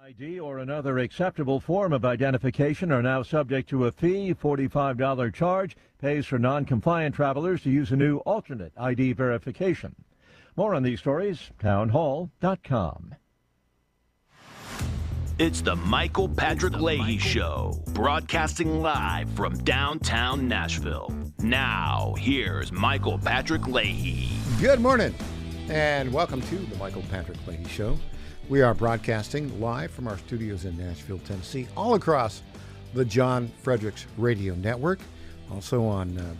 ID or another acceptable form of identification are now subject to a fee. $45 charge pays for non-compliant travelers to use a new alternate ID verification. More on these stories, townhall.com. It's the Michael Patrick Leahy Show, broadcasting live from downtown Nashville. Now, here's Michael Patrick Leahy. Good morning, and welcome to the Michael Patrick Leahy Show. We are broadcasting live from our studios in Nashville, Tennessee, all across the John Fredericks Radio Network, also on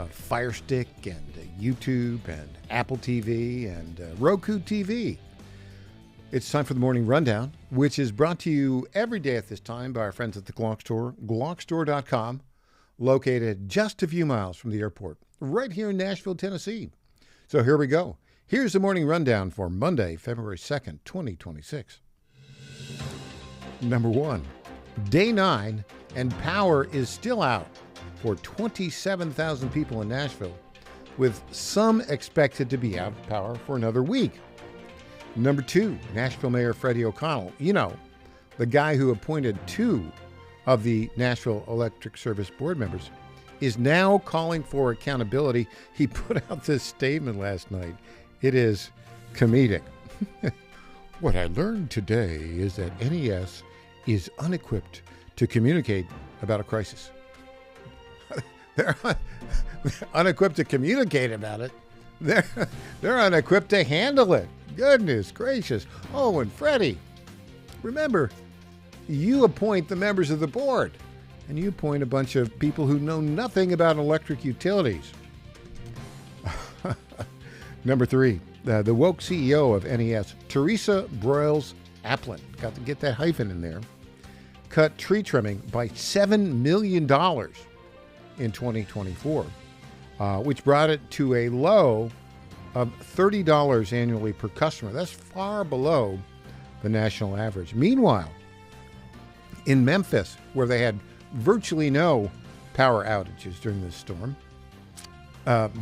Fire Stick and YouTube and Apple TV and Roku TV. It's time for the Morning Rundown, which is brought to you every day at this time by our friends at the Glock Store, glockstore.com, located just a few miles from the airport, right here in Nashville, Tennessee. So here we go. Here's the Morning Rundown for Monday, February 2nd, 2026. Number 1, Day 9, and power is still out for 27,000 people in Nashville, with some expected to be out of power for another week. Number 2, Nashville Mayor Freddie O'Connell, the guy who appointed 2 of the Nashville Electric Service board members, is now calling for accountability. He put out this statement last night. It is comedic. What I learned today is that NES is unequipped to communicate about a crisis. They're unequipped to communicate about it. They're unequipped to handle it. Goodness gracious. Oh, and Freddie, remember, you appoint the members of the board, and you appoint a bunch of people who know nothing about electric utilities. Number 3, the woke CEO of NES, Teresa Broyles-Applin, got to get that hyphen in there, cut tree trimming by $7 million in 2024, which brought it to a low of $30 annually per customer. That's far below the national average. Meanwhile, in Memphis, where they had virtually no power outages during this storm,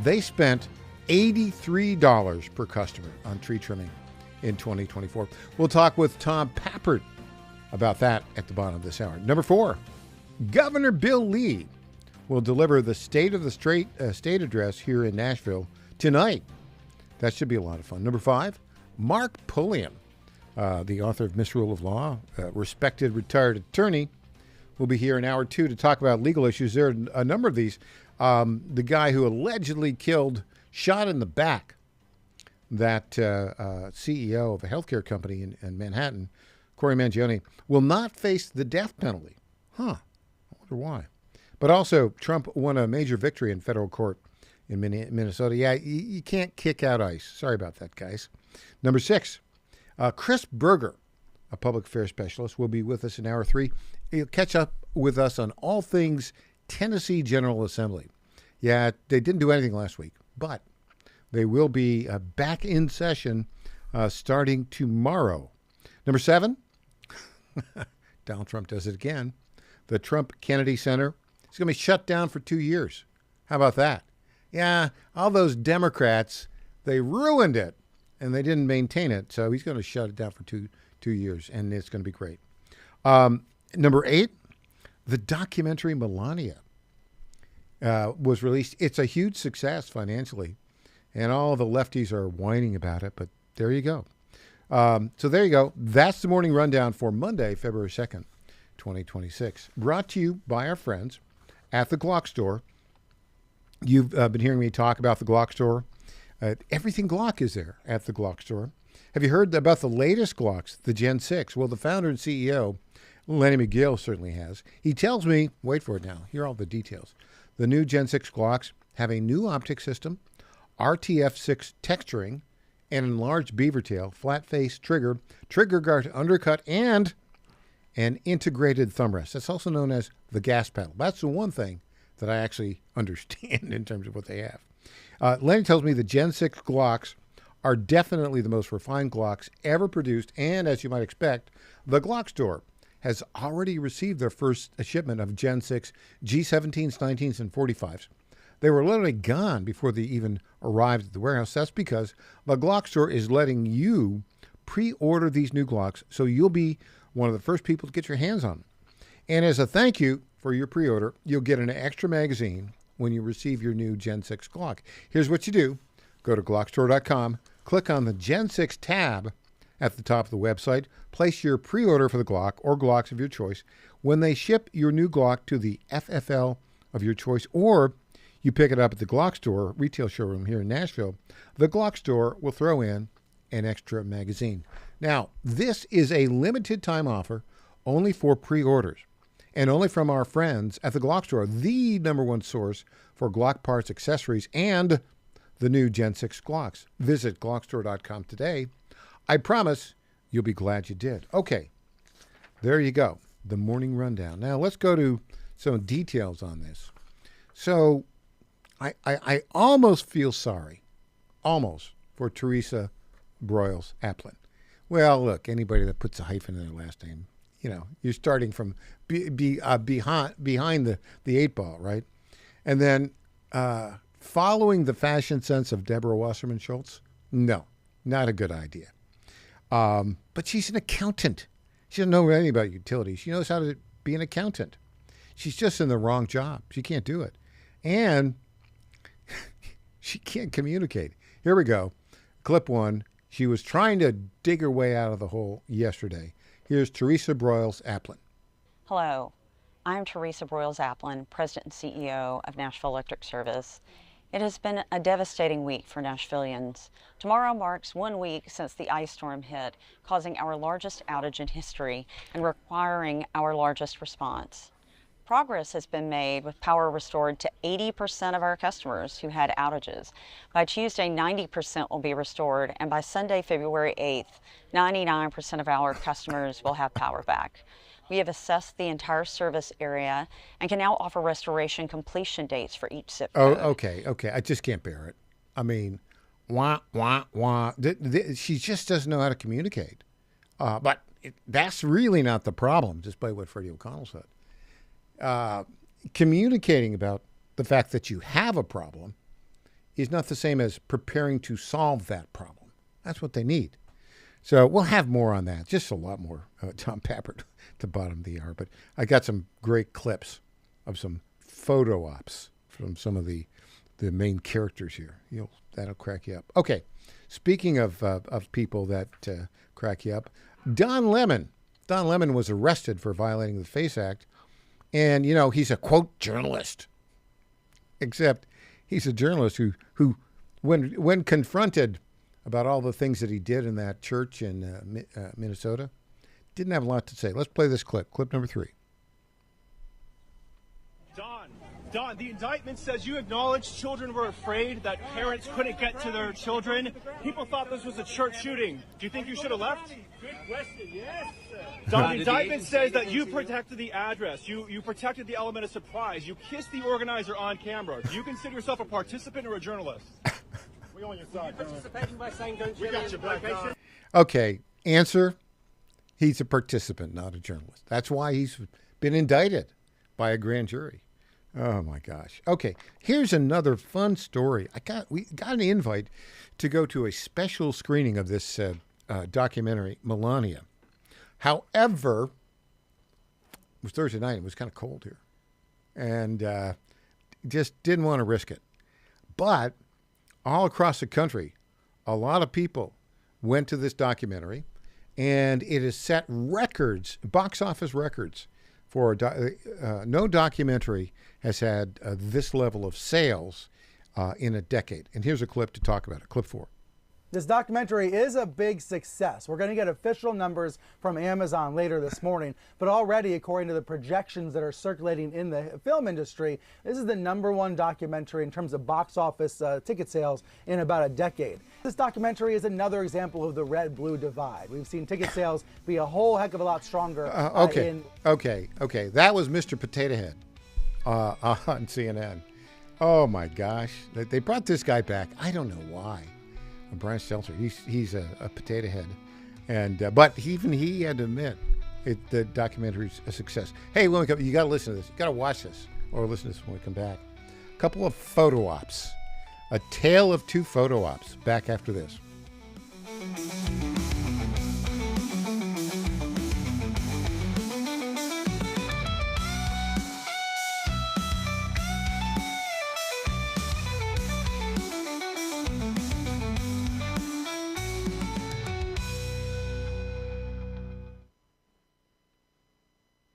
they spent $83 per customer on tree trimming in 2024. We'll talk with Tom Pappert about that at the bottom of this hour. Number 4, Governor Bill Leahy will deliver the State of the State address here in Nashville tonight. That should be a lot of fun. Number 5, Mark Pulliam, the author of Misrule of Law, respected retired attorney, will be here in hour 2 to talk about legal issues. There are a number of these. The guy who allegedly shot in the back that CEO of a healthcare company in Manhattan, Corey Mangione, will not face the death penalty. I wonder why. But also, Trump won a major victory in federal court in Minnesota. Yeah, you can't kick out ICE. Sorry about that, guys. Number 6, Chris Berger, a public affairs specialist, will be with us in hour 3. He'll catch up with us on all things Tennessee General Assembly. Yeah, they didn't do anything last week, but they will be back in session starting tomorrow. Number 7, Donald Trump does it again. The Trump Kennedy Center is going to be shut down for 2 years. How about that? Yeah, all those Democrats, they ruined it, and they didn't maintain it, so he's going to shut it down for two years, and it's going to be great. Number 8, the documentary Melania was released. It's a huge success financially, and all the lefties are whining about it, but there you go. So there you go. That's the Morning Rundown for Monday, February 2nd, 2026. Brought to you by our friends at the Glock Store. You've been hearing me talk about the Glock Store. Everything Glock is there at the Glock Store. Have you heard about the latest Glocks, the Gen 6? Well, the founder and CEO, Lenny McGill, certainly has. He tells me, wait for it now, here are all the details. The new Gen 6 Glocks have a new optic system, RTF6 texturing, an enlarged beaver tail, flat face trigger guard undercut, and an integrated thumb rest. That's also known as the gas pedal. That's the one thing that I actually understand in terms of what they have. Lenny tells me the Gen 6 Glocks are definitely the most refined Glocks ever produced, and as you might expect, the Glock Store has already received their first shipment of Gen 6 G17s, 19s, and 45s. They were literally gone before they even arrived at the warehouse. That's because the Glock Store is letting you pre-order these new Glocks, so you'll be one of the first people to get your hands on them. And as a thank you for your pre-order, you'll get an extra magazine when you receive your new Gen 6 Glock. Here's what you do. Go to Glockstore.com, click on the Gen 6 tab at the top of the website, place your pre-order for the Glock or Glocks of your choice. When they ship your new Glock to the FFL of your choice, or you pick it up at the Glock Store retail showroom here in Nashville, the Glock Store will throw in an extra magazine. Now, this is a limited time offer only for pre-orders and only from our friends at the Glock Store, the #1 source for Glock parts, accessories, and the new Gen 6 Glocks. Visit Glockstore.com today. I promise you'll be glad you did. Okay, there you go, the morning rundown. Now, let's go to some details on this. So, I almost feel sorry, for Teresa Broyles Applin. Well, look, anybody that puts a hyphen in their last name, you're starting from behind the eight ball, right? And then following the fashion sense of Deborah Wasserman Schultz, no, not a good idea. But she's an accountant. She doesn't know anything about utilities. She knows how to be an accountant. She's just in the wrong job. She can't do it. And she can't communicate. Here we go. Clip 1. She was trying to dig her way out of the hole yesterday. Here's Teresa Broyles Applin. Hello, I'm Teresa Broyles Applin, President and CEO of Nashville Electric Service. It has been a devastating week for Nashvillians. Tomorrow marks 1 week since the ice storm hit, causing our largest outage in history and requiring our largest response. Progress has been made with power restored to 80% of our customers who had outages. By Tuesday, 90% will be restored, and by Sunday, February 8th, 99% of our customers will have power back. We have assessed the entire service area and can now offer restoration completion dates for each zip code. Oh, okay. I just can't bear it. I mean, wah. She just doesn't know how to communicate. But that's really not the problem, despite what Freddie O'Connell said. Communicating about the fact that you have a problem is not the same as preparing to solve that problem. That's what they need. So we'll have more on that, just a lot more. Tom Pappert to bottom the hour. But I got some great clips of some photo ops from some of the main characters here. That'll crack you up. Okay, speaking of people that crack you up, Don Lemon. Don Lemon was arrested for violating the FACE Act. And, he's a, quote, journalist. Except he's a journalist who when confronted about all the things that he did in that church in Minnesota, didn't have a lot to say. Let's play this clip number 3. Don, the indictment says you acknowledged children were afraid that parents couldn't get to their children. People thought this was a church shooting. Do you think you should have left? Good question, yes. Don, the indictment says that you protected the address. You protected the element of surprise. You kissed the organizer on camera. Do you consider yourself a participant or a journalist? We're on your side, Don. Participating by saying don't you got your back, Don. Okay, answer. He's a participant, not a journalist. That's why he's been indicted by a grand jury. Oh, my gosh. Okay, here's another fun story. We got an invite to go to a special screening of this documentary, Melania. However, it was Thursday night. It was kind of cold here. And just didn't want to risk it. But all across the country, a lot of people went to this documentary. And it has set records, box office records, for no documentary has had this level of sales in a decade. And here's a clip to talk about it. Clip 4. This documentary is a big success. We're going to get official numbers from Amazon later this morning, but already, according to the projections that are circulating in the film industry, this is the #1 documentary in terms of box office ticket sales in about a decade. This documentary is another example of the red-blue divide. We've seen ticket sales be a whole heck of a lot stronger. Okay. That was Mr. Potato Head on CNN. Oh my gosh, they brought this guy back. I don't know why. Brian Stelter, he's a potato head, and but even he had to admit the documentary's a success. Hey, when we come, you got to listen to this. You got to watch this or listen to this when we come back. A couple of photo ops, a tale of 2 photo ops. Back after this.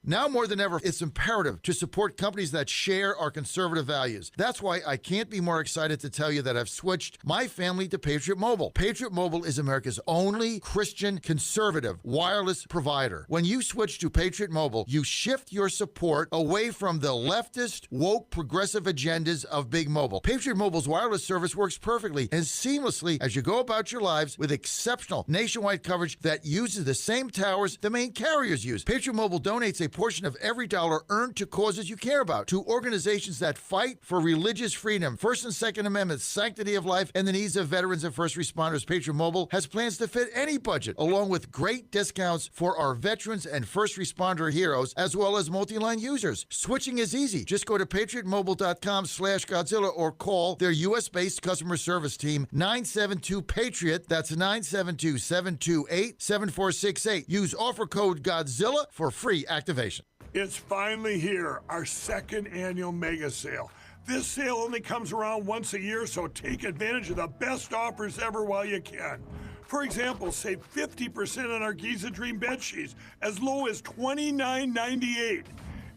Now more than ever, it's imperative to support companies that share our conservative values. That's why I can't be more excited to tell you that I've switched my family to Patriot Mobile. Patriot Mobile is America's only Christian conservative wireless provider. When you switch to Patriot Mobile, you shift your support away from the leftist, woke, progressive agendas of Big Mobile. Patriot Mobile's wireless service works perfectly and seamlessly as you go about your lives with exceptional nationwide coverage that uses the same towers the main carriers use. Patriot Mobile donates a portion of every dollar earned to causes you care about, to organizations that fight for religious freedom, First and Second Amendments, sanctity of life, and the needs of veterans and first responders. Patriot Mobile has plans to fit any budget, along with great discounts for our veterans and first responder heroes, as well as multi-line users. Switching is easy. Just go to patriotmobile.com/Godzilla or call their U.S.-based customer service team, 972-PATRIOT. That's 972-728-7468. Use offer code Godzilla for free activation. It's finally here, our second annual mega sale. This sale only comes around once a year, so take advantage of the best offers ever while you can. For example, save 50% on our Giza Dream bed sheets, as low as $29.98.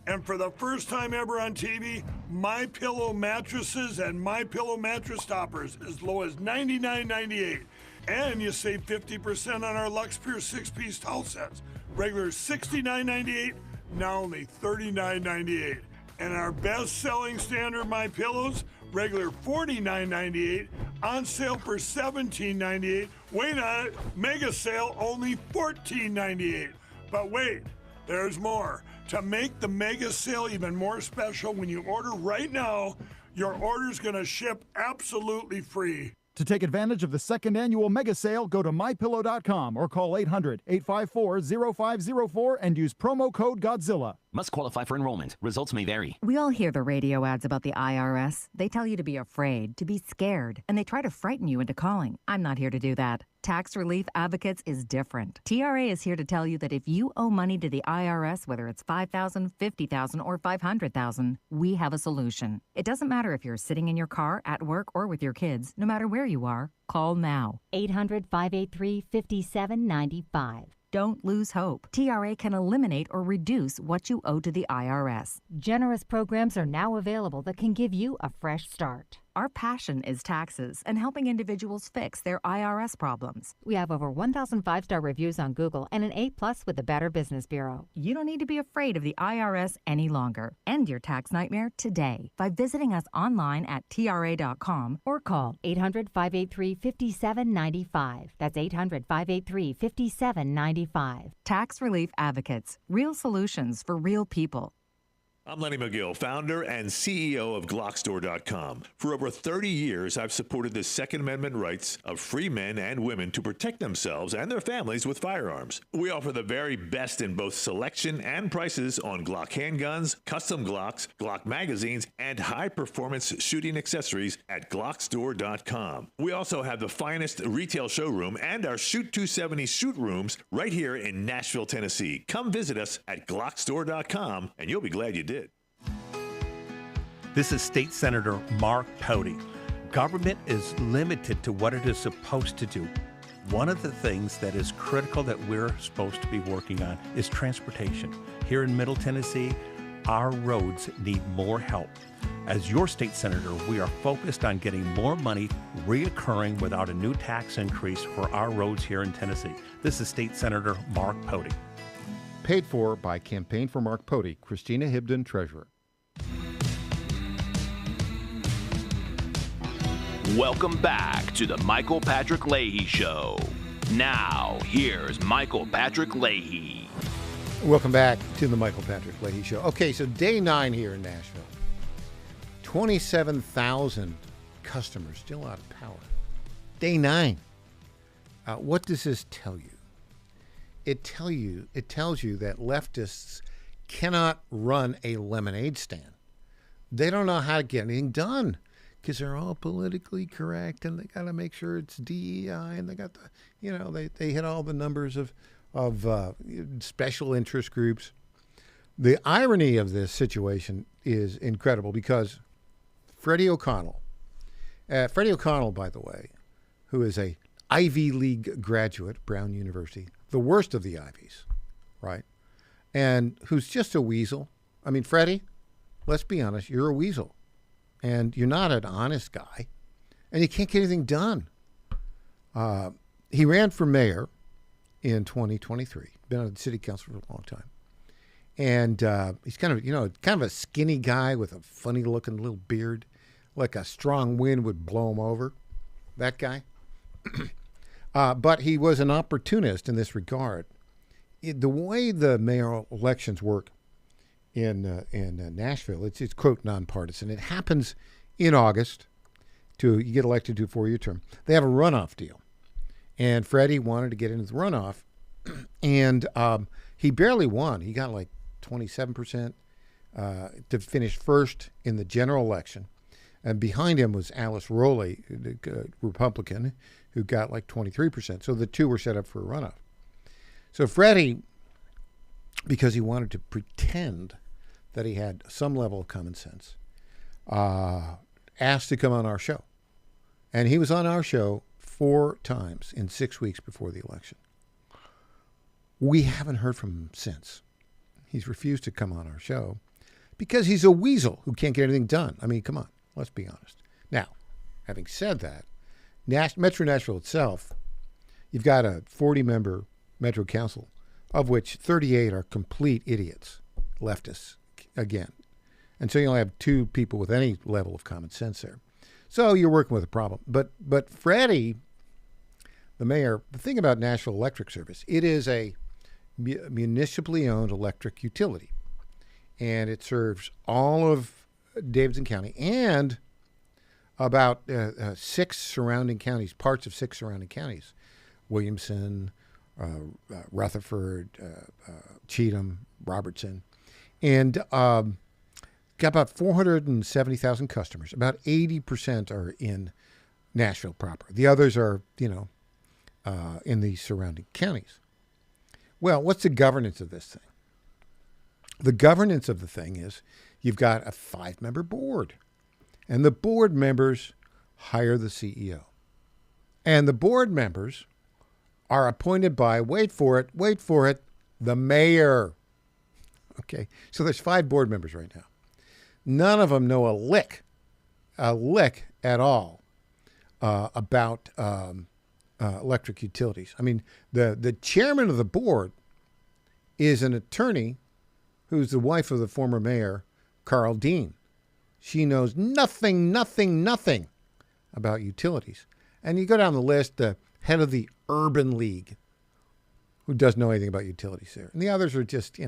And for the first time ever on TV, MyPillow mattresses and MyPillow mattress toppers, as low as $99.98. And you save 50% on our Lux Pure 6-piece towel sets. Regular $69.98, now only $39.98. And our best-selling standard MyPillows, regular $49.98, on sale for $17.98. Wait on it, mega sale, only $14.98. But wait, there's more. To make the mega sale even more special, when you order right now, your order's gonna ship absolutely free. To take advantage of the second annual mega sale, go to mypillow.com or call 800-854-0504 and use promo code Godzilla. Must qualify for enrollment. Results may vary. We all hear the radio ads about the IRS. They tell you to be afraid, to be scared, and they try to frighten you into calling. I'm not here to do that. Tax Relief Advocates is different. TRA is here to tell you that if you owe money to the IRS, whether it's $5,000, $50,000, or $500,000, we have a solution. It doesn't matter if you're sitting in your car, at work, or with your kids. No matter where you are, call now. 800-583-5795. Don't lose hope. TRA can eliminate or reduce what you owe to the IRS. Generous programs are now available that can give you a fresh start. Our passion is taxes and helping individuals fix their IRS problems. We have over 1,000 5-star reviews on Google and an A+ with the Better Business Bureau. You don't need to be afraid of the IRS any longer. End your tax nightmare today by visiting us online at TRA.com or call 800-583-5795. That's 800-583-5795. Tax Relief Advocates. Real solutions for real people. I'm Lenny McGill, founder and CEO of Glockstore.com. For over 30 years, I've supported the Second Amendment rights of free men and women to protect themselves and their families with firearms. We offer the very best in both selection and prices on Glock handguns, custom Glocks, Glock magazines, and high-performance shooting accessories at Glockstore.com. We also have the finest retail showroom and our Shoot 270 shoot rooms right here in Nashville, Tennessee. Come visit us at Glockstore.com, and you'll be glad you did. This is State Senator Mark Pouty. Government is limited to what it is supposed to do. One of the things that is critical that we're supposed to be working on is transportation. Here in Middle Tennessee, our roads need more help. As your state senator, we are focused on getting more money reoccurring without a new tax increase for our roads here in Tennessee. This is State Senator Mark Pouty. Paid for by Campaign for Mark Pouty, Christina Hibden, Treasurer. Welcome back to the Michael Patrick Leahy Show. Now, here's Michael Patrick Leahy. Welcome back to the Michael Patrick Leahy Show. Okay, so day 9 here in Nashville. 27,000 customers still out of power. Day 9. What does this tell you? It tells you that leftists cannot run a lemonade stand. They don't know how to get anything done because they're all politically correct and they got to make sure it's DEI and they got the, they hit all the numbers of special interest groups. The irony of this situation is incredible because Freddie O'Connell, by the way, who is a Ivy League graduate, Brown University, the worst of the Ivies, right? and who's just a weasel. I mean, Freddie, let's be honest, you're a weasel, and you're not an honest guy, and you can't get anything done. He ran for mayor in 2023. Been on the city council for a long time. And he's kind of a skinny guy with a funny-looking little beard, like a strong wind would blow him over. That guy. But he was an opportunist in this regard. The way the mayoral elections work in Nashville, it's quote nonpartisan. It happens in August. You get elected to a 4-year term. They have a runoff deal, and Freddie wanted to get into the runoff, and he barely won. He got like 27% to finish first in the general election, and behind him was Alice Rowley, the Republican, who got like 23%. So the two were set up for a runoff. So Freddie, because he wanted to pretend that he had some level of common sense, asked to come on our show. And he was on our show 4 times in 6 weeks before the election. We haven't heard from him since. He's refused to come on our show because he's a weasel who can't get anything done. I mean, come on, let's be honest. Now, having said that, Metro Nashville itself, you've got a 40-member Metro Council, of which 38 are complete idiots, leftists, again. And so you only have 2 people with any level of common sense there. So you're working with a problem. But Freddie, the mayor, the thing about Nashville Electric Service, it is a municipally owned electric utility. And it serves all of Davidson County and about 6 surrounding counties, parts of 6 surrounding counties. Williamson, Rutherford, Cheatham, Robertson. And got about 470,000 customers. About 80% are in Nashville proper. The others are, in the surrounding counties. Well, what's the governance of this thing? The governance of the thing is you've got a 5-member board. And the board members hire the CEO. And the board members are appointed by, wait for it, the mayor. Okay, so there's 5 board members right now. None of them know a lick at all about electric utilities. I mean, the chairman of the board is an attorney who's the wife of the former mayor, Carl Dean. She knows nothing about utilities. And you go down the list, the head of the Urban League, who doesn't know anything about utilities there. And the others are just,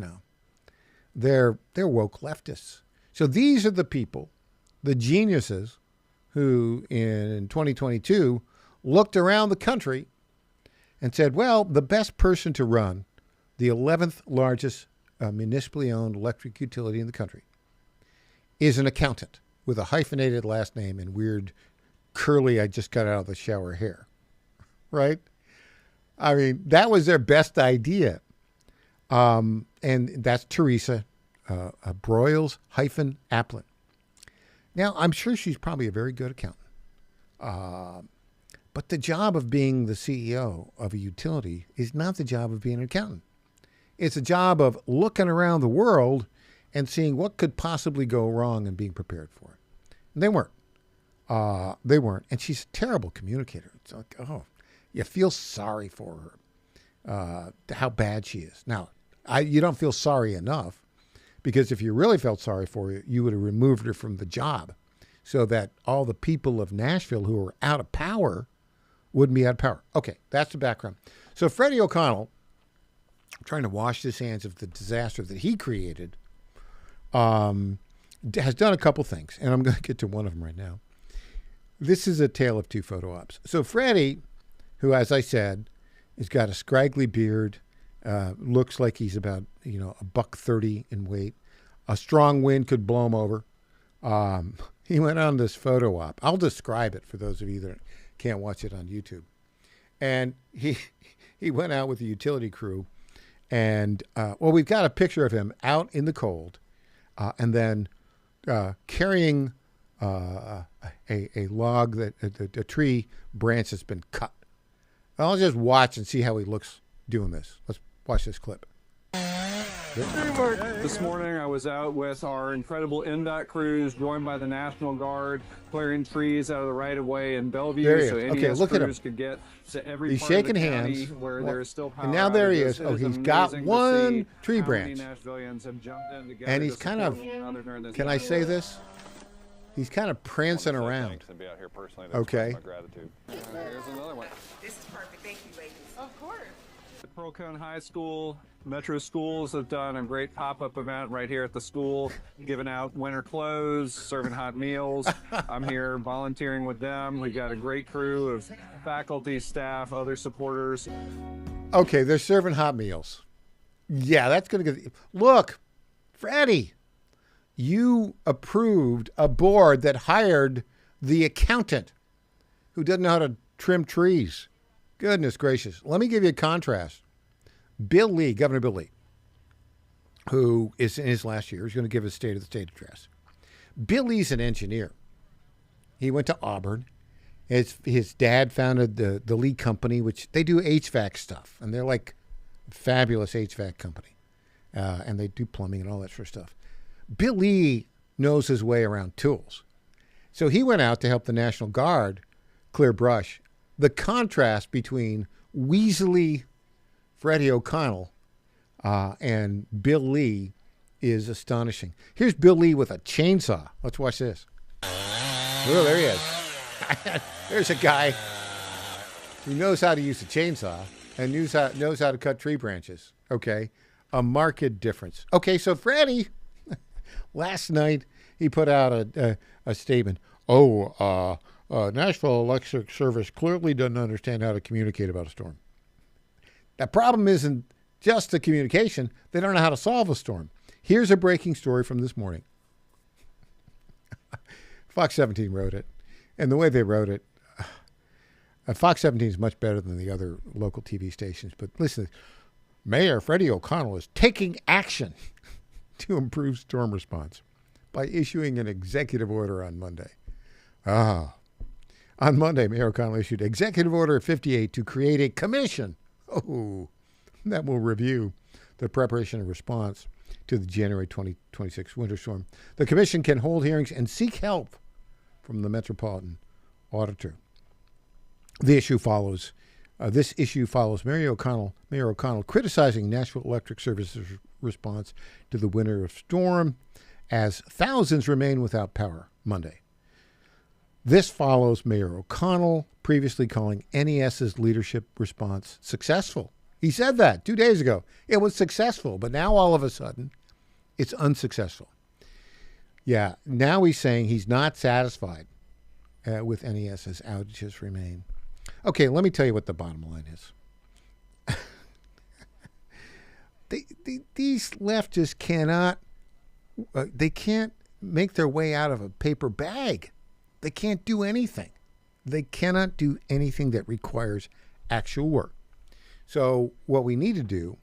they're woke leftists. So these are the people, the geniuses, who in 2022 looked around the country and said, well, the best person to run the 11th largest municipally owned electric utility in the country is an accountant with a hyphenated last name and weird curly, I just got out of the shower hair, right? I mean, that was their best idea. And that's Teresa Broyles-Applin. Now, I'm sure she's probably a very good accountant. But the job of being the CEO of a utility is not the job of being an accountant. It's a job of looking around the world and seeing what could possibly go wrong and being prepared for it. And they weren't. And she's a terrible communicator. It's like, you feel sorry for her, how bad she is. Now, you don't feel sorry enough, because if you really felt sorry for her, you would have removed her from the job so that all the people of Nashville who are out of power wouldn't be out of power. Okay, that's the background. So Freddie O'Connell, trying to wash his hands of the disaster that he created, has done a couple things, and I'm going to get to one of them right now. This is a tale of 2 photo ops. So Freddie, who, as I said, has got a scraggly beard, looks like he's about, $130 in weight. A strong wind could blow him over. He went on this photo op. I'll describe it for those of you that can't watch it on YouTube. And he went out with the utility crew, and we've got a picture of him out in the cold, and then carrying a log a tree branch that's been cut. I'll just watch and see how he looks doing this. Let's watch this clip. This morning I was out with our incredible NDOT crews, joined by the National Guard, clearing trees out of the right-of-way in Bellevue, There he so is. NES Okay, look at him. crews could get to every He's part of shaking the county hands. where there is still power. And now there he outages. is. It Oh, is he's got amazing to one see tree how branch. many Nashvillians have jumped in together And he's to kind of, support one another during this can I time. say this? He's kind of prancing around. To be out here personally, Okay. my gratitude. Here's another one. This is perfect. Thank you, ladies. Of course. The Pearl Cone High School, Metro Schools have done a great pop-up event right here at the school, giving out winter clothes, serving hot meals. I'm here volunteering with them. We've got a great crew of faculty, staff, other supporters. Okay, they're serving hot meals. Yeah, that's going to get... Look, Freddie, you approved a board that hired the accountant who doesn't know how to trim trees. Goodness gracious. Let me give you a contrast. Bill Lee, Governor Bill Lee, who is in his last year, is going to give his State of the State address. Bill Lee's an engineer. He went to Auburn. His dad founded the Lee Company, which they do HVAC stuff, and they're like a fabulous HVAC company, and they do plumbing and all that sort of stuff. Bill Lee knows his way around tools. So he went out to help the National Guard clear brush. The contrast between Weasley Freddie O'Connell and Bill Lee is astonishing. Here's Bill Lee with a chainsaw. Let's watch this. Oh, there he is. There's a guy who knows how to use a chainsaw and knows how to cut tree branches. Okay, a marked difference. Okay, so Freddie, last night he put out a statement. Nashville Electric Service clearly doesn't understand how to communicate about a storm. The problem isn't just the communication. They don't know how to solve a storm. Here's a breaking story from this morning. Fox 17 wrote it. And the way they wrote it, Fox 17 is much better than the other local TV stations. But listen, Mayor Freddie O'Connell is taking action to improve storm response by issuing an executive order on Monday. On Monday, Mayor O'Connell issued Executive Order 58 to create a commission that will review the preparation and response to the January 2026 winter storm. The commission can hold hearings and seek help from the Metropolitan Auditor. This issue follows Mayor O'Connell criticizing Nashville Electric Service's response to the winter storm as thousands remain without power Monday. This follows Mayor O'Connell previously calling NES's leadership response successful. He said that 2 days ago. It was successful, but now all of a sudden it's unsuccessful. Yeah, now he's saying he's not satisfied with NES's outages remain. Okay, let me tell you what the bottom line is. These leftists cannot, they can't make their way out of a paper bag. They can't do anything. They cannot do anything that requires actual work. So what we need to do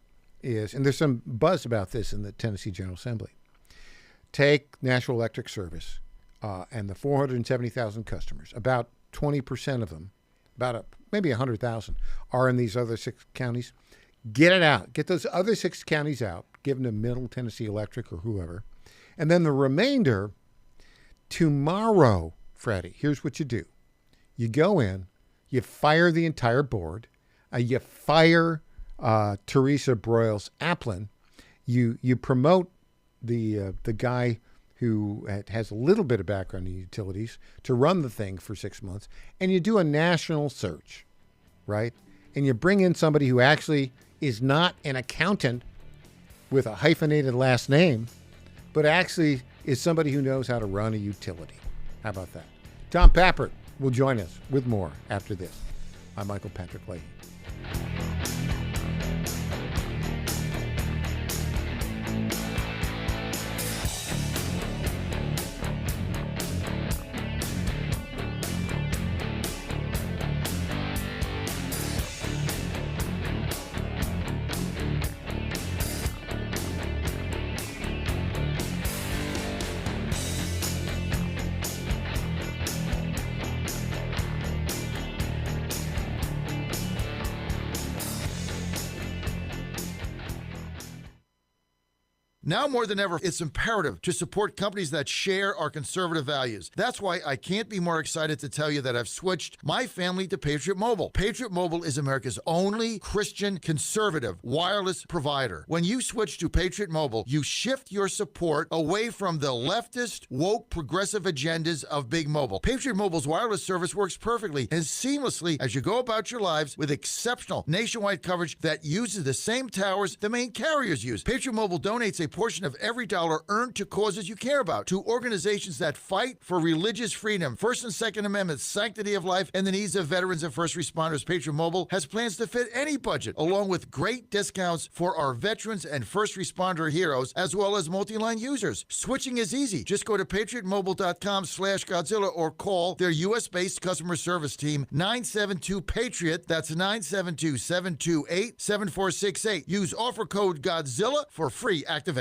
is, and there's some buzz about this in the Tennessee General Assembly, take Nashville Electric Service and the 470,000 customers, about 20% of them, maybe 100,000, are in these other 6 counties. Get it out. Get those other 6 counties out. Give them to Middle Tennessee Electric or whoever. And then the remainder, tomorrow, Freddie, here's what you do. You go in, you fire the entire board, you fire Teresa Broyles Applin, you promote the guy who has a little bit of background in utilities to run the thing for 6 months, and you do a national search, right? And you bring in somebody who actually is not an accountant with a hyphenated last name, but actually is somebody who knows how to run a utility. How about that? Tom Pappert will join us with more after this. I'm Michael Patrick Leahy. Now more than ever, it's imperative to support companies that share our conservative values. That's why I can't be more excited to tell you that I've switched my family to Patriot Mobile. Patriot Mobile is America's only Christian conservative wireless provider. When you switch to Patriot Mobile, you shift your support away from the leftist, woke, progressive agendas of Big Mobile. Patriot Mobile's wireless service works perfectly and seamlessly as you go about your lives with exceptional nationwide coverage that uses the same towers the main carriers use. Patriot Mobile donates a portion of every dollar earned to causes you care about, to organizations that fight for religious freedom, First and Second Amendments, sanctity of life, and the needs of veterans and first responders. Patriot Mobile has plans to fit any budget, along with great discounts for our veterans and first responder heroes, as well as multi-line users. Switching is easy. Just go to patriotmobile.com/Godzilla or call their U.S.-based customer service team, 972-PATRIOT. That's 972-728-7468. Use offer code Godzilla for free activation.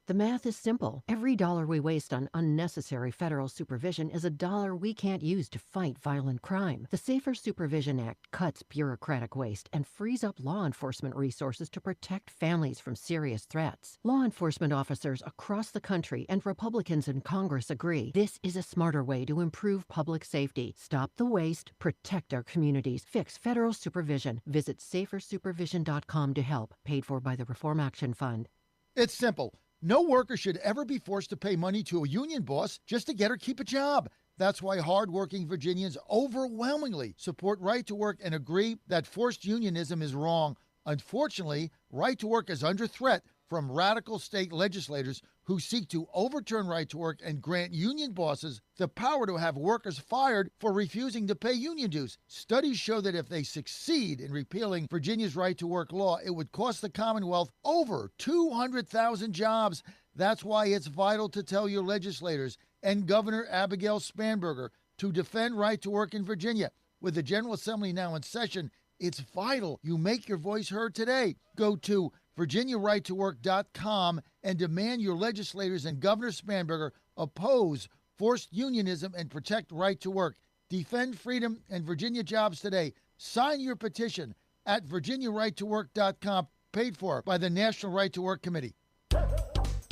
The math is simple. Every dollar we waste on unnecessary federal supervision is a dollar we can't use to fight violent crime. The Safer Supervision Act cuts bureaucratic waste and frees up law enforcement resources to protect families from serious threats. Law enforcement officers across the country and Republicans in Congress agree this is a smarter way to improve public safety. Stop the waste, protect our communities, fix federal supervision. Visit safersupervision.com to help. Paid for by the Reform Action Fund. It's simple. No worker should ever be forced to pay money to a union boss just to get or keep a job. That's why hardworking Virginians overwhelmingly support right to work and agree that forced unionism is wrong. Unfortunately, right to work is under threat from radical state legislators who seek to overturn right to work and grant union bosses the power to have workers fired for refusing to pay union dues. Studies show that if they succeed in repealing Virginia's right to work law, it would cost the Commonwealth over 200,000 jobs. That's why it's vital to tell your legislators and Governor Abigail Spanberger to defend right to work in Virginia. With the General Assembly now in session, it's vital you make your voice heard today. Go to VirginiaRightToWork.com and demand your legislators and Governor Spanberger oppose forced unionism and protect right to work. Defend freedom and Virginia jobs today. Sign your petition at VirginiaRightToWork.com, paid for by the National Right to Work Committee.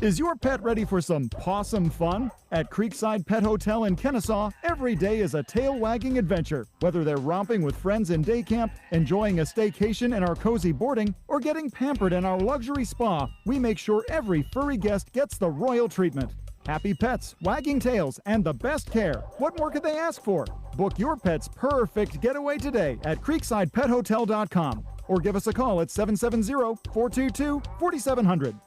Is your pet ready for some possum fun? At Creekside Pet Hotel in Kennesaw, every day is a tail-wagging adventure. Whether they're romping with friends in day camp, enjoying a staycation in our cozy boarding, or getting pampered in our luxury spa, we make sure every furry guest gets the royal treatment. Happy pets, wagging tails, and the best care. What more could they ask for? Book your pet's perfect getaway today at CreeksidePetHotel.com or give us a call at 770-422-4700.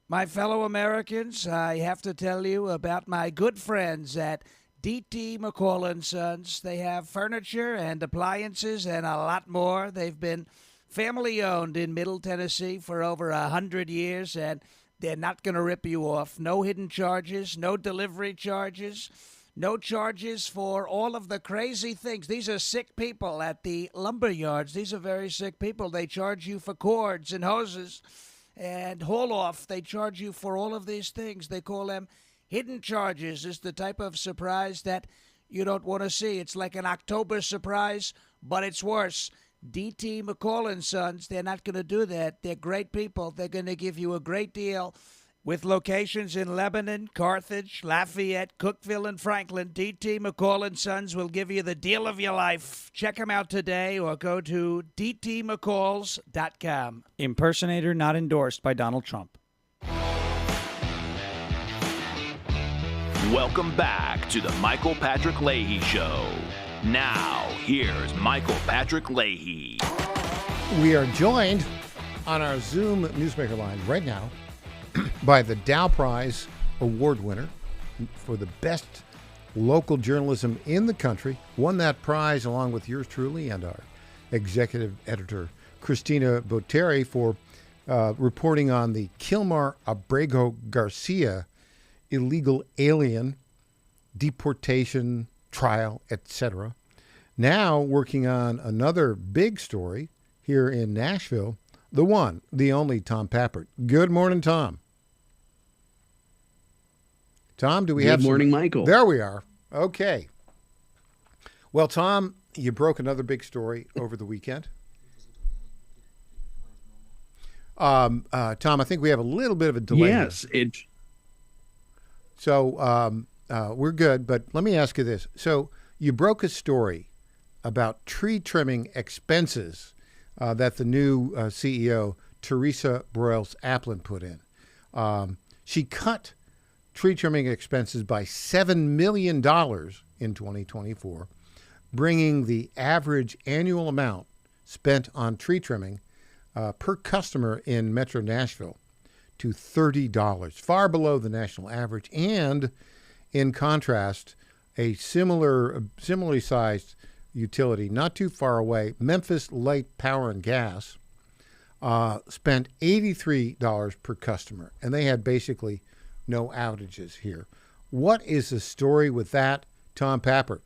My fellow Americans, I have to tell you about my good friends at D.T. McCall & Sons. They have furniture and appliances and a lot more. They've been family-owned in Middle Tennessee for over 100 years, and they're not going to rip you off. No hidden charges, no delivery charges, no charges for all of the crazy things. These are sick people at the lumber yards. These are very sick people. They charge you for cords and hoses and haul off. They charge you for all of these things. They call them hidden charges. It's the type of surprise that you don't want to see. It's like an October surprise, but it's worse. D.T. McCall & Sons, they're not going to do that. They're great people. They're going to give you a great deal. With locations in Lebanon, Carthage, Lafayette, Cookeville, and Franklin, D.T. McCall & Sons will give you the deal of your life. Check them out today or go to dtmccalls.com. Impersonator not endorsed by Donald Trump. Welcome back to the Michael Patrick Leahy Show. Now, here's Michael Patrick Leahy. We are joined on our Zoom newsmaker line right now by the Dow Prize Award winner for the best local journalism in the country. Won that prize along with yours truly and our executive editor, Christina Boteri, for reporting on the Kilmar Abrego Garcia illegal alien deportation trial, etc. Now working on another big story here in Nashville, the one, the only Tom Pappert. Good morning, Tom. Tom, do we have... Good morning, Michael. There we are. Okay. Well, Tom, you broke another big story over the weekend. Tom, I think we have a little bit of a delay. Yes, here. So we're good, but let me ask you this. So you broke a story about tree trimming expenses that the new CEO, Teresa Broyles Applin, put in. She cut tree trimming expenses by $7 million in 2024, bringing the average annual amount spent on tree trimming per customer in Metro Nashville to $30, far below the national average. And in contrast, a similarly sized utility not too far away, Memphis Light Power and Gas, spent $83 per customer, and they had basically no outages here. What is the story with that, Tom Pappert?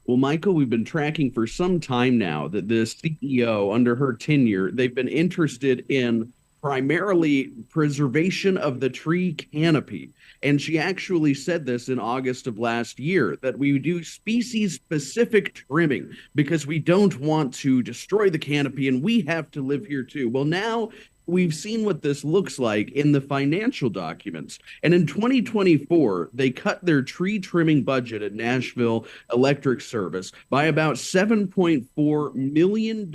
Well, Michael, we've been tracking for some time now that the CEO, under her tenure, they've been interested in primarily preservation of the tree canopy. And she actually said this in August of last year, that we do species-specific trimming because we don't want to destroy the canopy and we have to live here too. Well, now we've seen what this looks like in the financial documents. And in 2024, they cut their tree trimming budget at Nashville Electric Service by about $7.4 million,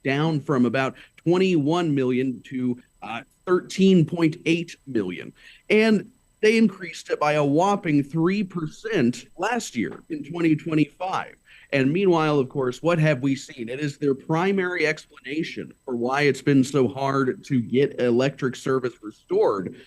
down from about $21 million to $13.8 million. And they increased it by a whopping 3% last year in 2025. And meanwhile, of course, what have we seen? It is their primary explanation for why it's been so hard to get electric service restored.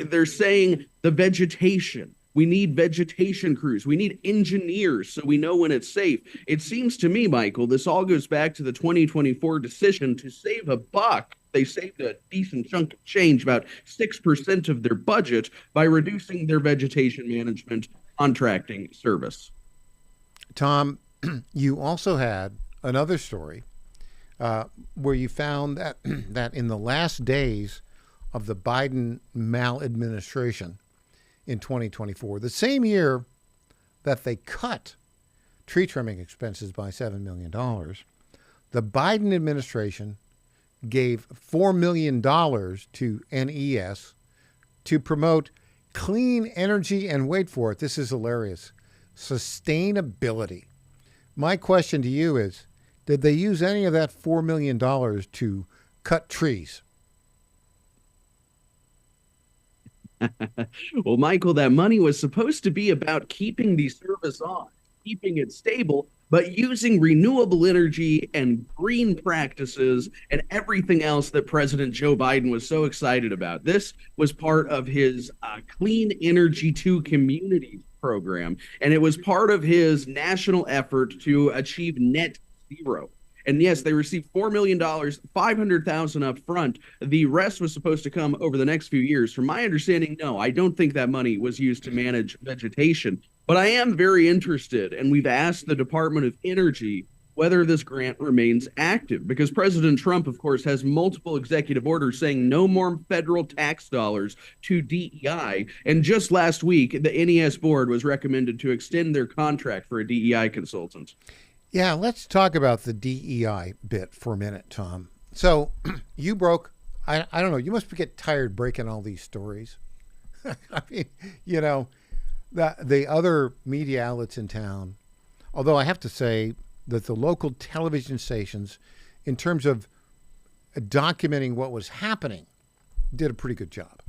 They're saying the vegetation. We need vegetation crews. We need engineers so we know when it's safe. It seems to me, Michael, this all goes back to the 2024 decision to save a buck. They saved a decent chunk of change, about 6% of their budget, by reducing their vegetation management contracting service. Tom, you also had another story where you found that that in the last days of the Biden maladministration in 2024, the same year that they cut tree trimming expenses by $7 million, the Biden administration gave $4 million to NES to promote clean energy and, wait for it, this is hilarious, sustainability. My question to you is, did they use any of that $4 million to cut trees? Well, Michael, that money was supposed to be about keeping the service on, keeping it stable, but using renewable energy and green practices and everything else that President Joe Biden was so excited about. This was part of his Clean Energy to Communities program, and it was part of his national effort to achieve net zero. And yes, they received $4 million, $500,000 up front. The rest was supposed to come over the next few years. From my understanding, no, I don't think that money was used to manage vegetation. But I am very interested, and we've asked the Department of Energy whether this grant remains active, because President Trump, of course, has multiple executive orders saying no more federal tax dollars to DEI. And just last week, the NES board was recommended to extend their contract for a DEI consultant. Yeah, let's talk about the DEI bit for a minute, Tom. So you broke, I don't know, you must get tired breaking all these stories. I mean, you know, the other media outlets in town, although I have to say that the local television stations, in terms of documenting what was happening, did a pretty good job.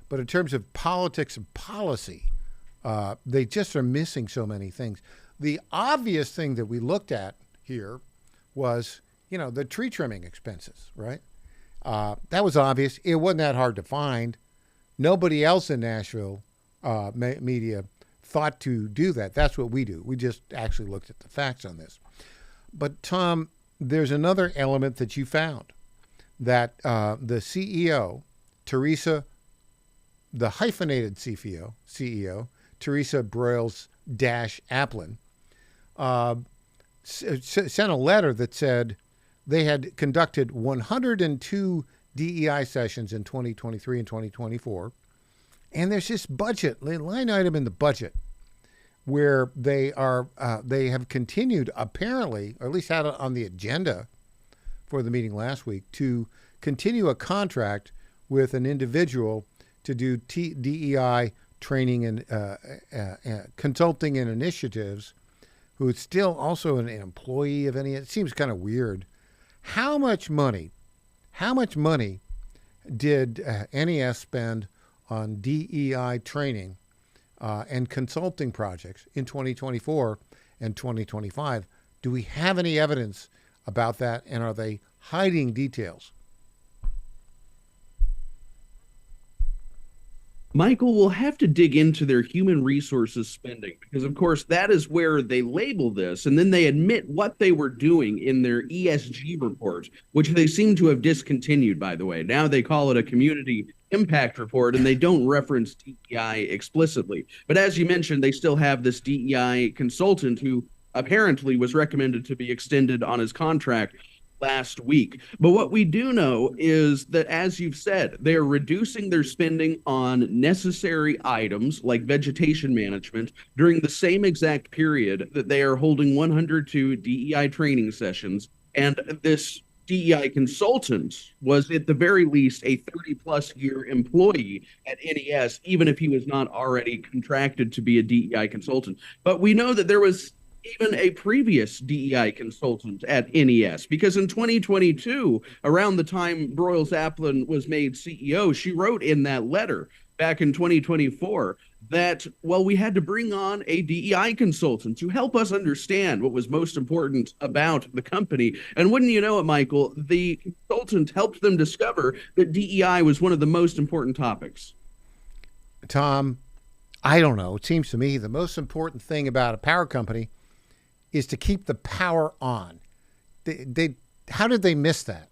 But in terms of politics and policy, they just are missing so many things. The obvious thing that we looked at here was, you know, the tree trimming expenses, right? That was obvious. It wasn't that hard to find. Nobody else in Nashville media thought to do that. That's what we do. We just actually looked at the facts on this. But, Tom, there's another element that you found, that the CEO, Teresa, the hyphenated CEO, Teresa Broyles Applin, sent a letter that said they had conducted 102 DEI sessions in 2023 and 2024. And there's this budget, line item in the budget, where they have continued, apparently, or at least had it on the agenda, for the meeting last week to continue a contract with an individual to do DEI training and consulting and initiatives, who is still also an employee of NES. It seems kind of weird. How much money did NES spend on DEI training and consulting projects in 2024 and 2025? Do we have any evidence about that, and are they hiding details? Michael, will have to dig into their human resources spending because, of course, that is where they label this, and then they admit what they were doing in their ESG report, which they seem to have discontinued, by the way. Now they call it a community impact report, and they don't reference DEI explicitly. But as you mentioned, they still have this DEI consultant who apparently was recommended to be extended on his contract last week. But what we do know is that, as you've said, they're reducing their spending on necessary items like vegetation management during the same exact period that they are holding 102 DEI training sessions. And this DEI consultant was at the very least a 30-plus year employee at NES, even if he was not already contracted to be a DEI consultant. But we know that there was even a previous DEI consultant at NES, because in 2022, around the time Broyles-Applin was made CEO, she wrote in that letter back in 2024 that, well, we had to bring on a DEI consultant to help us understand what was most important about the company. And wouldn't you know it, Michael, the consultant helped them discover that DEI was one of the most important topics. Tom, I don't know. It seems to me the most important thing about a power company is to keep the power on. How did they miss that?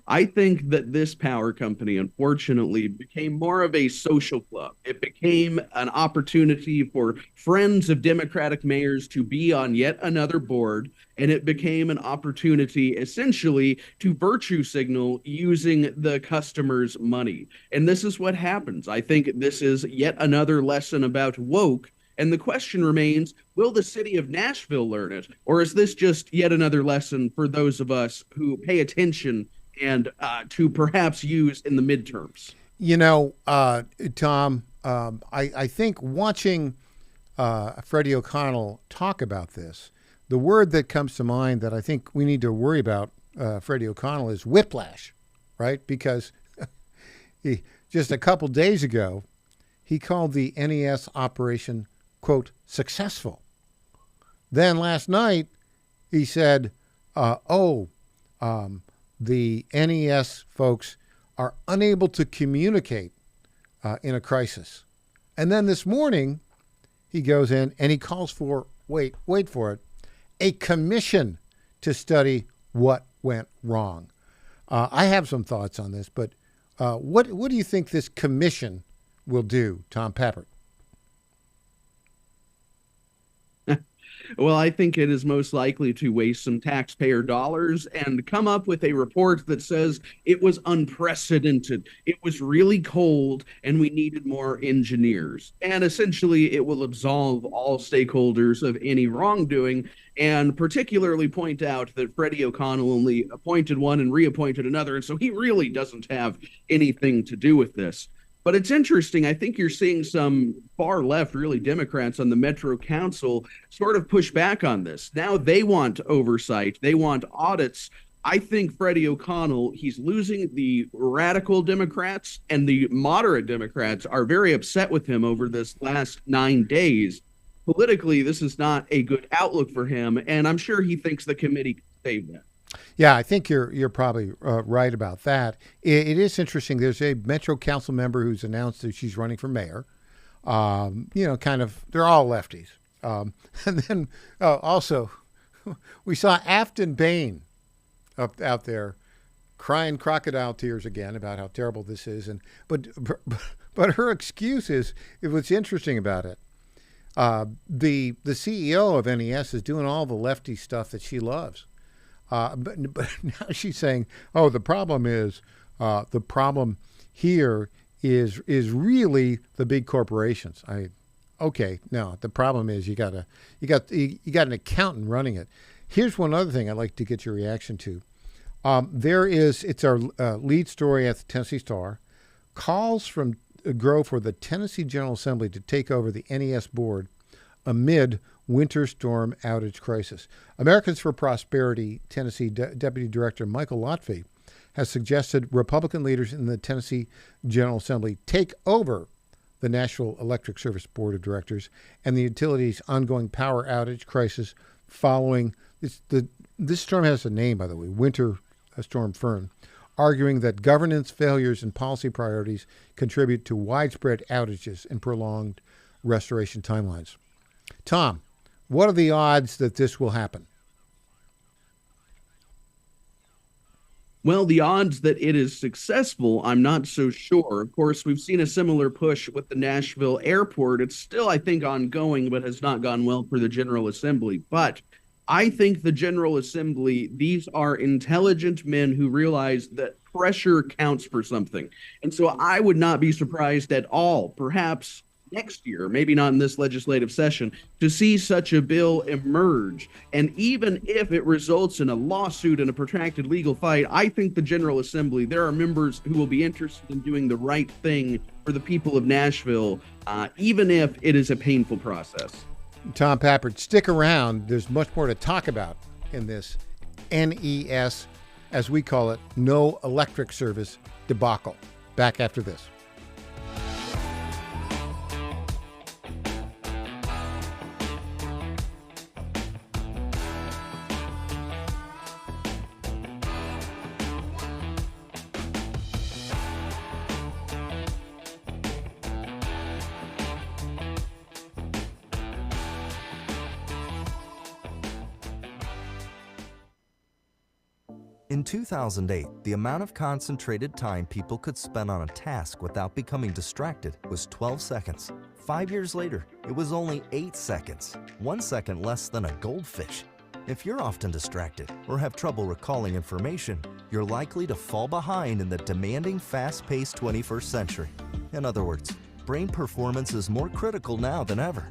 I think that this power company, unfortunately, became more of a social club. It became an opportunity for friends of Democratic mayors to be on yet another board, and it became an opportunity, essentially, to virtue signal using the customer's money. And this is what happens. I think this is yet another lesson about woke. And the question remains, will the city of Nashville learn it? Or is this just yet another lesson for those of us who pay attention and to perhaps use in the midterms? You know, Tom, I think watching Freddie O'Connell talk about this, the word that comes to mind that I think we need to worry about, Freddie O'Connell, is whiplash, right? Because just a couple days ago, he called the NES operation, quote, successful. Then last night, he said, the NES folks are unable to communicate in a crisis. And then this morning, he goes in and he calls for, wait for it, a commission to study what went wrong. I have some thoughts on this, but what do you think this commission will do, Tom Pappert? Well, I think it is most likely to waste some taxpayer dollars and come up with a report that says it was unprecedented, it was really cold, and we needed more engineers. And essentially, it will absolve all stakeholders of any wrongdoing, and particularly point out that Freddie O'Connell only appointed one and reappointed another, and so he really doesn't have anything to do with this. But it's interesting. I think you're seeing some far left, really Democrats on the Metro Council sort of push back on this. Now they want oversight. They want audits. I think Freddie O'Connell, he's losing. The radical Democrats and the moderate Democrats are very upset with him over this last 9 days. Politically, this is not a good outlook for him, and I'm sure he thinks the committee can save that. Yeah, I think you're probably right about that. It is interesting. There's a Metro Council member who's announced that she's running for mayor. Kind of, they're all lefties. And then also, we saw Afton Bain out there crying crocodile tears again about how terrible this is. But her excuse is, what's interesting about it, the CEO of NES is doing all the lefty stuff that she loves. But now she's saying, the problem here is really the big corporations. Okay, no. The problem is you got an accountant running it. Here's one other thing I'd like to get your reaction to. It's our lead story at the Tennessee Star. Calls grow for the Tennessee General Assembly to take over the NES board amid winter storm outage crisis. Americans for Prosperity Tennessee Deputy Director Michael Lotfy has suggested Republican leaders in the Tennessee General Assembly take over the National Electric Service Board of Directors and the utility's ongoing power outage crisis following this storm has a name, by the way, Winter Storm Fern, arguing that governance failures and policy priorities contribute to widespread outages and prolonged restoration timelines. Tom, what are the odds that this will happen? Well, the odds that it is successful, I'm not so sure. Of course, we've seen a similar push with the Nashville airport. It's still, I think, ongoing, but has not gone well for the General Assembly. But I think the General Assembly, these are intelligent men who realize that pressure counts for something. And so I would not be surprised at all, perhaps next year, maybe not in this legislative session, to see such a bill emerge. And even if it results in a lawsuit and a protracted legal fight, I think the General Assembly, there are members who will be interested in doing the right thing for the people of Nashville, even if it is a painful process. Tom Pappard, stick around. There's much more to talk about in this NES, as we call it, no electric service debacle. Back after this. In 2008, the amount of concentrated time people could spend on a task without becoming distracted was 12 seconds. 5 years later, it was only 8 seconds, 1 second less than a goldfish. If you're often distracted or have trouble recalling information, you're likely to fall behind in the demanding, fast-paced 21st century. In other words, brain performance is more critical now than ever.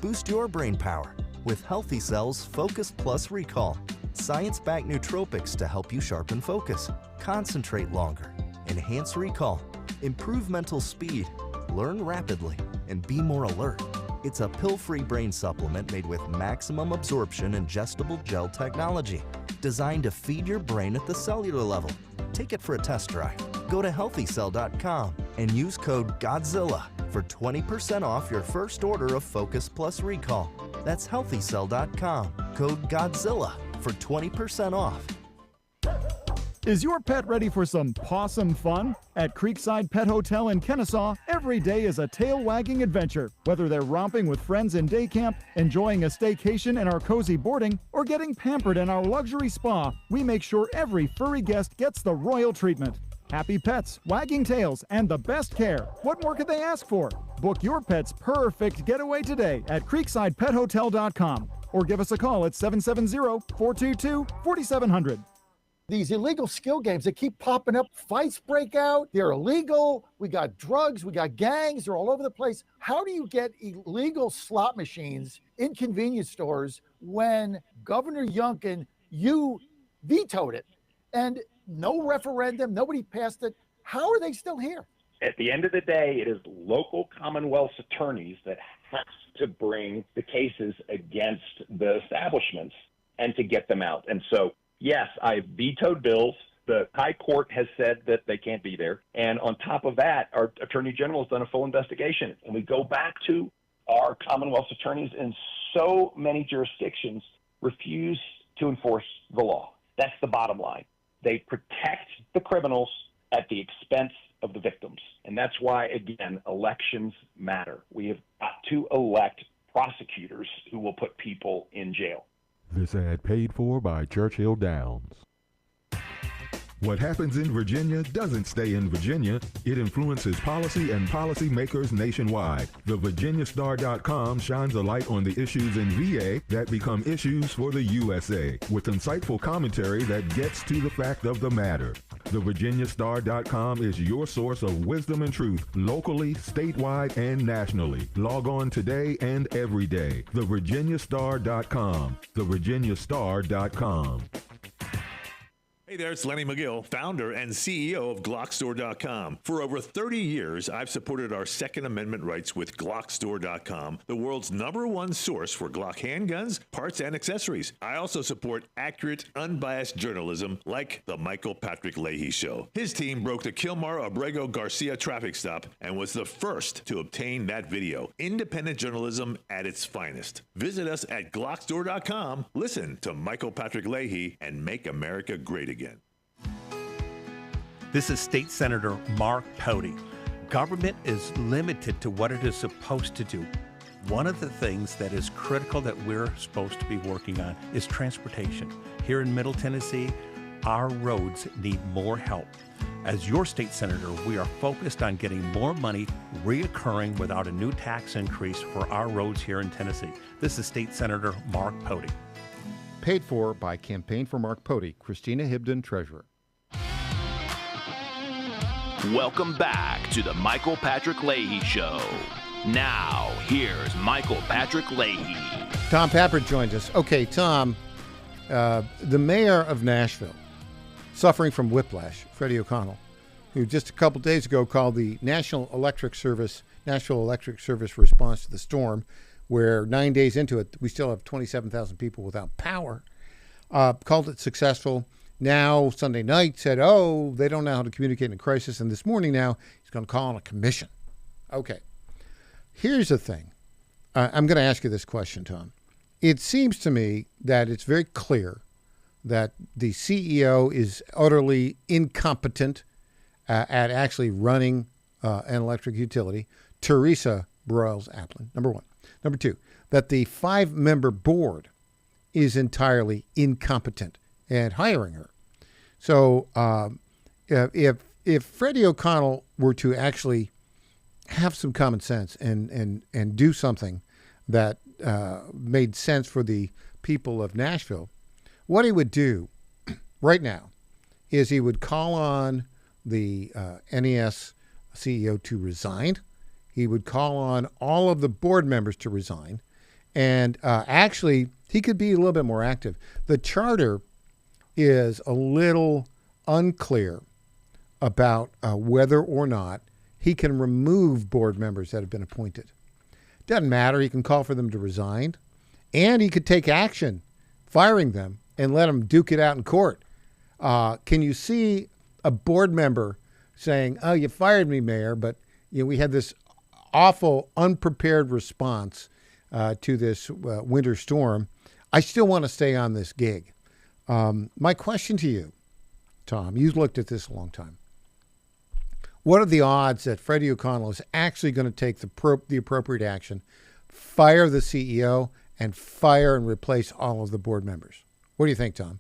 Boost your brain power with Healthy Cells Focus Plus Recall. Science-backed nootropics to help you sharpen focus, concentrate longer, enhance recall, improve mental speed, learn rapidly, and be more alert. It's a pill-free brain supplement made with maximum absorption ingestible gel technology, designed to feed your brain at the cellular level. Take it for a test drive. Go to healthycell.com and use code GODZILLA for 20% off your first order of Focus Plus Recall. That's healthycell.com, code GODZILLA for 20% off. Is your pet ready for some pawsome fun? At Creekside Pet Hotel in Kennesaw, every day is a tail-wagging adventure. Whether they're romping with friends in day camp, enjoying a staycation in our cozy boarding, or getting pampered in our luxury spa, we make sure every furry guest gets the royal treatment. Happy pets, wagging tails, and the best care. What more could they ask for? Book your pet's perfect getaway today at creeksidepethotel.com or give us a call at 770-422-4700. These illegal skill games that keep popping up, fights break out, they're illegal. We got drugs, we got gangs, they're all over the place. How do you get illegal slot machines in convenience stores when Governor Youngkin, you vetoed it? And no referendum, nobody passed it. How are they still here? At the end of the day, it is local Commonwealth's attorneys that have to bring the cases against the establishments and to get them out. And so, yes, I vetoed bills. The high court has said that they can't be there. And on top of that, our attorney general has done a full investigation. And we go back to our Commonwealth's attorneys in so many jurisdictions refuse to enforce the law. That's the bottom line. They protect the criminals at the expense of the victims. And that's why, again, elections matter. We have got to elect prosecutors who will put people in jail. This ad paid for by Churchill Downs. What happens in Virginia doesn't stay in Virginia. It influences policy and policymakers nationwide. The VirginiaStar.com shines a light on the issues in VA that become issues for the USA, with insightful commentary that gets to the fact of the matter. TheVirginiaStar.com is your source of wisdom and truth, locally, statewide, and nationally. Log on today and every day. TheVirginiaStar.com. TheVirginiaStar.com. Hey there, it's Lenny McGill, founder and CEO of GlockStore.com. For over 30 years, I've supported our Second Amendment rights with GlockStore.com, the world's #1 source for Glock handguns, parts, and accessories. I also support accurate, unbiased journalism like The Michael Patrick Leahy Show. His team broke the Kilmar Abrego Garcia traffic stop and was the first to obtain that video. Independent journalism at its finest. Visit us at GlockStore.com, listen to Michael Patrick Leahy, and make America great again. This is State Senator Mark Pouty. Government is limited to what it is supposed to do. One of the things that is critical that we're supposed to be working on is transportation. Here in Middle Tennessee, our roads need more help. As your state senator, we are focused on getting more money reoccurring without a new tax increase for our roads here in Tennessee. This is State Senator Mark Pouty. Paid for by Campaign for Mark Pouty, Christina Hibden, Treasurer. Welcome back to the Michael Patrick Leahy Show. Now, here's Michael Patrick Leahy. Tom Pappert joins us. Okay, Tom, the mayor of Nashville, suffering from whiplash, Freddie O'Connell, who just a couple days ago called the National Electric Service response to the storm, where 9 days into it, we still have 27,000 people without power, called it successful. Now, Sunday night, said, they don't know how to communicate in a crisis. And this morning now, he's going to call on a commission. Okay. Here's the thing. I'm going to ask you this question, Tom. It seems to me that it's very clear that the CEO is utterly incompetent at actually running an electric utility. Teresa Broyles-Applin, number one. Number two, that the 5-member board is entirely incompetent at hiring her. So if Freddie O'Connell were to actually have some common sense and do something that made sense for the people of Nashville, what he would do right now is he would call on the NES CEO to resign. He would call on all of the board members to resign. And actually, he could be a little bit more active. The charter is a little unclear about whether or not he can remove board members that have been appointed. Doesn't matter. He can call for them to resign, and he could take action, firing them, and let them duke it out in court. Can you see a board member saying, you fired me, Mayor, but we had this awful, unprepared response to this winter storm. I still want to stay on this gig. My question to you, Tom, you've looked at this a long time. What are the odds that Freddie O'Connell is actually going to take the appropriate action, fire the CEO, and fire and replace all of the board members? What do you think, Tom?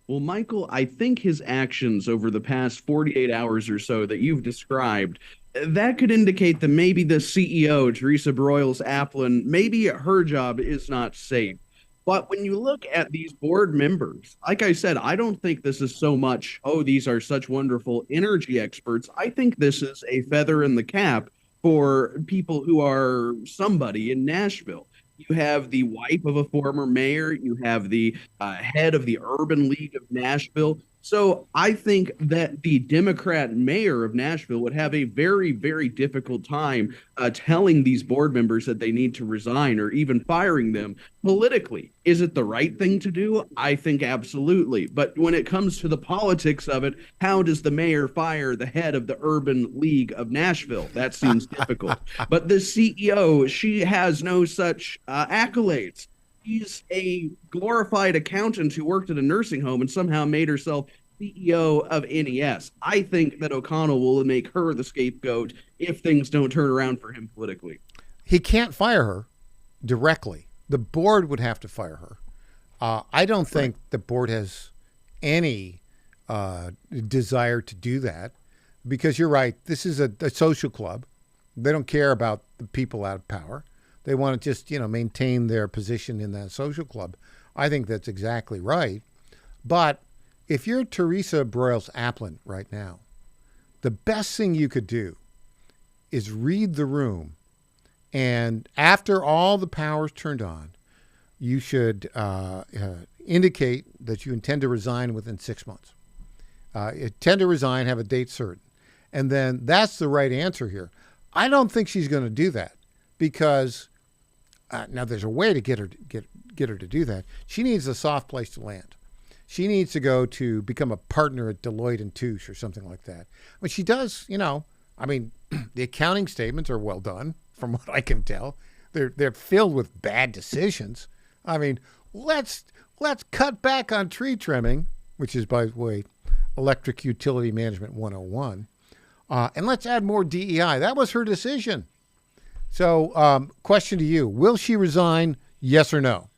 Well, Michael, I think his actions over the past 48 hours or so that you've described, that could indicate that maybe the CEO, Teresa Broyles-Applin, maybe her job is not safe. But when you look at these board members, like I said, I don't think this is so much, these are such wonderful energy experts. I think this is a feather in the cap for people who are somebody in Nashville. You have the wife of a former mayor. You have the head of the Urban League of Nashville. So I think that the Democrat mayor of Nashville would have a very, very difficult time telling these board members that they need to resign or even firing them politically. Is it the right thing to do? I think absolutely. But when it comes to the politics of it, how does the mayor fire the head of the Urban League of Nashville? That seems difficult. But the CEO, she has no such accolades. She's a glorified accountant who worked at a nursing home and somehow made herself CEO of NES. I think that O'Connell will make her the scapegoat if things don't turn around for him politically. He can't fire her directly. The board would have to fire her. I don't think the board has any desire to do that because you're right. This is a social club. They don't care about the people out of power. They want to just, maintain their position in that social club. I think that's exactly right. But if you're Teresa Broyles-Applin right now, the best thing you could do is read the room. And after all the power's turned on, you should indicate that you intend to resign within 6 months. Intend to resign, have a date certain. And then that's the right answer here. I don't think she's going to do that because now there's a way to get her to do that. She needs a soft place to land. She needs to go to become a partner at Deloitte & Touche or something like that. But she does, the accounting statements are well done from what I can tell. They're filled with bad decisions. I mean, let's cut back on tree trimming, which is, by the way, Electric Utility Management 101. And let's add more DEI. That was her decision. So, question to you. Will she resign, yes or no?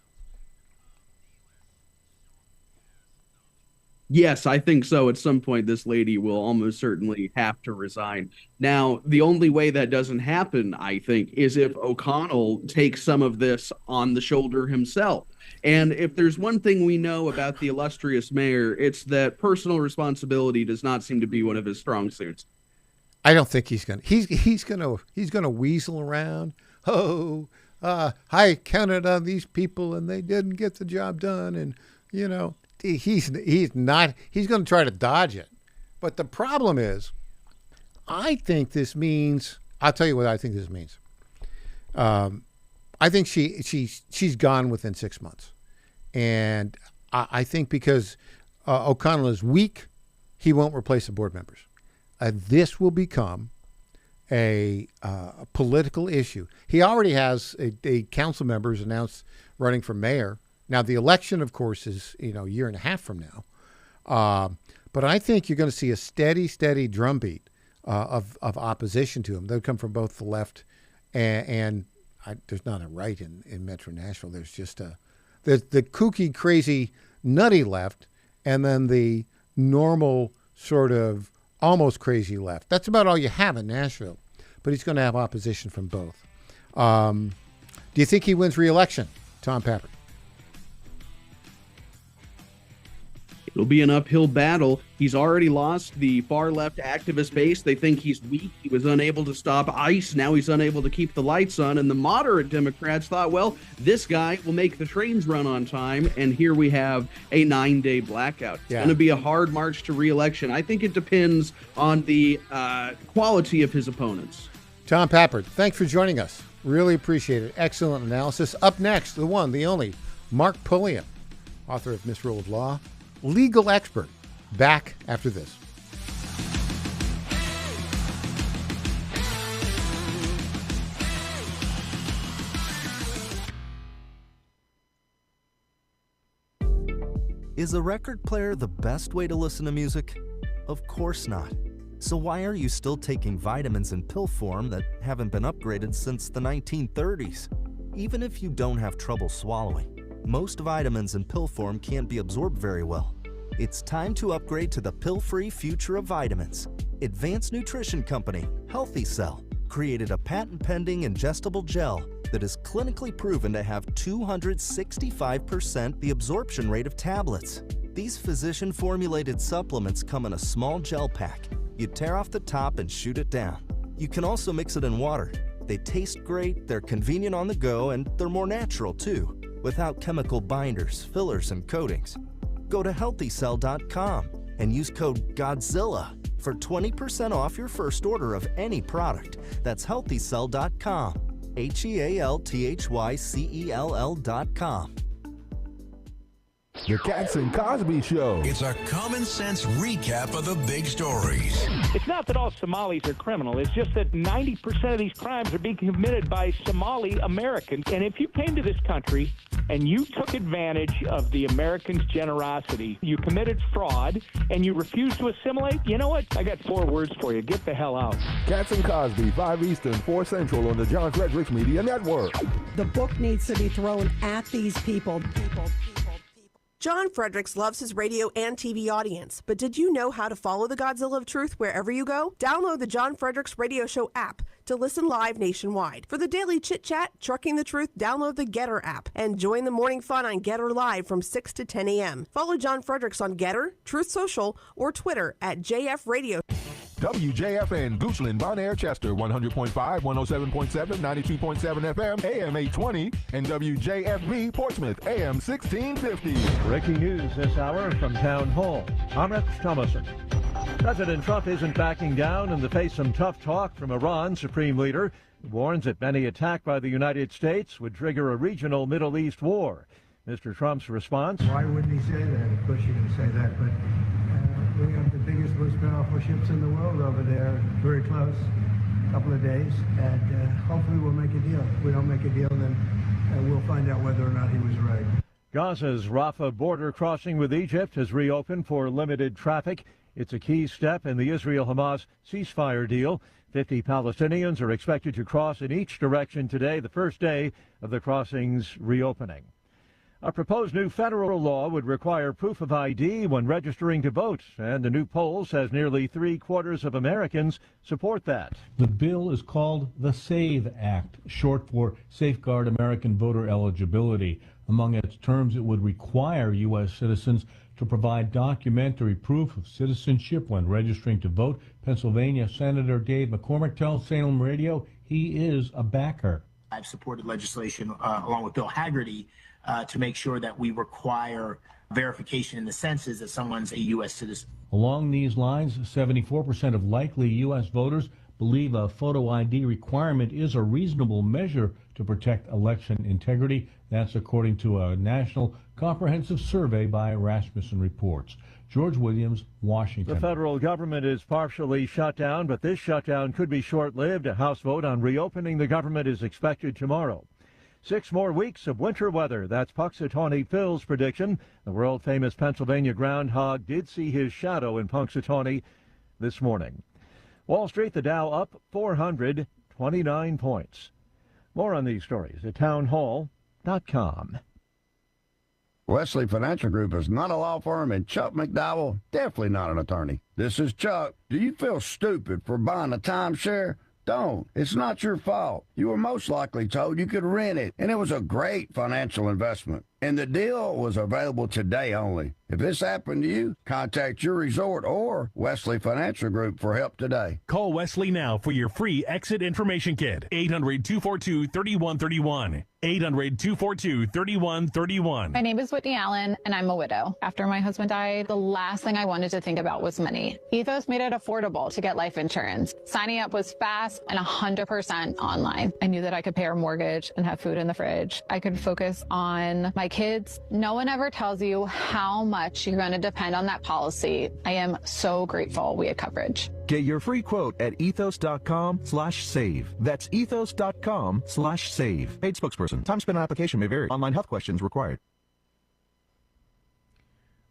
Yes, I think so. At some point, this lady will almost certainly have to resign. Now, the only way that doesn't happen, I think, is if O'Connell takes some of this on the shoulder himself. And if there's one thing we know about the illustrious mayor, it's that personal responsibility does not seem to be one of his strong suits. I don't think he's gonna. He's gonna weasel around. I counted on these people and they didn't get the job done, and he's not. He's going to try to dodge it. But the problem is, I think this means. I'll tell you what I think this means. I think she's gone within 6 months, and I think because O'Connell is weak, he won't replace the board members. This will become a political issue. He already has a council members announced running for mayor. Now, the election, of course, is a year and a half from now. But I think you're going to see a steady drumbeat of opposition to him. They'll come from both the left and there's not a right in Metro Nashville. There's just the kooky, crazy, nutty left, and then the normal sort of almost crazy left. That's about all you have in Nashville. But he's going to have opposition from both. Do you think he wins re-election, Tom Pappert? It'll be an uphill battle. He's already lost the far left activist base. They think he's weak. He was unable to stop ICE. Now he's unable to keep the lights on. And the moderate Democrats thought, well, this guy will make the trains run on time. And here we have a 9-day blackout. It's going to be a hard march to re-election. I think it depends on the quality of his opponents. Tom Pappert, thanks for joining us. Really appreciate it. Excellent analysis. Up next, the one, the only, Mark Pulliam, author of Misrule of Law, legal expert. Back after this. Is a record player the best way to listen to music? Of course not. So why are you still taking vitamins in pill form that haven't been upgraded since the 1930s? Even if you don't have trouble swallowing, most vitamins in pill form can't be absorbed very well. It's time to upgrade to the pill-free future of vitamins. Advanced nutrition company, Healthy Cell, created a patent-pending ingestible gel that is clinically proven to have 265% the absorption rate of tablets. These physician-formulated supplements come in a small gel pack. You tear off the top and shoot it down. You can also mix it in water. They taste great, they're convenient on the go, and they're more natural too, without chemical binders, fillers, and coatings. Go to HealthyCell.com and use code GODZILLA for 20% off your first order of any product. That's HealthyCell.com. HealthyCell.com. The Cats and Cosby Show. It's a common sense recap of the big stories. It's not that all Somalis are criminal. It's just that 90% of these crimes are being committed by Somali Americans. And if you came to this country and you took advantage of the Americans' generosity, you committed fraud, and you refused to assimilate, you know what? I got 4 words for you. Get the hell out. Cats and Cosby, 5 Eastern, 4 Central on the John Fredericks Media Network. The book needs to be thrown at these people. John Fredericks loves his radio and TV audience, but did you know how to follow the Godzilla of Truth wherever you go? Download the John Fredericks Radio Show app to listen live nationwide. For the daily chit-chat, Trucking the Truth, download the Getter app and join the morning fun on Getter Live from 6 to 10 a.m. Follow John Fredericks on Getter, Truth Social, or Twitter at JF Radio. WJFN, Goochland, Bonaire, Chester, 100.5, 107.7, 92.7 FM, AM 820, and WJFB, Portsmouth, AM 1650. Breaking news this hour from Town Hall. Amit Thomason. President Trump isn't backing down in the face of some tough talk from Iran's supreme leader, who warns that any attack by the United States would trigger a regional Middle East war. Mr. Trump's response: why wouldn't he say that? Of course you can say that, but we have the biggest, most powerful ships in the world over there, very close, a couple of days, and hopefully we'll make a deal. If we don't make a deal, then we'll find out whether or not he was right. Gaza's Rafah border crossing with Egypt has reopened for limited traffic. It's a key step in the Israel-Hamas ceasefire deal. 50 Palestinians are expected to cross in each direction today, the first day of the crossing's reopening. A proposed new federal law would require proof of ID when registering to vote, and the new poll says nearly 3/4 of Americans support that. The bill is called the SAVE Act, short for Safeguard American Voter Eligibility. Among its terms, it would require U.S. citizens to provide documentary proof of citizenship when registering to vote. Pennsylvania Senator Dave McCormick tells Salem Radio he is a backer. I've supported legislation along with Bill Hagerty to make sure that we require verification in the census that someone's a U.S. citizen. Along these lines, 74% of likely U.S. voters believe a photo ID requirement is a reasonable measure to protect election integrity. That's according to a national comprehensive survey by Rasmussen Reports. George Williams, Washington. The federal government is partially shut down, but this shutdown could be short-lived. A House vote on reopening the government is expected tomorrow. 6 more weeks of winter weather. That's Punxsutawney Phil's prediction. The world-famous Pennsylvania groundhog did see his shadow in Punxsutawney this morning. Wall Street, the Dow up 429 points. More on these stories at townhall.com. Wesley Financial Group is not a law firm, and Chuck McDowell, definitely not an attorney. This is Chuck. Do you feel stupid for buying a timeshare? Don't. It's not your fault. You were most likely told you could rent it, and it was a great financial investment. And the deal was available today only. If this happened to you, contact your resort or Wesley Financial Group for help today. Call Wesley now for your free exit information kit. 800-242-3131. 800-242-3131. My name is Whitney Allen, and I'm a widow. After my husband died, the last thing I wanted to think about was money. Ethos made it affordable to get life insurance. Signing up was fast and 100% online. I knew that I could pay our mortgage and have food in the fridge. I could focus on my kids. No one ever tells you how much you're going to depend on that policy. I am so grateful we had coverage. Get your free quote at ethos.com/save. That's ethos.com/save. Paid spokesperson. Time spent on application may vary. Online health questions required.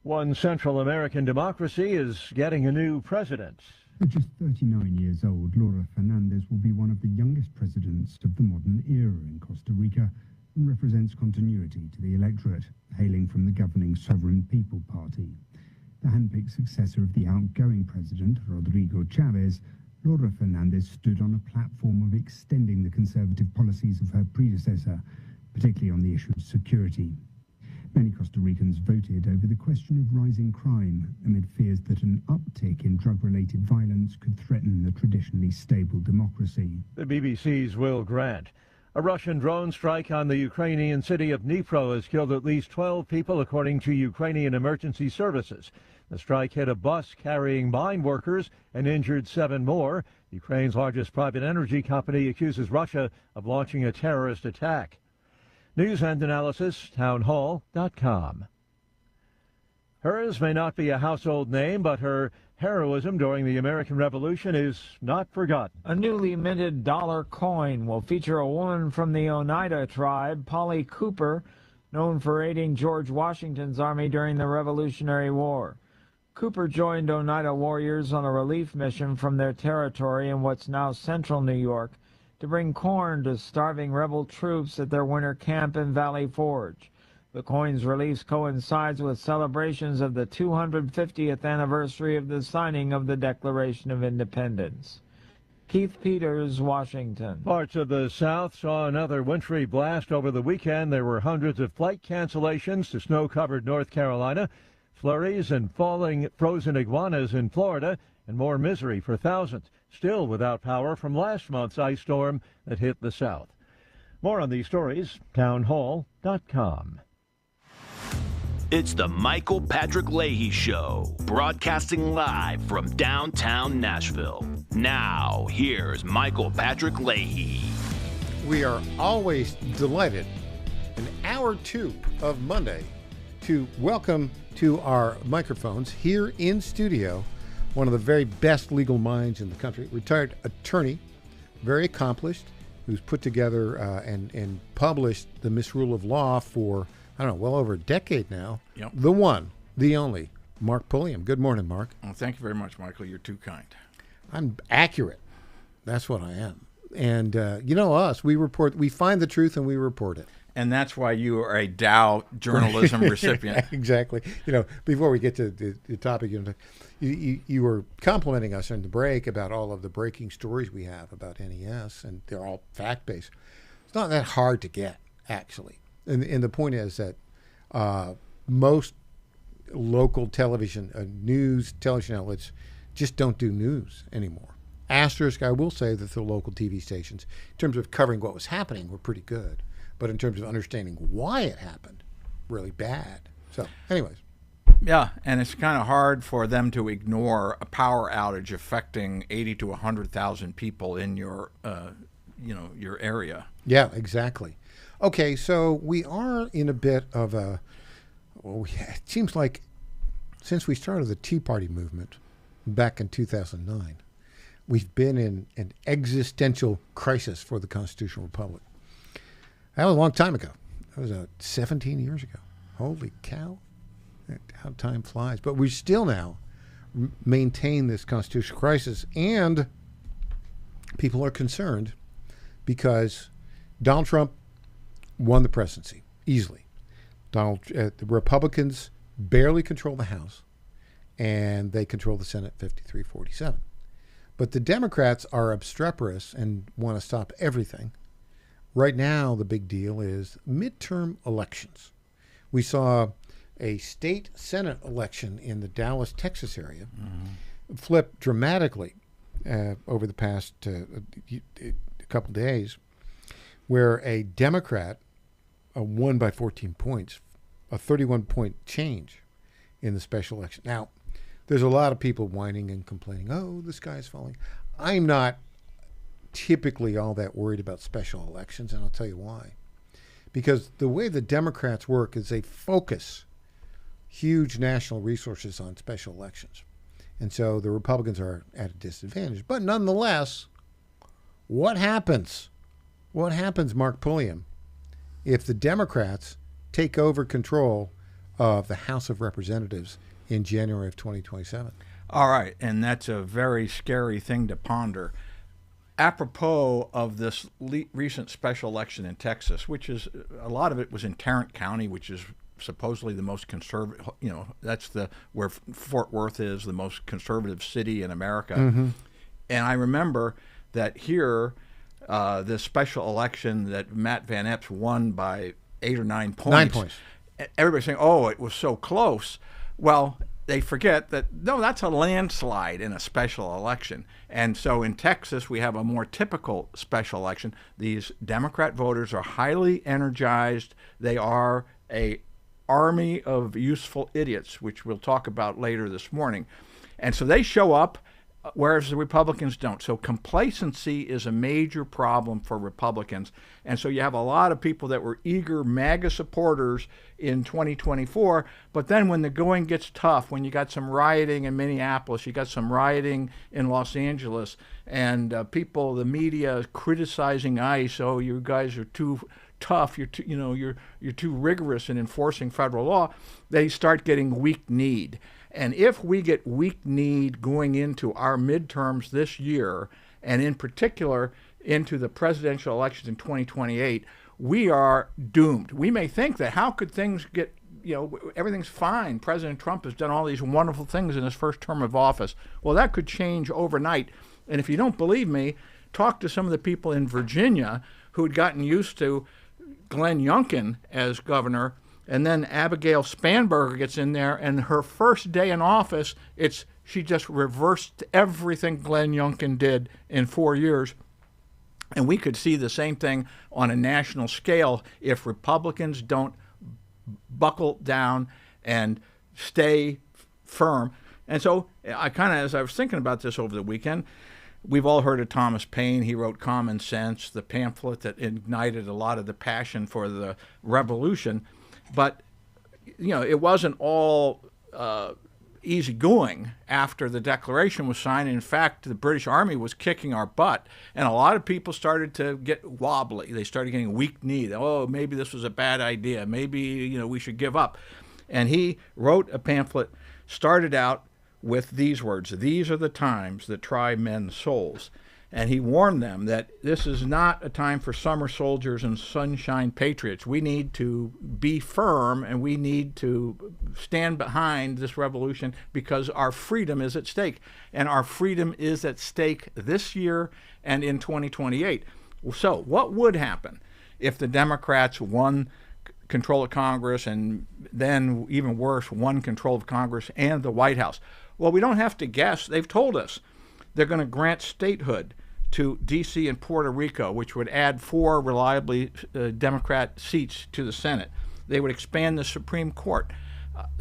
One Central American democracy is getting a new president. At just 39 years old, Laura Fernandez will be one of the youngest presidents of the modern era in Costa Rica and represents continuity to the electorate, hailing from the governing Sovereign People Party. The handpicked successor of the outgoing president, Rodrigo Chavez, Laura Fernandez stood on a platform of extending the conservative policies of her predecessor, particularly on the issue of security. Many Costa Ricans voted over the question of rising crime amid fears that an uptick in drug-related violence could threaten the traditionally stable democracy. The BBC's Will Grant. A Russian drone strike on the Ukrainian city of Dnipro has killed at least 12 people, according to Ukrainian emergency services. The strike hit a bus carrying mine workers and injured 7 more. Ukraine's largest private energy company accuses Russia of launching a terrorist attack. News and analysis, townhall.com. Hers may not be a household name, but her heroism during the American Revolution is not forgotten. A newly minted dollar coin will feature a woman from the Oneida tribe, Polly Cooper, known for aiding George Washington's army during the Revolutionary War. Cooper joined Oneida warriors on a relief mission from their territory in what's now central New York to bring corn to starving rebel troops at their winter camp in Valley Forge. The coin's release coincides with celebrations of the 250th anniversary of the signing of the Declaration of Independence. Keith Peters, Washington. Parts of the South saw another wintry blast over the weekend. There were hundreds of flight cancellations to snow-covered North Carolina, flurries and falling frozen iguanas in Florida, and more misery for thousands still without power from last month's ice storm that hit the South. More on these stories, townhall.com. It's the Michael Patrick Leahy Show, broadcasting live from downtown Nashville. Now, here's Michael Patrick Leahy. We are always delighted in hour 2 of Monday to welcome to our microphones here in studio one of the very best legal minds in the country, retired attorney, very accomplished, who's put together and published The Misrule of Law for, I don't know, well over a decade now. Yep. The one, the only, Mark Pulliam. Good morning, Mark. Well, thank you very much, Michael. You're too kind. I'm accurate. That's what I am. And you know us, we find the truth and we report it. And that's why you are a Dow journalism recipient. Exactly. You know, before we get to the topic, you were complimenting us in the break about all of the breaking stories we have about NES, and they're all fact-based. It's not that hard to get, actually. And the point is that most local television, news television outlets just don't do news anymore. Asterisk, I will say that the local TV stations, in terms of covering what was happening, were pretty good. But in terms of understanding why it happened, really bad. So, anyways. Yeah, and it's kind of hard for them to ignore a power outage affecting 80 to 100,000 people in your, your area. Yeah, exactly. Okay, so we are in a bit of a, it seems like since we started the Tea Party movement back in 2009, we've been in an existential crisis for the constitutional republic. That was a long time ago. That was 17 years ago. Holy cow. How time flies. But we still now maintain this constitutional crisis, and people are concerned because Donald Trump won the presidency easily. The Republicans barely control the House, and they control the Senate 53-47. But the Democrats are obstreperous and want to stop everything. Right now, the big deal is midterm elections. We saw a state Senate election in the Dallas, Texas area flip dramatically over the past couple days, where a Democrat won by 14 points, a 31-point change in the special election. Now, there's a lot of people whining and complaining, oh, the sky is falling. I'm not typically all that worried about special elections, and I'll tell you why. Because the way the Democrats work is they focus huge national resources on special elections. And so the Republicans are at a disadvantage. But nonetheless, what happens? What happens, Mark Pulliam, if the Democrats take over control of the House of Representatives in January of 2027? All right, and that's a very scary thing to ponder. Apropos of this recent special election in Texas, which is a lot of it was in Tarrant County, which is supposedly the most conservative, that's where Fort Worth is, the most conservative city in America. Mm-hmm. And I remember that here, this special election that Matt Van Epps won by 8 or 9 points. 9 points. Everybody's saying, oh, it was so close. Well, they forget that, no, that's a landslide in a special election. And so in Texas, we have a more typical special election. These Democrat voters are highly energized. They are a army of useful idiots, which we'll talk about later this morning. And so they show up, whereas the Republicans don't. So complacency is a major problem for Republicans. And so you have a lot of people that were eager MAGA supporters in 2024, but then when the going gets tough, when you got some rioting in Minneapolis, you got some rioting in Los Angeles, and people, the media criticizing ICE, oh, you guys are too tough, you're too rigorous in enforcing federal law, they start getting weak-kneed. And if we get weak-kneed going into our midterms this year, and in particular into the presidential elections in 2028, we are doomed. We may think that how could things get, everything's fine. President Trump has done all these wonderful things in his first term of office. Well, that could change overnight. And if you don't believe me, talk to some of the people in Virginia who had gotten used to Glenn Youngkin as governor, and then Abigail Spanberger gets in there, and her first day in office, she just reversed everything Glenn Youngkin did in 4 years. And we could see the same thing on a national scale if Republicans don't buckle down and stay firm. And so I kind of, as I was thinking about this over the weekend, we've all heard of Thomas Paine. He wrote Common Sense, the pamphlet that ignited a lot of the passion for the revolution. But, it wasn't all easygoing after the Declaration was signed. In fact, the British Army was kicking our butt, and a lot of people started to get wobbly. They started getting weak-kneed. Oh, maybe this was a bad idea. Maybe, we should give up. And he wrote a pamphlet, started out with these words: "These are the times that try men's souls." And he warned them that this is not a time for summer soldiers and sunshine patriots. We need to be firm, and we need to stand behind this revolution because our freedom is at stake. And our freedom is at stake this year and in 2028. So what would happen if the Democrats won control of Congress, and then, even worse, won control of Congress and the White House? Well, we don't have to guess. They've told us they're going to grant statehood to D.C. and Puerto Rico, which would add 4 reliably Democrat seats to the Senate. They would expand the Supreme Court,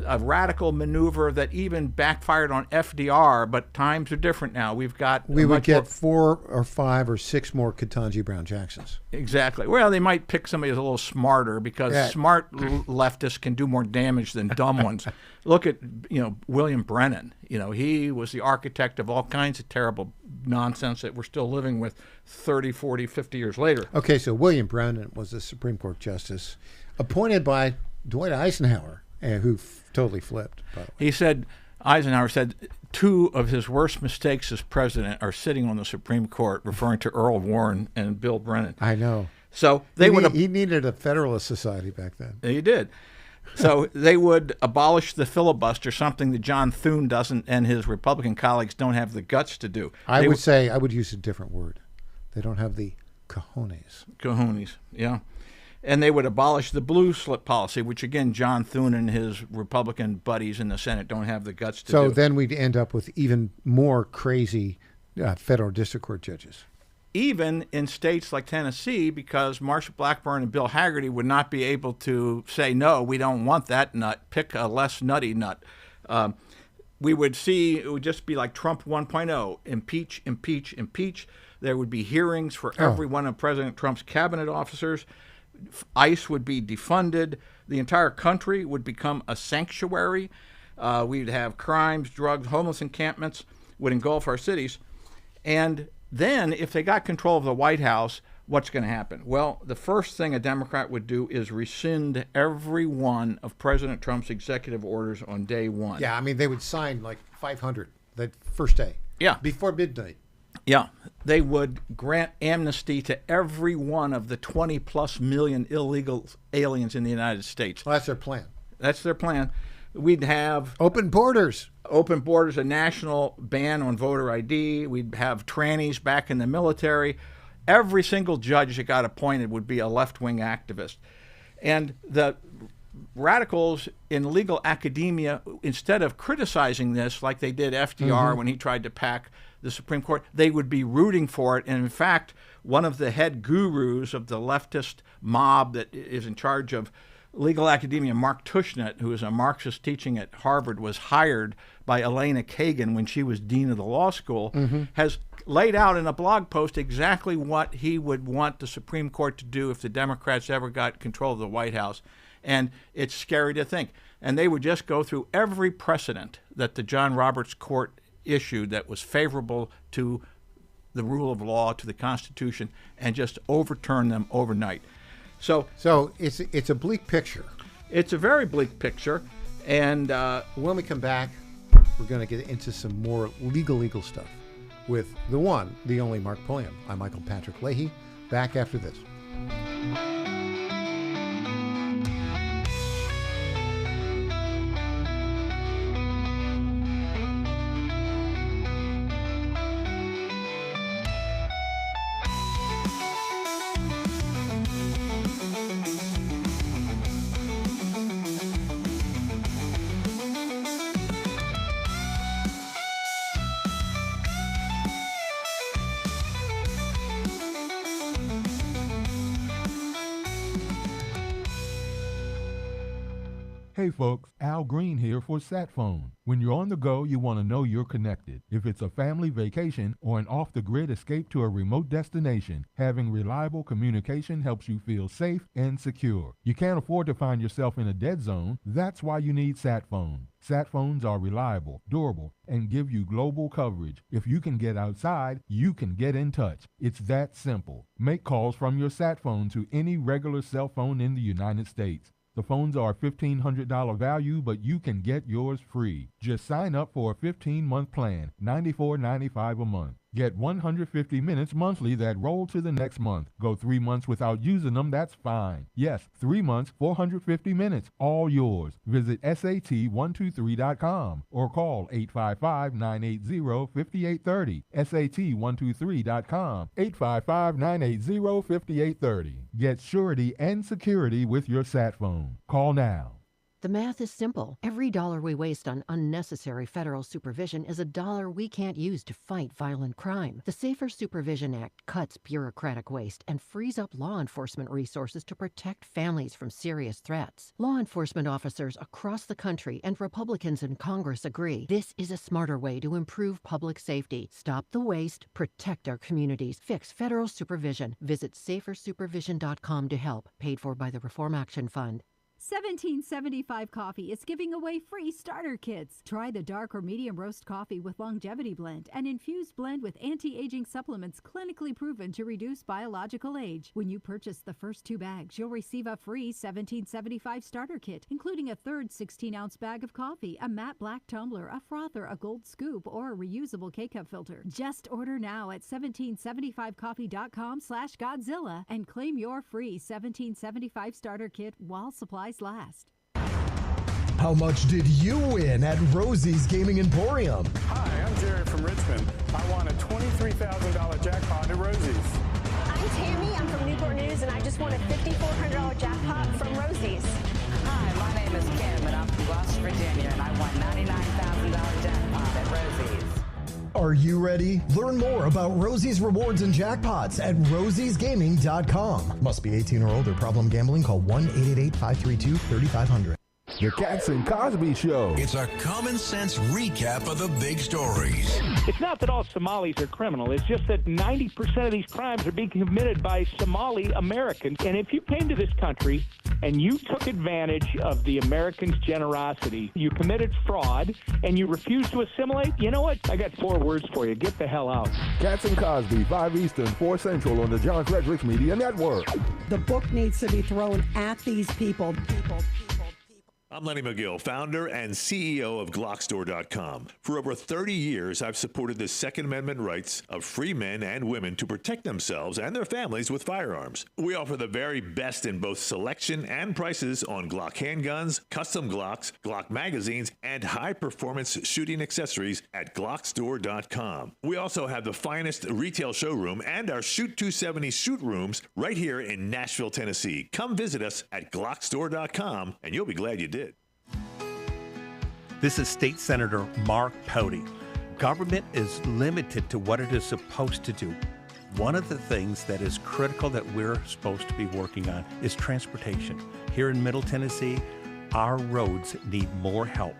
a radical maneuver that even backfired on FDR, but times are different now. We would get 4 or 5 or 6 more Ketanji Brown Jacksons. Exactly. Well, they might pick somebody who's a little smarter, because smart leftists can do more damage than dumb ones. Look at, William Brennan. He was the architect of all kinds of terrible nonsense that we're still living with 30, 40, 50 years later. Okay, so William Brennan was a Supreme Court justice appointed by Dwight Eisenhower, who totally flipped, by the way. He said, Eisenhower said, 2 of his worst mistakes as president are sitting on the Supreme Court, referring to Earl Warren and Bill Brennan. I know. So he needed a Federalist Society back then. He did. So they would abolish the filibuster, something that John Thune doesn't, and his Republican colleagues don't have the guts to do. I would use a different word. They don't have the cojones. Cojones, yeah. And they would abolish the blue slip policy, which, again, John Thune and his Republican buddies in the Senate don't have the guts to do. So then we'd end up with even more crazy federal district court judges. Even in states like Tennessee, because Marsha Blackburn and Bill Hagerty would not be able to say, no, we don't want that nut, pick a less nutty nut. We would see, it would just be like Trump 1.0, impeach, impeach, impeach. There would be hearings for every one of President Trump's cabinet officers. ICE would be defunded. The entire country would become a sanctuary. We'd have crimes, drugs, homeless encampments would engulf our cities. And then if they got control of the White House, what's going to happen? Well, the first thing a Democrat would do is rescind every one of President Trump's executive orders on day one. Yeah, I mean, they would sign like 500 that first day. Yeah. Before midnight. Yeah. They would grant amnesty to every one of the 20-plus million illegal aliens in the United States. Well, that's their plan. That's their plan. We'd have open borders, a national ban on voter ID. We'd have trannies back in the military. Every single judge that got appointed would be a left-wing activist. And the radicals in legal academia, instead of criticizing this like they did FDR when he tried to pack the Supreme Court, they would be rooting for it. And in fact, one of the head gurus of the leftist mob that is in charge of legal academia, Mark Tushnet, who is a Marxist teaching at Harvard, was hired by Elena Kagan when she was dean of the law school, has laid out in a blog post exactly what he would want the Supreme Court to do if the Democrats ever got control of the White House. And it's scary to think. And they would just go through every precedent that the John Roberts Court issued that was favorable to the rule of law, to the Constitution, and just overturn them overnight. So it's a bleak picture. It's a very bleak picture. And when we come back, we're going to get into some more legal stuff with the one, the only Mark Pulliam. I'm Michael Patrick Leahy. Back after this. Hey folks, Al Green here for SatPhone. When you're on the go, you want to know you're connected. If it's a family vacation or an off-the-grid escape to a remote destination, having reliable communication helps you feel safe and secure. You can't afford to find yourself in a dead zone. That's why you need SatPhone. SatPhones are reliable, durable, and give you global coverage. If you can get outside, you can get in touch. It's that simple. Make calls from your SatPhone to any regular cell phone in the United States. The phones are $1,500 value, but you can get yours free. Just sign up for a 15-month plan, $94.95 a month. Get 150 minutes monthly that roll to the next month. Go 3 months without using them, that's fine. Yes, 3 months, 450 minutes, all yours. Visit SAT123.com or call 855-980-5830. SAT123.com, 855-980-5830. Get surety and security with your SatPhone. Call now. The math is simple. Every dollar we waste on unnecessary federal supervision is a dollar we can't use to fight violent crime. The Safer Supervision Act cuts bureaucratic waste and frees up law enforcement resources to protect families from serious threats. Law enforcement officers across the country and Republicans in Congress agree this is a smarter way to improve public safety. Stop the waste, protect our communities, fix federal supervision. Visit safersupervision.com to help. Paid for by the Reform Action Fund. 1775 Coffee is giving away free starter kits. Try the dark or medium roast coffee with longevity blend, an infused blend with anti-aging supplements clinically proven to reduce biological age. When you purchase the first 2 bags, you'll receive a free 1775 starter kit, including a third 16-ounce bag of coffee, a matte black tumbler, a frother, a gold scoop, or a reusable K-cup filter. Just order now at 1775coffee.com/Godzilla and claim your free 1775 starter kit while supplies last. How much did you win at Rosie's Gaming Emporium? Hi, I'm Jerry from Richmond. I won a $23,000 jackpot at Rosie's. I'm Tammy. I'm from Newport News, and I just won a $5,400 jackpot from Rosie's. Hi, my name is Kim, and I'm from West Virginia, and I won $99,000 jackpot at Rosie's. Are you ready? Learn more about Rosie's rewards and jackpots at rosiesgaming.com. Must be 18 or older. Problem gambling? Call 1-888-532-3500. The Cats and Cosby Show. It's a common sense recap of the big stories. It's not that all Somalis are criminal. It's just that 90% of these crimes are being committed by Somali Americans. And if you came to this country and you took advantage of the Americans' generosity, you committed fraud, and you refused to assimilate, you know what? I got 4 words for you. Get the hell out. Cats and Cosby, 5 Eastern, 4 Central on the John Fredericks Media Network. The book needs to be thrown at these people. I'm Lenny McGill, founder and CEO of Glockstore.com. For over 30 years, I've supported the Second Amendment rights of free men and women to protect themselves and their families with firearms. We offer the very best in both selection and prices on Glock handguns, custom Glocks, Glock magazines, and high-performance shooting accessories at Glockstore.com. We also have the finest retail showroom and our Shoot 270 shoot rooms right here in Nashville, Tennessee. Come visit us at Glockstore.com, and you'll be glad you did. This is State Senator Mark Pouty. Government is limited to what it is supposed to do. One of the things that is critical that we're supposed to be working on is transportation. Here in Middle Tennessee, our roads need more help.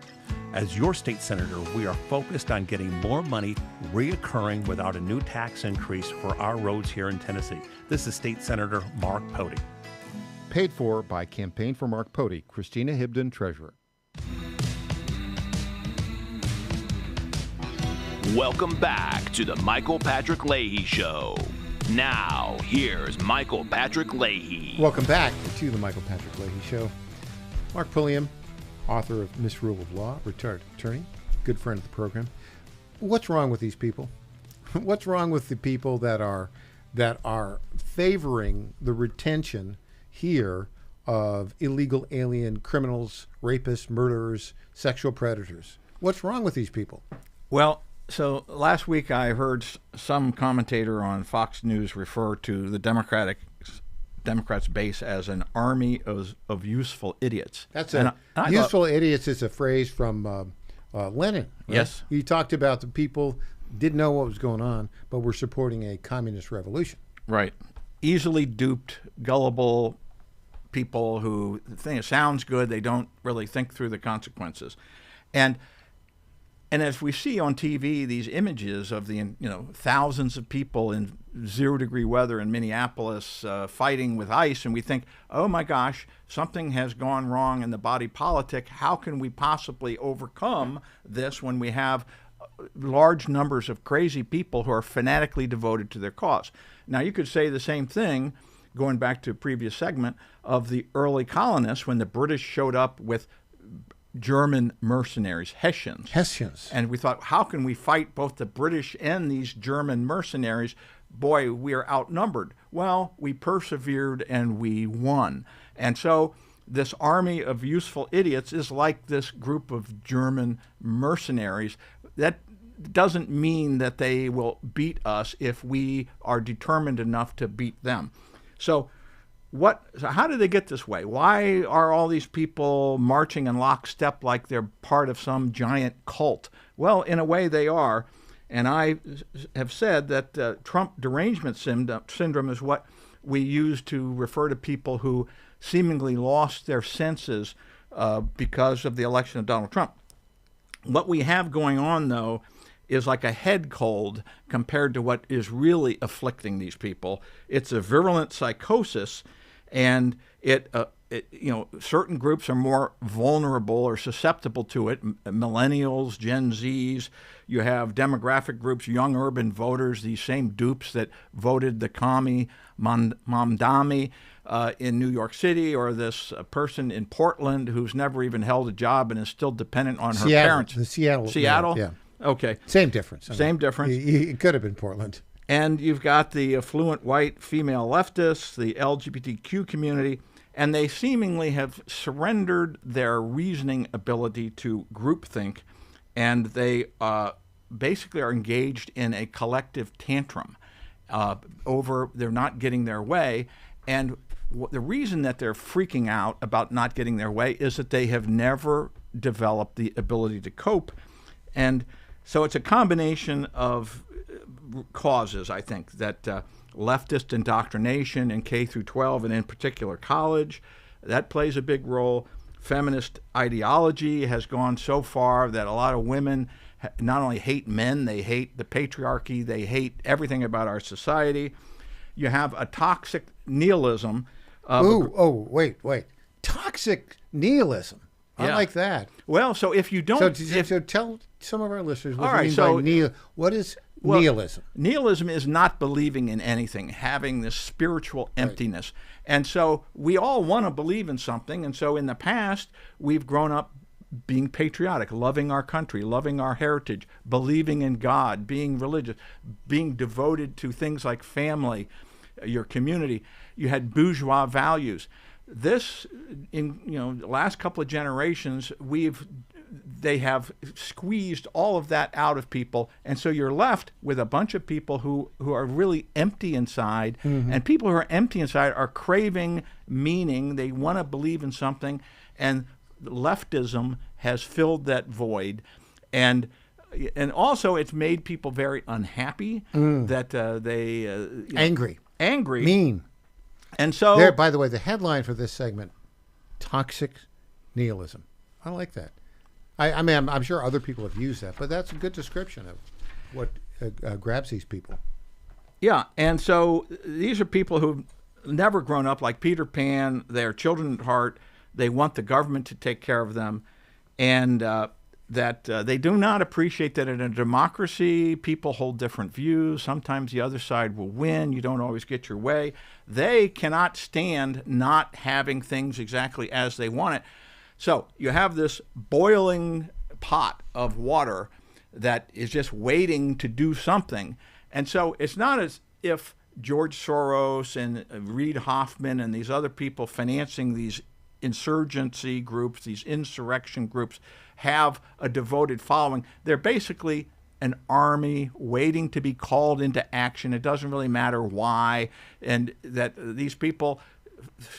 As your state senator, we are focused on getting more money reoccurring without a new tax increase for our roads here in Tennessee. This is State Senator Mark Pouty. Paid for by Campaign for Mark Pouty, Christina Hibden, Treasurer. Welcome back to the Michael Patrick Leahy Show. Now, here's Michael Patrick Leahy. Welcome back to the Michael Patrick Leahy Show. Mark Pulliam, author of Misrule of Law, retired attorney, good friend of the program. What's wrong with these people? What's wrong with the people that are favoring the retention here of illegal alien criminals, rapists, murderers, sexual predators? What's wrong with these people? Well, so last week I heard some commentator on Fox News refer to the Democrats' base as an army of useful idiots. That's useful idiots is a phrase from Lenin. Right? Yes. He talked about the people didn't know what was going on, but were supporting a communist revolution. Right. Easily duped, gullible people who think it sounds good. They don't really think through the consequences. And as we see on TV, these images of the thousands of people in 0-degree weather in Minneapolis fighting with ice, and we think, oh my gosh, something has gone wrong in the body politic. How can we possibly overcome this when we have large numbers of crazy people who are fanatically devoted to their cause? Now, you could say the same thing, going back to a previous segment, of the early colonists when the British showed up with German mercenaries, Hessians. And we thought, how can we fight both the British and these German mercenaries? Boy, we are outnumbered. Well, we persevered and we won. And so this army of useful idiots is like this group of German mercenaries. That doesn't mean that they will beat us if we are determined enough to beat them. So how did they get this way? Why are all these people marching in lockstep like they're part of some giant cult? Well, in a way they are. And I have said that Trump derangement syndrome is what we use to refer to people who seemingly lost their senses because of the election of Donald Trump. What we have going on, though, is like a head cold compared to what is really afflicting these people. It's a virulent psychosis. And certain groups are more vulnerable or susceptible to it. Millennials, Gen Zs. You have demographic groups, young urban voters, these same dupes that voted the commie Mamdani in New York City, or this person in Portland who's never even held a job and is still dependent on her parents. Seattle? Yeah. Okay. Same difference. Same difference. It could have been Portland. And you've got the affluent white female leftists, the LGBTQ community, and they seemingly have surrendered their reasoning ability to groupthink, and they basically are engaged in a collective tantrum over they're not getting their way. And the reason that they're freaking out about not getting their way is that they have never developed the ability to cope. And so it's a combination of causes, I think, that leftist indoctrination in K through 12, and in particular college, that plays a big role. Feminist ideology has gone so far that a lot of women not only hate men, they hate the patriarchy, they hate everything about our society. You have a toxic nihilism. Wait. Toxic nihilism. I like that. Well, so if you don't... So tell some of our listeners what you mean by what is nihilism? Nihilism is not believing in anything, having this spiritual emptiness. Right. And so we all want to believe in something. And so in the past, we've grown up being patriotic, loving our country, loving our heritage, believing in God, being religious, being devoted to things like family, your community. You had bourgeois values. This, in the last couple of generations, they have squeezed all of that out of people, and so you're left with a bunch of people who are really empty inside. Mm-hmm. And people who are empty inside are craving meaning. They want to believe in something, and leftism has filled that void. And also it's made people very unhappy. That they angry, mean. And so, there, by the way, the headline for this segment, toxic nihilism. I like that. I mean, I'm sure other people have used that, but that's a good description of what grabs these people. Yeah, and so these are people who've never grown up like Peter Pan. They're children at heart. They want the government to take care of them, and that they do not appreciate that in a democracy, people hold different views. Sometimes the other side will win. You don't always get your way. They cannot stand not having things exactly as they want it. So you have this boiling pot of water that is just waiting to do something. And so it's not as if George Soros and Reid Hoffman and these other people financing these insurgency groups, these insurrection groups, have a devoted following. They're basically an army waiting to be called into action. It doesn't really matter why. And that these people,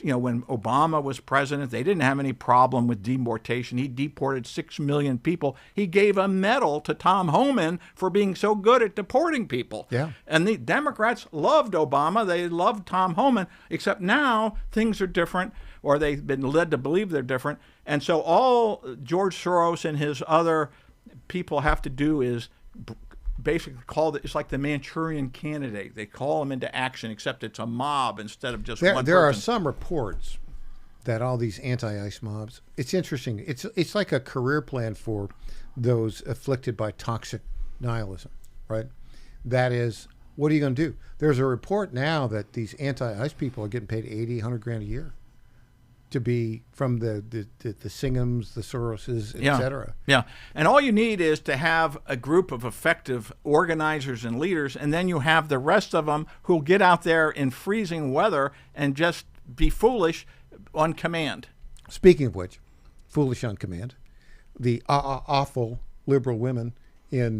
when Obama was president, they didn't have any problem with deportation. He deported 6 million people. He gave a medal to Tom Homan for being so good at deporting people. Yeah. And the Democrats loved Obama. They loved Tom Homan, except now things are different. or they've been led to believe they're different. And so all George Soros and his other people have to do is basically it's like the Manchurian Candidate. They call them into action, except it's a mob instead of just one person. There are some reports that all these anti-ICE mobs, it's interesting. It's like a career plan for those afflicted by toxic nihilism, right? That is, what are you going to do? There's a report now that these anti-ICE people are getting paid $80, $100,000 a year to be from the Singhams, the Soroses, etc. Yeah, and all you need is to have a group of effective organizers and leaders, and then you have the rest of them who'll get out there in freezing weather and just be foolish on command. Speaking of which, foolish on command, the awful liberal women in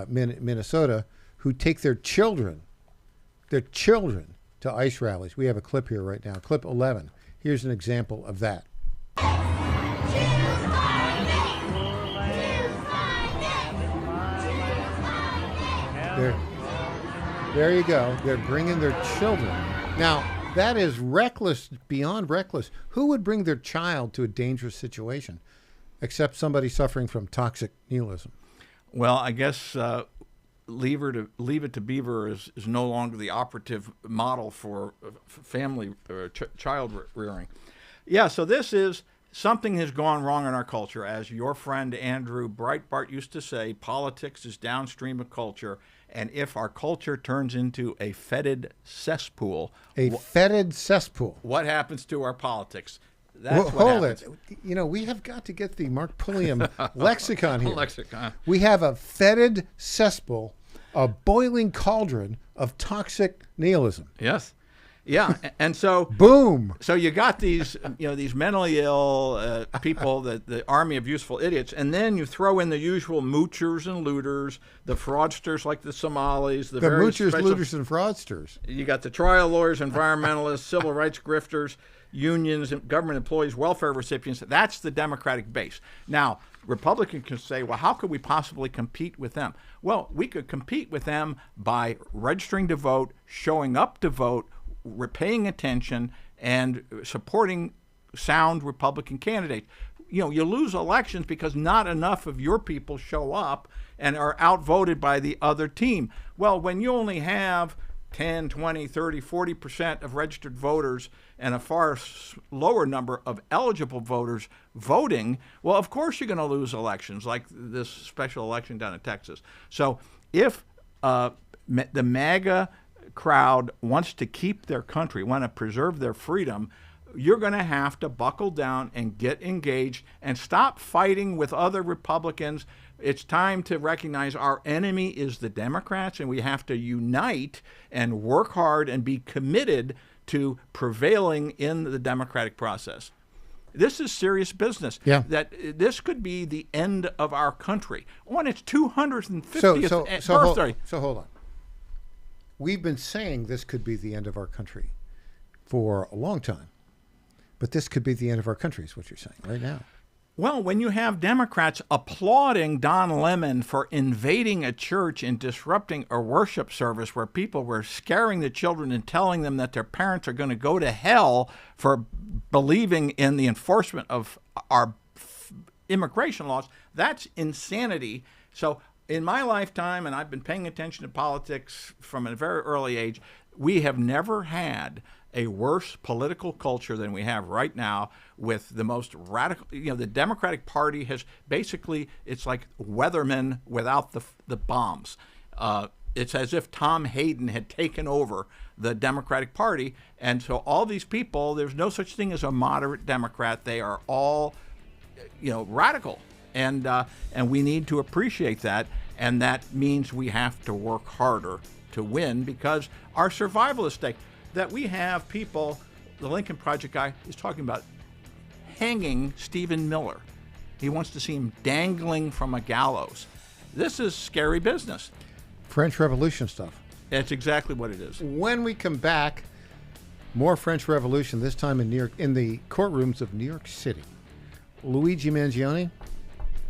Minnesota who take their children to ICE rallies. We have a clip here right now, clip 11. Here's an example of that. There you go. They're bringing their children. Now, that is reckless, beyond reckless. Who would bring their child to a dangerous situation except somebody suffering from toxic nihilism? Well, I guess leave it to Beaver is no longer the operative model for family child rearing. Yeah, so this is something has gone wrong in our culture. As your friend Andrew Breitbart used to say, politics is downstream of culture. And if our culture turns into a fetid cesspool. Fetid cesspool. What happens to our politics? That's Hold it. You know, we have got to get the Mark Pulliam lexicon here. Lexicon. We have a fetid cesspool, a boiling cauldron of toxic nihilism. Yes. Yeah, and so boom. So you got these, these mentally ill people, the army of useful idiots, and then you throw in the usual moochers and looters, the fraudsters like the Somalis, the moochers, looters, and fraudsters. You got the trial lawyers, environmentalists, civil rights grifters, unions, government employees, welfare recipients. That's the Democratic base. Now, Republicans can say, well, how could we possibly compete with them? Well, we could compete with them by registering to vote, showing up to vote, paying attention, and supporting sound Republican candidates. You lose elections because not enough of your people show up and are outvoted by the other team. Well, when you only have 10, 20, 30, 40% of registered voters and a far lower number of eligible voters voting, well, of course you're going to lose elections, like this special election down in Texas. So if the MAGA crowd wants to keep their country, want to preserve their freedom, you're going to have to buckle down and get engaged and stop fighting with other Republicans. It's time to recognize our enemy is the Democrats, and we have to unite and work hard and be committed to prevailing in the democratic process. This is serious business. Yeah. That this could be the end of our country on its 250th birthday. So hold on. We've been saying this could be the end of our country for a long time, but this could be the end of our country is what you're saying right now. Well, when you have Democrats applauding Don Lemon for invading a church and disrupting a worship service where people were scaring the children and telling them that their parents are going to go to hell for believing in the enforcement of our immigration laws, that's insanity. So in my lifetime, and I've been paying attention to politics from a very early age, we have never had a worse political culture than we have right now with the most radical, the Democratic Party has basically, it's like weathermen without the bombs. It's as if Tom Hayden had taken over the Democratic Party. And so all these people, there's no such thing as a moderate Democrat. They are all, radical. And we need to appreciate that. And that means we have to work harder to win because our survival is at stake. That we have people, the Lincoln Project guy is talking about hanging Stephen Miller. He wants to see him dangling from a gallows. This is scary business. French Revolution stuff. That's exactly what it is. When we come back, more French Revolution, this time in New York, in the courtrooms of New York City. Luigi Mangione,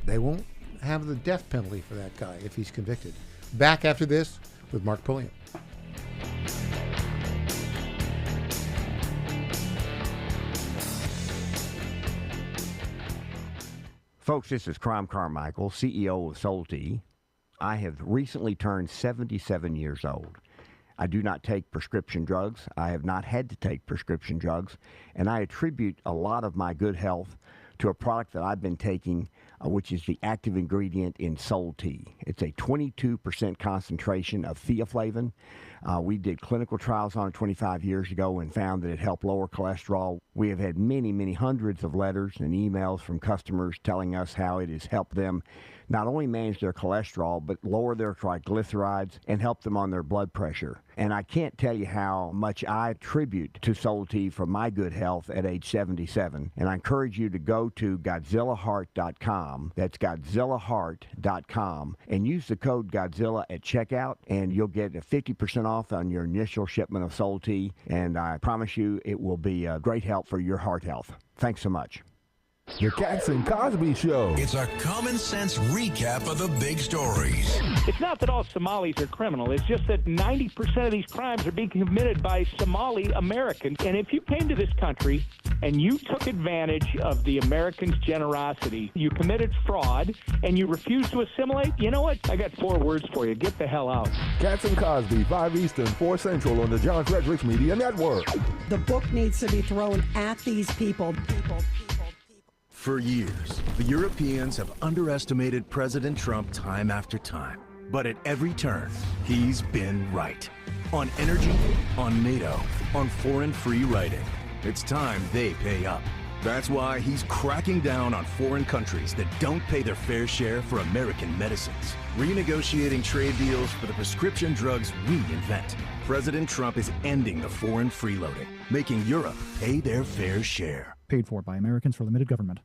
they won't have the death penalty for that guy if he's convicted. Back after this with Mark Pulliam. Folks, this is Crime Carmichael, CEO of Solti. I have recently turned 77 years old. I do not take prescription drugs. I have not had to take prescription drugs, and I attribute a lot of my good health to a product that I've been taking, which is the active ingredient in Sol Tea. It's a 22% concentration of theaflavin. We did clinical trials on it 25 years ago and found that it helped lower cholesterol. We have had many, many hundreds of letters and emails from customers telling us how it has helped them not only manage their cholesterol, but lower their triglycerides and help them on their blood pressure. And I can't tell you how much I attribute to Sol Tea for my good health at age 77. And I encourage you to go to GodzillaHeart.com. That's GodzillaHeart.com. And use the code Godzilla at checkout, and you'll get a 50% off on your initial shipment of Sol Tea. And I promise you it will be a great help for your heart health. Thanks so much. The Cats and Cosby Show. It's a common sense recap of the big stories. It's not that all Somalis are criminal. It's just that 90% of these crimes are being committed by Somali Americans. And if you came to this country and you took advantage of the Americans' generosity, you committed fraud, and you refused to assimilate, you know what? I got 4 words for you. Get the hell out. Cats and Cosby, 5 Eastern, 4 Central on the John Fredericks Media Network. The book needs to be thrown at these people. For years, the Europeans have underestimated President Trump time after time. But at every turn, he's been right. On energy, on NATO, on foreign free riding. It's time they pay up. That's why he's cracking down on foreign countries that don't pay their fair share for American medicines. Renegotiating trade deals for the prescription drugs we invent. President Trump is ending the foreign freeloading, making Europe pay their fair share. Paid for by Americans for Limited Government.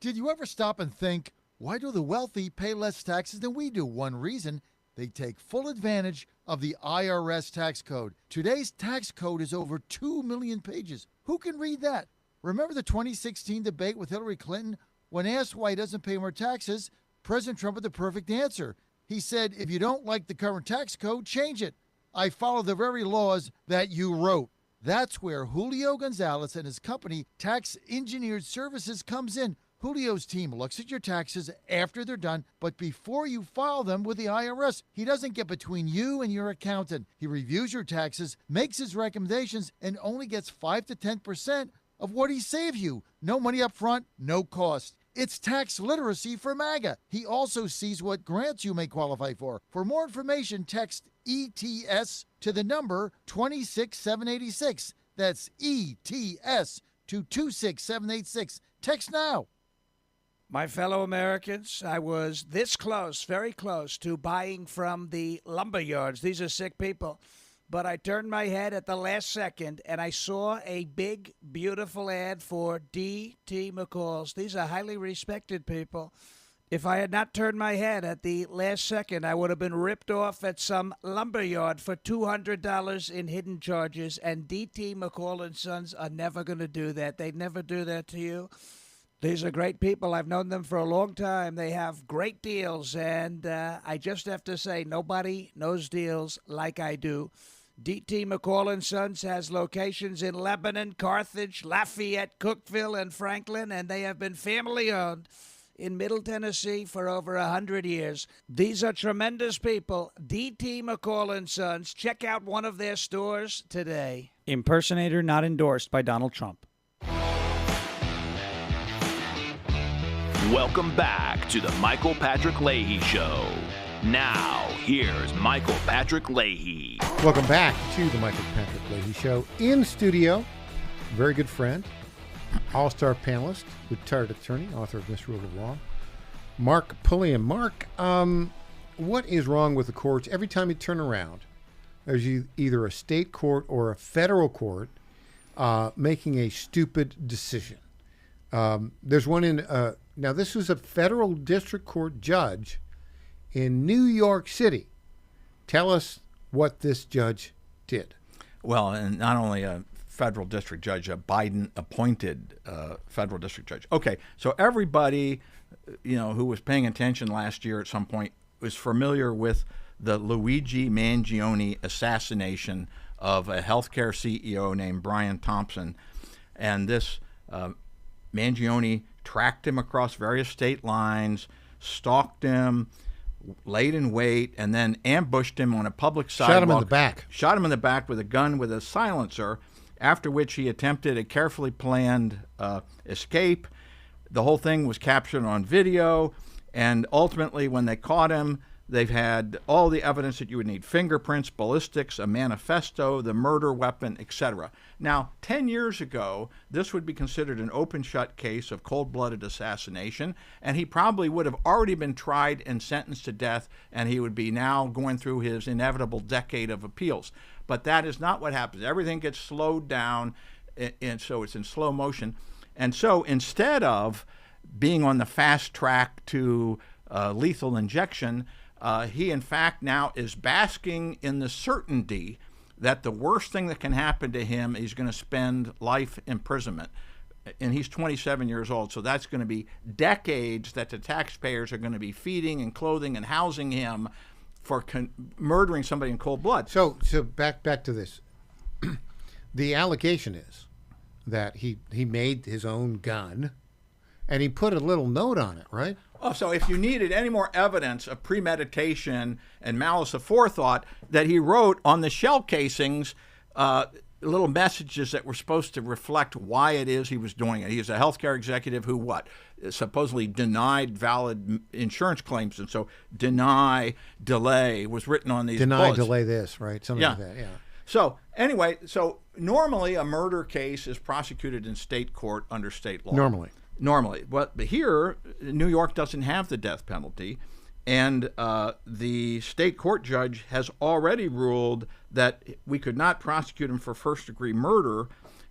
Did you ever stop and think, why do the wealthy pay less taxes than we do? One reason, they take full advantage of the IRS tax code. Today's tax code is over 2 million pages. Who can read that? Remember the 2016 debate with Hillary Clinton? When asked why he doesn't pay more taxes, President Trump had the perfect answer. He said, if you don't like the current tax code, change it. I follow the very laws that you wrote. That's where Julio Gonzalez and his company, Tax Engineered Services, comes in. Julio's team looks at your taxes after they're done, but before you file them with the IRS. He doesn't get between you and your accountant. He reviews your taxes, makes his recommendations, and only gets 5 to 10% of what he saved you. No money up front, no cost. It's tax literacy for MAGA. He also sees what grants you may qualify for. For more information, text ETS to the number 26786. That's ETS to 26786. Text now. My fellow Americans, I was this close, very close, to buying from the lumber yards. These are sick people. But I turned my head at the last second, and I saw a big, beautiful ad for D.T. McCall's. These are highly respected people. If I had not turned my head at the last second, I would have been ripped off at some lumber yard for $200 in hidden charges, and D.T. McCall & Sons are never going to do that. They'd never do that to you. These are great people. I've known them for a long time. They have great deals, and I just have to say, nobody knows deals like I do. D.T. McCall & Sons has locations in Lebanon, Carthage, Lafayette, Cookeville, and Franklin, and they have been family-owned in Middle Tennessee for over 100 years. These are tremendous people. D.T. McCall & Sons. Check out one of their stores today. Impersonator not endorsed by Donald Trump. Welcome back to the Michael Patrick Leahy Show. Now, here's Michael Patrick Leahy. Welcome back to the Michael Patrick Leahy Show. In studio, very good friend, all-star panelist, retired attorney, author of Misrule of Law, Mark Pulliam. Mark, what is wrong with the courts? Every time you turn around, there's either a state court or a federal court making a stupid decision. There's one in, now this was a federal district court judge in New York City. Tell us what this judge did. Well, and not only a federal district judge, a Biden-appointed federal district judge. Okay, so everybody, who was paying attention last year at some point was familiar with the Luigi Mangione assassination of a healthcare CEO named Brian Thompson. And this Mangione tracked him across various state lines, stalked him, laid in wait, and then ambushed him on a public sidewalk. Shot him in the back. Shot him in the back with a gun with a silencer, after which he attempted a carefully planned escape. The whole thing was captured on video, and ultimately when they caught him, they've had all the evidence that you would need: fingerprints, ballistics, a manifesto, the murder weapon, etc. Now, 10 years ago, this would be considered an open-shut case of cold-blooded assassination, and he probably would have already been tried and sentenced to death, and he would be now going through his inevitable decade of appeals. But that is not what happens. Everything gets slowed down, and so it's in slow motion. And so instead of being on the fast track to lethal injection, he in fact now is basking in the certainty that the worst thing that can happen to him is going to spend life imprisonment. And he's 27 years old, so that's going to be decades that the taxpayers are going to be feeding and clothing and housing him for murdering somebody in cold blood. So back to this. The allegation is that he made his own gun, and he put a little note on it, right? Oh, so if you needed any more evidence of premeditation and malice aforethought, that he wrote on the shell casings little messages that were supposed to reflect why it is he was doing it. He is a healthcare executive who supposedly denied valid insurance claims, and so delay was written on these bullets. Delay this, right? Something like that, yeah. So anyway, normally a murder case is prosecuted in state court under state law. Normally. But here, New York doesn't have the death penalty, and the state court judge has already ruled that we could not prosecute him for first-degree murder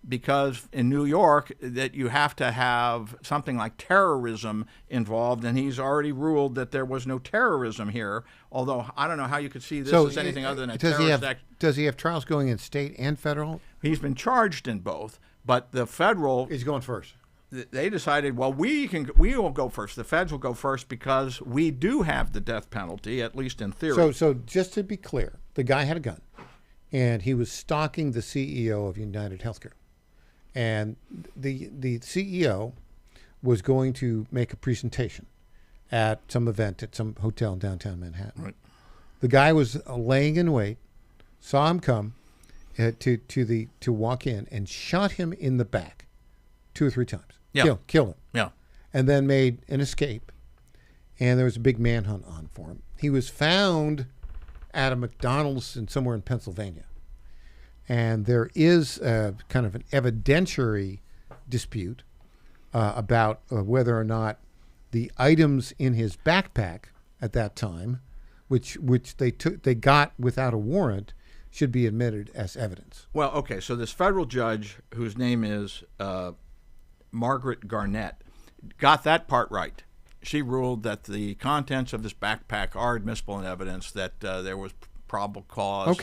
because in New York that you have to have something like terrorism involved, and he's already ruled that there was no terrorism here, although I don't know how you could see this as anything other than a terrorist act. Does he have trials going in state and federal? He's been charged in both, but the federal... He's going first. They decided, well, we will go first. The feds will go first because we do have the death penalty, at least in theory. So just to be clear, the guy had a gun, and he was stalking the CEO of United Healthcare. And the CEO was going to make a presentation at some event at some hotel in downtown Manhattan. Right. The guy was laying in wait, saw him come to walk in, and shot him in the back 2 or 3 times. Yeah. Kill him. Yeah. And then made an escape. And there was a big manhunt on for him. He was found at a McDonald's somewhere in Pennsylvania. And there is kind of an evidentiary dispute about whether or not the items in his backpack at that time, which they got without a warrant, should be admitted as evidence. Well, okay, so this federal judge, whose name is Margaret Garnett, got that part right. She ruled that the contents of this backpack are admissible in evidence, that there was probable cause,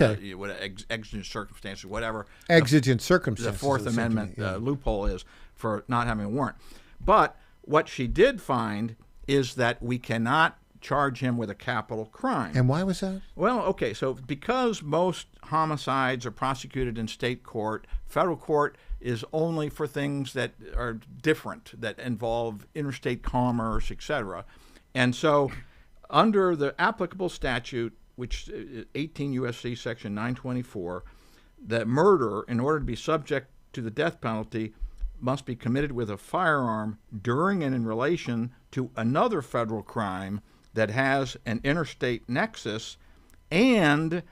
exigent circumstances, whatever. Exigent circumstances. The Fourth Amendment loophole is for not having a warrant. But what she did find is that we cannot charge him with a capital crime. And why was that? Well, okay, so because most homicides are prosecuted in state court, federal court is only for things that are different, that involve interstate commerce, etc. And so under the applicable statute, which 18 U.S.C. Section 924, that murder, in order to be subject to the death penalty, must be committed with a firearm during and in relation to another federal crime that has an interstate nexus, and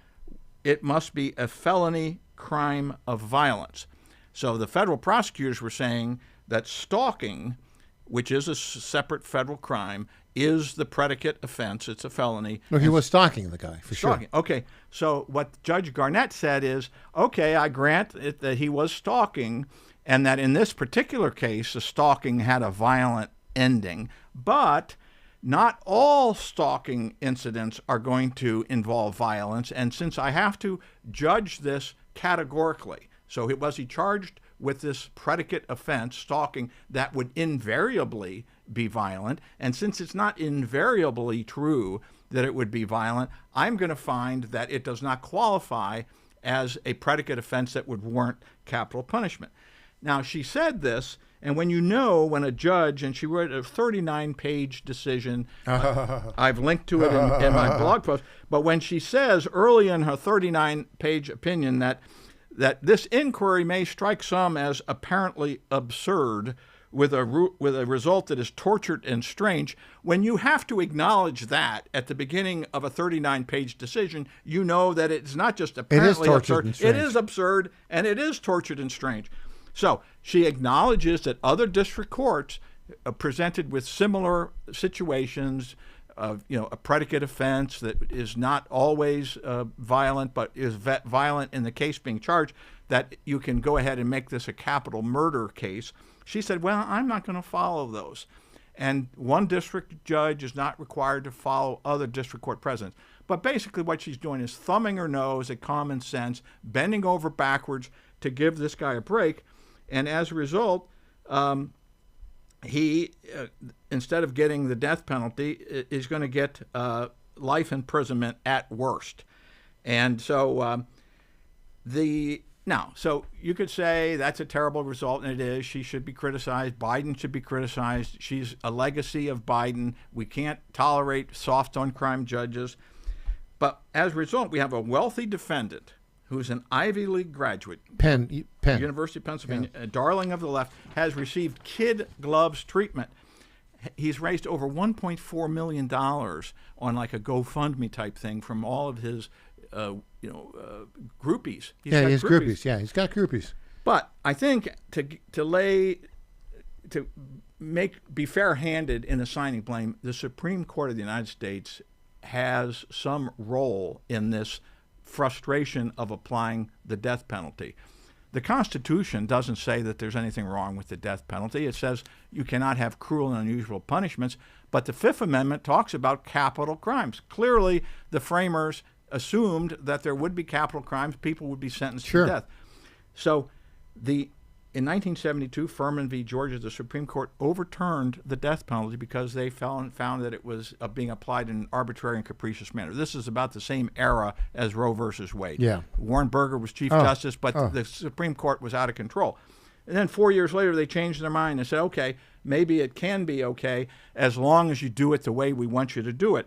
it must be a felony crime of violence. So the federal prosecutors were saying that stalking, which is a separate federal crime, is the predicate offense. It's a felony. No, he was stalking the guy, for sure. Okay, so what Judge Garnett said is, okay, I grant it that he was stalking, and that in this particular case, the stalking had a violent ending, but not all stalking incidents are going to involve violence, and since I have to judge this categorically, so was he charged with this predicate offense, stalking, that would invariably be violent, and since it's not invariably true that it would be violent, I'm going to find that it does not qualify as a predicate offense that would warrant capital punishment. Now, she said this And when a judge, and she wrote a 39-page decision, I've linked to it in my blog post, but when she says early in her 39-page opinion that this inquiry may strike some as apparently absurd, with a result that is tortured and strange, when you have to acknowledge that at the beginning of a 39-page decision, you know that it's not just apparently absurd. It is absurd, and it is tortured and strange. So she acknowledges that other district courts presented with similar situations of, a predicate offense that is not always violent, but is violent in the case being charged, that you can go ahead and make this a capital murder case. She said, well, I'm not going to follow those. And one district judge is not required to follow other district court presidents. But basically what she's doing is thumbing her nose at common sense, bending over backwards to give this guy a break. And as a result, he, instead of getting the death penalty, is going to get life imprisonment at worst. And so so you could say that's a terrible result, and it is. She should be criticized. Biden should be criticized. She's a legacy of Biden. We can't tolerate soft on crime judges. But as a result, we have a wealthy defendant who's an Ivy League graduate, Penn. University of Pennsylvania, a darling of the left, has received kid gloves treatment. He's raised over $1.4 million on like a GoFundMe type thing from all of his groupies. He's got groupies. But I think to be fair-handed in assigning blame, the Supreme Court of the United States has some role in this frustration of applying the death penalty. The Constitution doesn't say that there's anything wrong with the death penalty. It says you cannot have cruel and unusual punishments, but the Fifth Amendment talks about capital crimes. Clearly, the framers assumed that there would be capital crimes, people would be sentenced to death. So in 1972, Furman v. Georgia, the Supreme Court overturned the death penalty because they found that it was being applied in an arbitrary and capricious manner. This is about the same era as Roe versus Wade. Yeah. Warren Burger was Chief Justice, but the Supreme Court was out of control. And then 4 years later, they changed their mind and said, okay, maybe it can be okay as long as you do it the way we want you to do it.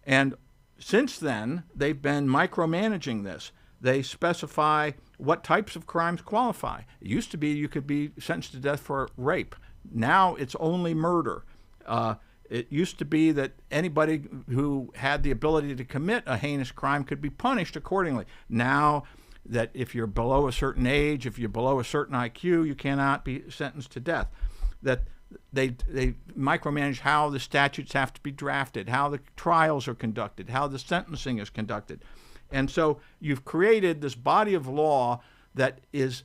And since then, they've been micromanaging this. They specify what types of crimes qualify. It used to be you could be sentenced to death for rape. Now it's only murder. It used to be that anybody who had the ability to commit a heinous crime could be punished accordingly. Now that if you're below a certain age, if you're below a certain IQ, you cannot be sentenced to death. That they micromanage how the statutes have to be drafted, how the trials are conducted, how the sentencing is conducted. And so you've created this body of law that is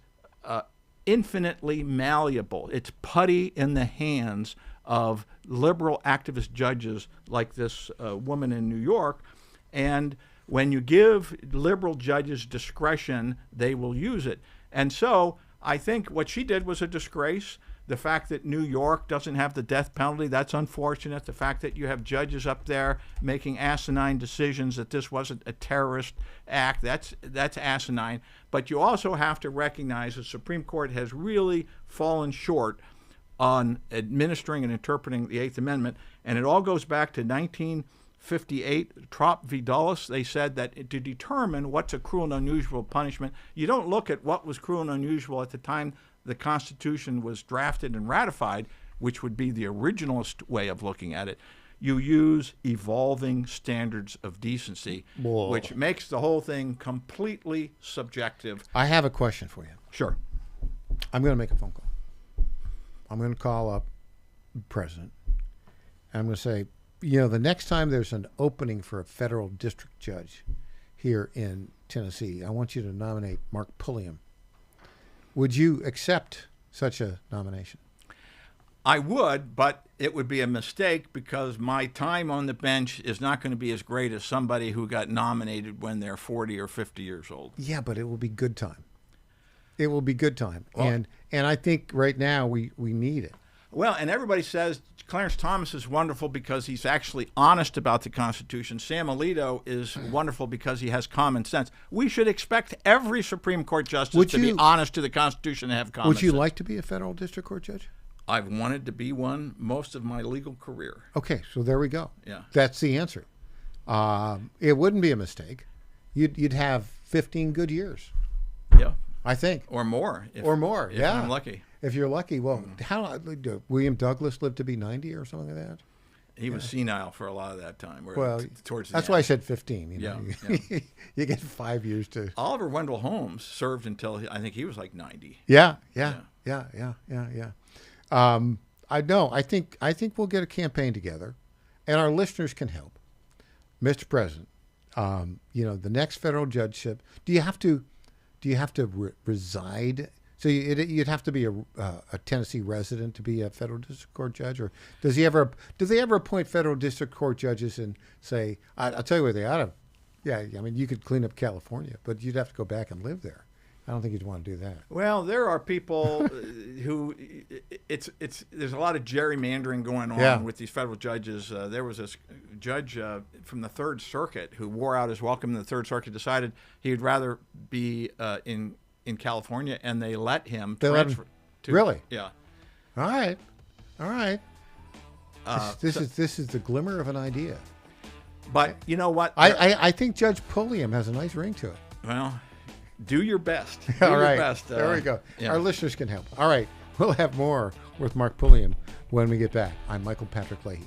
infinitely malleable. It's putty in the hands of liberal activist judges like this woman in New York. And when you give liberal judges discretion, they will use it. And so I think what she did was a disgrace. The fact that New York doesn't have the death penalty, that's unfortunate. The fact that you have judges up there making asinine decisions that this wasn't a terrorist act, that's asinine. But you also have to recognize the Supreme Court has really fallen short on administering and interpreting the Eighth Amendment. And it all goes back to 1958, Trop v. Dulles. They said that to determine what's a cruel and unusual punishment, you don't look at what was cruel and unusual at the time the Constitution was drafted and ratified, which would be the originalist way of looking at it. You use evolving standards of decency, which makes the whole thing completely subjective. I have a question for you. Sure. I'm going to make a phone call. I'm going to call up the president. And I'm going to say, the next time there's an opening for a federal district judge here in Tennessee, I want you to nominate Mark Pulliam. Would you accept such a nomination? I would, but it would be a mistake because my time on the bench is not going to be as great as somebody who got nominated when they're 40 or 50 years old. Yeah, but it will be good time. It will be good time. Well, and I think right now we need it. Well, and everybody says Clarence Thomas is wonderful because he's actually honest about the Constitution. Sam Alito is wonderful because he has common sense. We should expect every Supreme Court justice to be honest to the Constitution and have common sense. Would you like to be a federal district court judge? I've wanted to be one most of my legal career. Okay, so there we go. Yeah. That's the answer. It wouldn't be a mistake. You'd have 15 good years. Yeah. I think. Or more. If I'm lucky. If you're lucky. Well, William Douglas lived to be 90 or something like that? He was senile for a lot of that time. Well, towards the that's end. why I said 15. You know? Yeah. You get 5 years to. Oliver Wendell Holmes served until I think he was like 90. Yeah. I know. I think we'll get a campaign together, and our listeners can help. Mr. President, the next federal judgeship. Do you have to reside? So you'd have to be a Tennessee resident to be a federal district court judge, or do they ever appoint federal district court judges and say, I'll tell you where they ought to. Yeah, I mean, you could clean up California, but you'd have to go back and live there. I don't think you'd want to do that. Well, there are people who there's a lot of gerrymandering going on with these federal judges. There was this judge from the Third Circuit who wore out his welcome. The Third Circuit decided he'd rather be in California, and they let him transfer. Really? Yeah. All right. This is the glimmer of an idea. But you know what? I think Judge Pulliam has a nice ring to it. Well, do your best. All right. There we go. Yeah. Our listeners can help. All right. We'll have more with Mark Pulliam when we get back. I'm Michael Patrick Leahy.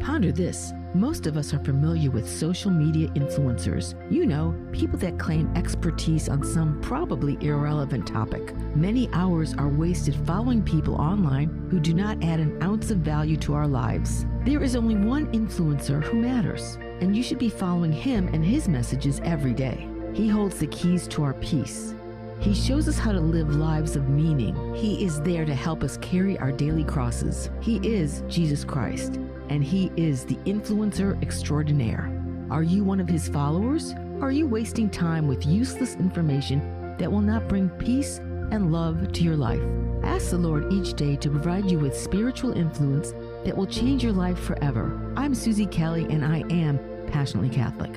Ponder this. Most of us are familiar with social media influencers. You know, people that claim expertise on some probably irrelevant topic. Many hours are wasted following people online who do not add an ounce of value to our lives. There is only one influencer who matters, and you should be following him and his messages every day. He holds the keys to our peace. He shows us how to live lives of meaning. He is there to help us carry our daily crosses. He is Jesus Christ, and he is the influencer extraordinaire. Are you one of his followers? Or are you wasting time with useless information that will not bring peace and love to your life? Ask the Lord each day to provide you with spiritual influence that will change your life forever. I'm Susie Kelly, and I am passionately Catholic.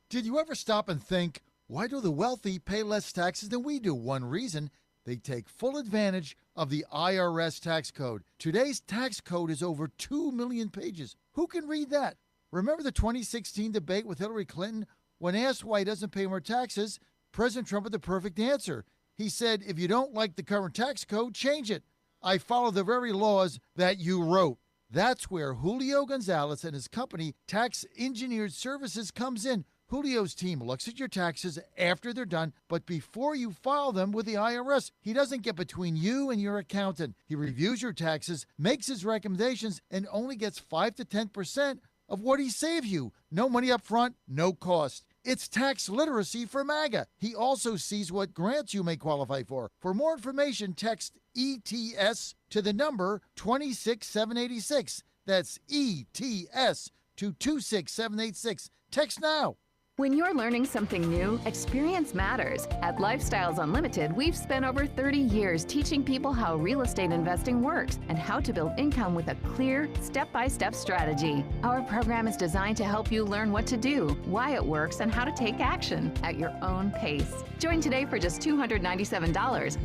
Did you ever stop and think, why do the wealthy pay less taxes than we do? One reason, they take full advantage of the IRS tax code. Today's tax code is over 2 million pages. Who can read that? Remember the 2016 debate with Hillary Clinton? When asked why he doesn't pay more taxes, President Trump had the perfect answer. He said, if you don't like the current tax code, change it. I follow the very laws that you wrote. That's where Julio Gonzalez and his company, Tax Engineered Services, comes in. Julio's team looks at your taxes after they're done, but before you file them with the IRS. He doesn't get between you and your accountant. He reviews your taxes, makes his recommendations, and only gets 5 to 10% of what he saved you. No money up front, no cost. It's tax literacy for MAGA. He also sees what grants you may qualify for. For more information, text ETS to the number 26786. That's ETS to 26786. Text now. When you're learning something new, experience matters. At Lifestyles Unlimited, we've spent over 30 years teaching people how real estate investing works and how to build income with a clear, step-by-step strategy. Our program is designed to help you learn what to do, why it works, and how to take action at your own pace. Join today for just $297,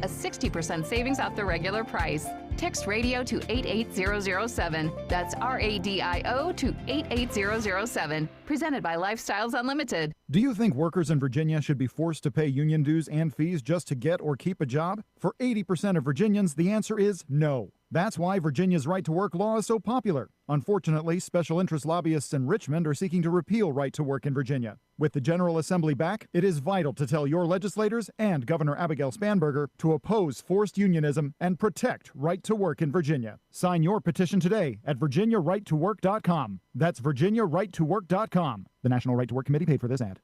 a 60% savings off the regular price. Text radio to 88007. That's RADIO to 88007. Presented by Lifestyles Unlimited. Do you think workers in Virginia should be forced to pay union dues and fees just to get or keep a job? For 80% of Virginians, the answer is no. That's why Virginia's right-to-work law is so popular. Unfortunately, special interest lobbyists in Richmond are seeking to repeal right-to-work in Virginia. With the General Assembly back, it is vital to tell your legislators and Governor Abigail Spanberger to oppose forced unionism and protect right-to-work in Virginia. Sign your petition today at virginiarighttowork.com. That's virginiarighttowork.com. The National Right to Work Committee paid for this ad.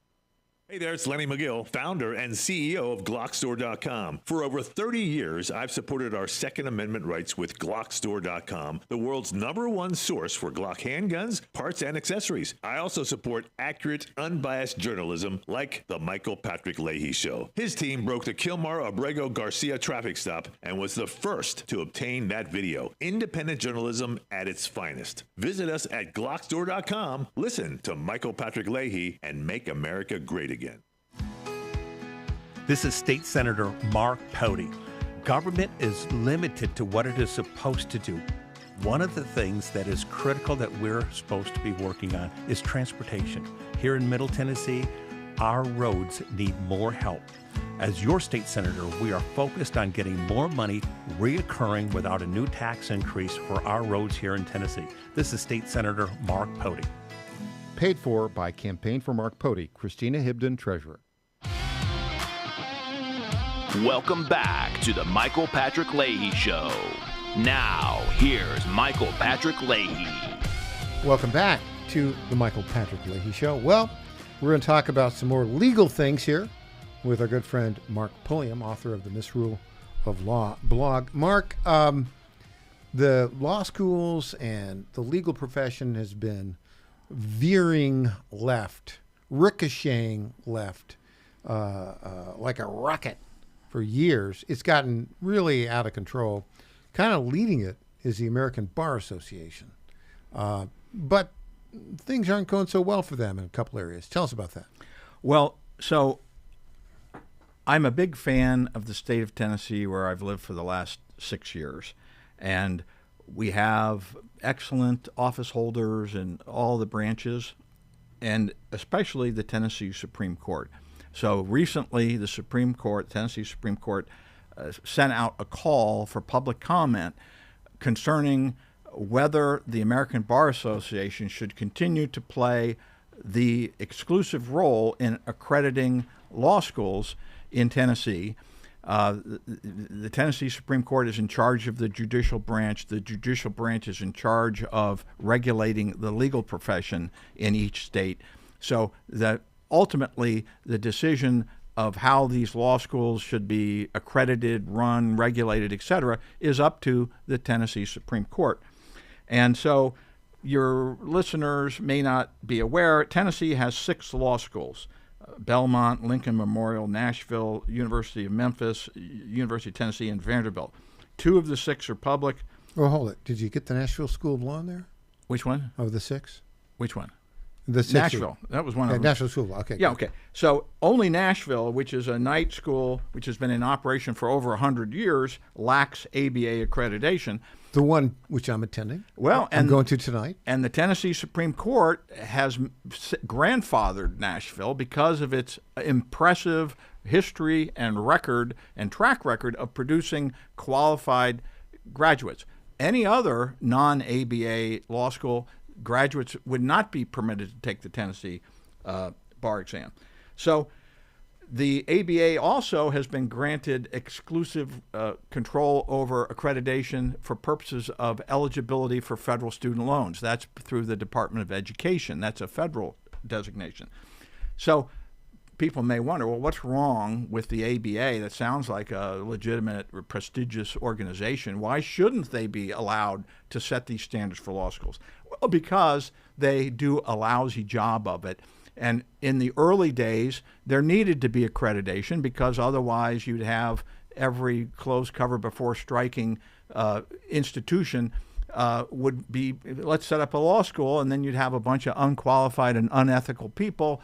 Hey there, it's Lenny McGill, founder and CEO of GlockStore.com. For over 30 years, I've supported our Second Amendment rights with GlockStore.com, the world's #1 source for Glock handguns, parts, and accessories. I also support accurate, unbiased journalism like The Michael Patrick Leahy Show. His team broke the Kilmar Abrego Garcia traffic stop and was the first to obtain that video. Independent journalism at its finest. Visit us at GlockStore.com, listen to Michael Patrick Leahy, and make America great again. This is State Senator Mark Pouty. Government is limited to what it is supposed to do. One of the things that is critical that we're supposed to be working on is transportation. Here in Middle Tennessee, our roads need more help. As your state senator, we are focused on getting more money reoccurring without a new tax increase for our roads here in Tennessee. This is State Senator Mark Pouty. Paid for by Campaign for Mark Pouty, Christina Hibden, Treasurer. Welcome back to the Michael Patrick Leahy Show. Now, here's Michael Patrick Leahy. Welcome back to the Michael Patrick Leahy Show. Well, we're going to talk about some more legal things here with our good friend Mark Pulliam, author of the Misrule of Law blog. Mark, the law schools and the legal profession has been veering left, ricocheting left, like a rocket for years. It's gotten really out of control. Kind of leading it is the American Bar Association. But things aren't going so well for them in a couple areas. Tell us about that. Well, so I'm a big fan of the state of Tennessee, where I've lived for the last 6 years. And we have excellent office holders in all the branches, and especially the Tennessee Supreme Court. So recently, the Tennessee Supreme Court, sent out a call for public comment concerning whether the American Bar Association should continue to play the exclusive role in accrediting law schools in Tennessee. The Tennessee Supreme Court is in charge of the judicial branch. The judicial branch is in charge of regulating the legal profession in each state. So that ultimately the decision of how these law schools should be accredited, run, regulated, etc., is up to the Tennessee Supreme Court. And so your listeners may not be aware, Tennessee has 6 law schools. Belmont, Lincoln Memorial, Nashville, University of Memphis, University of Tennessee, and Vanderbilt. 2 of the 6 are public. Well, hold it. Did you get the Nashville School of Law in there? Which one? Of the 6? Which one? The 6. Nashville. That was one of them. Nashville School of Law. Okay. Yeah, okay. So only Nashville, which is a night school which has been in operation for over 100 years, lacks ABA accreditation. The one which I'm attending. Well, I'm going to tonight. And the Tennessee Supreme Court has grandfathered Nashville because of its impressive history and record and track record of producing qualified graduates. Any other non-ABA law school graduates would not be permitted to take the Tennessee bar exam. So the ABA also has been granted exclusive control over accreditation for purposes of eligibility for federal student loans. That's through the Department of Education. That's a federal designation. So people may wonder, well, what's wrong with the ABA? That sounds like a legitimate, prestigious organization. Why shouldn't they be allowed to set these standards for law schools? Well, because they do a lousy job of it. And in the early days, there needed to be accreditation because otherwise you'd have every closed cover before striking institution would be, let's set up a law school, and then you'd have a bunch of unqualified and unethical people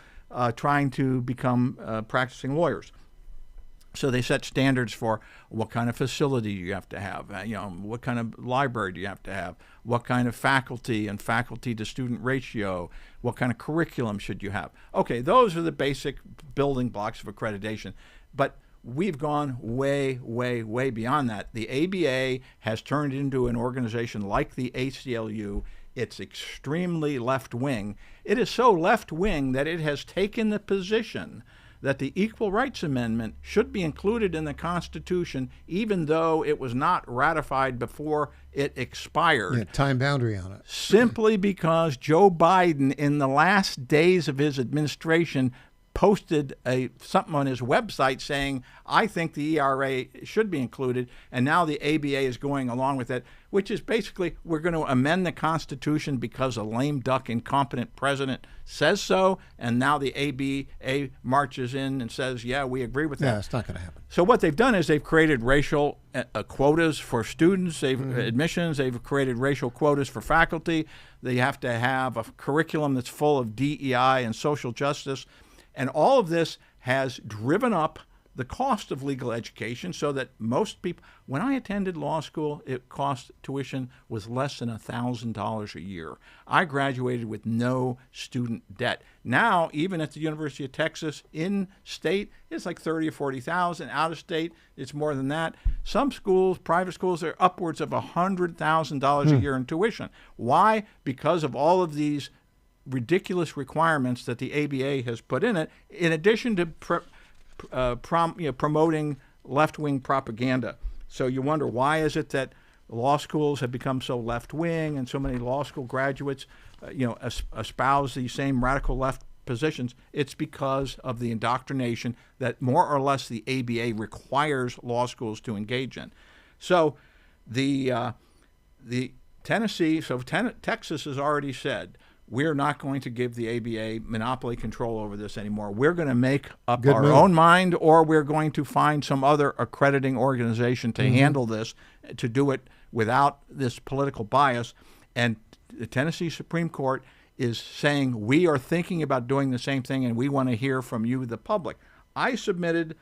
trying to become practicing lawyers. So they set standards for what kind of facility you have to have, what kind of library do you have to have, what kind of faculty and faculty to student ratio, what kind of curriculum should you have. Okay, those are the basic building blocks of accreditation. But we've gone way, way, way beyond that. The ABA has turned into an organization like the ACLU. It's extremely left-wing. It is so left-wing that it has taken the position that the Equal Rights Amendment should be included in the Constitution, even though it was not ratified before it expired. Yeah, time boundary on it. Simply because Joe Biden, in the last days of his administration, posted something on his website saying, I think the ERA should be included, and now the ABA is going along with it, which is basically we're going to amend the Constitution because a lame duck incompetent president says so, and now the ABA marches in and says, yeah, we agree with that. Yeah, it's not going to happen. So what they've done is they've created racial quotas for students, admissions, they've created racial quotas for faculty. They have to have a curriculum that's full of DEI and social justice. And all of this has driven up the cost of legal education so that most people, when I attended law school, it cost tuition was less than $1,000 a year. I graduated with no student debt. Now, even at the University of Texas, in state, it's like $30,000 or $40,000. Out of state, it's more than that. Some schools, private schools, are upwards of $100,000 a year in tuition. Why? Because of all of these ridiculous requirements that the ABA has put in it, in addition to promoting left-wing propaganda. So you wonder, why is it that law schools have become so left-wing and so many law school graduates espouse these same radical left positions? It's because of the indoctrination that more or less the ABA requires law schools to engage in. So the Texas has already said, we're not going to give the ABA monopoly control over this anymore. We're going to make up our own mind, or we're going to find some other accrediting organization to handle this, to do it without this political bias. And the Tennessee Supreme Court is saying, we are thinking about doing the same thing, and we want to hear from you, the public. I submitted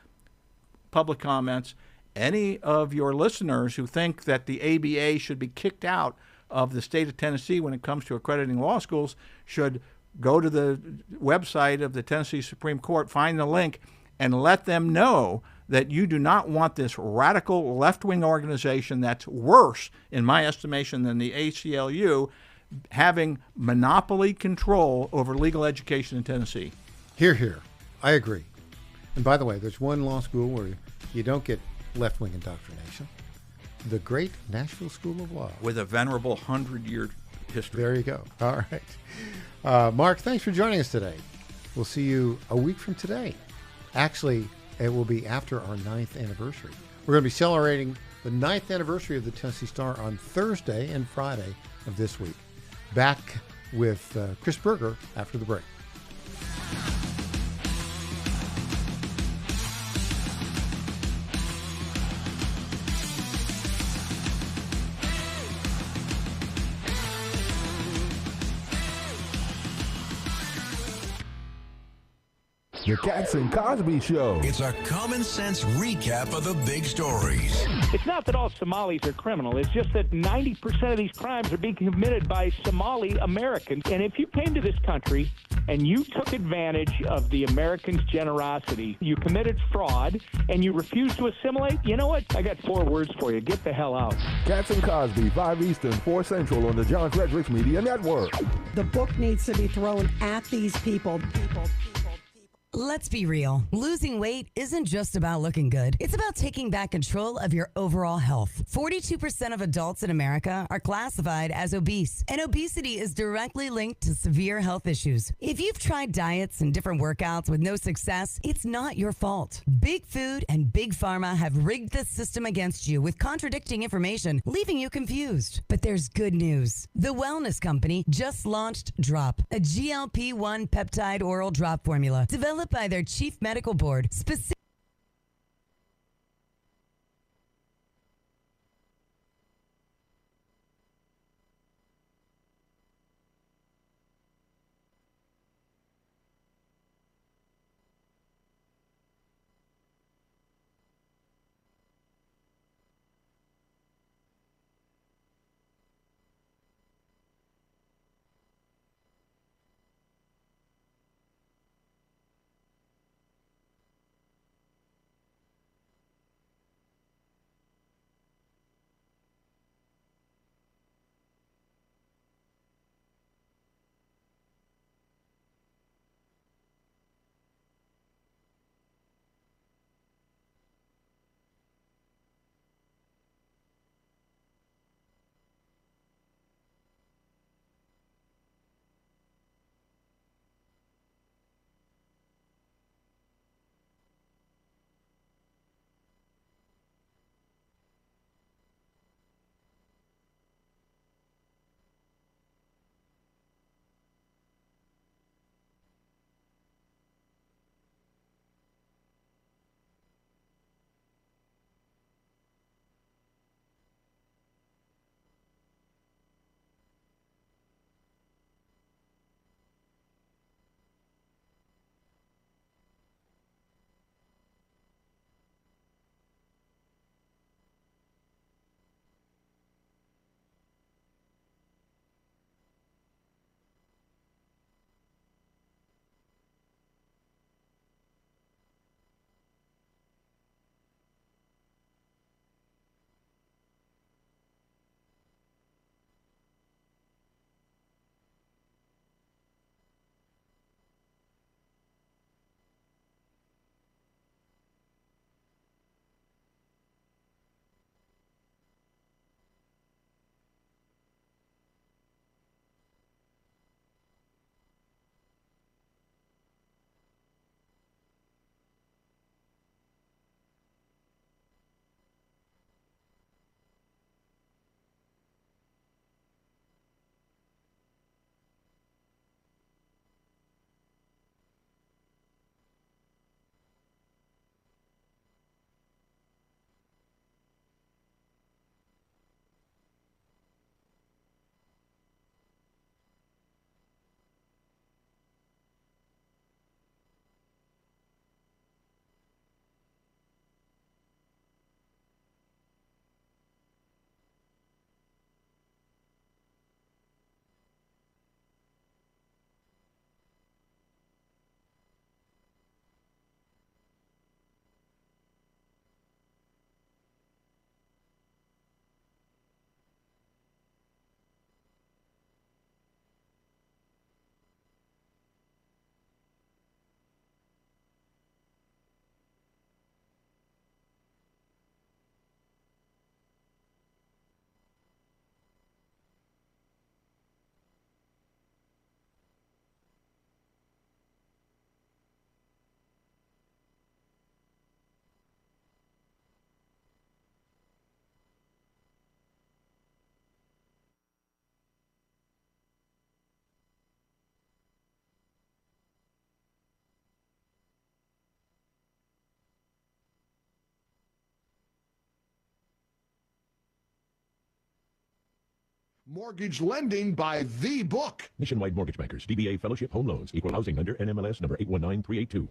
public comments. Any of your listeners who think that the ABA should be kicked out of the state of Tennessee when it comes to accrediting law schools should go to the website of the Tennessee Supreme Court, find the link, and let them know that you do not want this radical left-wing organization that's worse, in my estimation, than the ACLU having monopoly control over legal education in Tennessee. Hear, hear. I agree. And by the way, there's one law school where you don't get left-wing indoctrination. The great Nashville School of Law. With a venerable 100-year history. There you go. All right. Mark, thanks for joining us today. We'll see you a week from today. Actually, it will be after our 9th anniversary. We're going to be celebrating the 9th anniversary of the Tennessee Star on Thursday and Friday of this week. Back with Chris Berger after the break. The Cats and Cosby Show. It's a common sense recap of the big stories. It's not that all Somalis are criminal. It's just that 90% of these crimes are being committed by Somali Americans. And if you came to this country and you took advantage of the Americans' generosity, you committed fraud, and you refused to assimilate, you know what? I got 4 words for you. Get the hell out. Cats and Cosby, 5 Eastern, 4 Central on the John Fredericks Media Network. The book needs to be thrown at these people. Let's be real. Losing weight isn't just about looking good. It's about taking back control of your overall health. 42% of adults in America are classified as obese, and obesity is directly linked to severe health issues. If you've tried diets and different workouts with no success, it's not your fault. Big Food and Big Pharma have rigged the system against you with contradicting information, leaving you confused. But there's good news. The Wellness Company just launched Drop, a GLP-1 peptide oral drop formula developed by their chief medical board, specifically Mortgage lending by the book. Nationwide Mortgage Bankers, DBA Fellowship Home Loans, Equal Housing Lender, NMLS number 819382.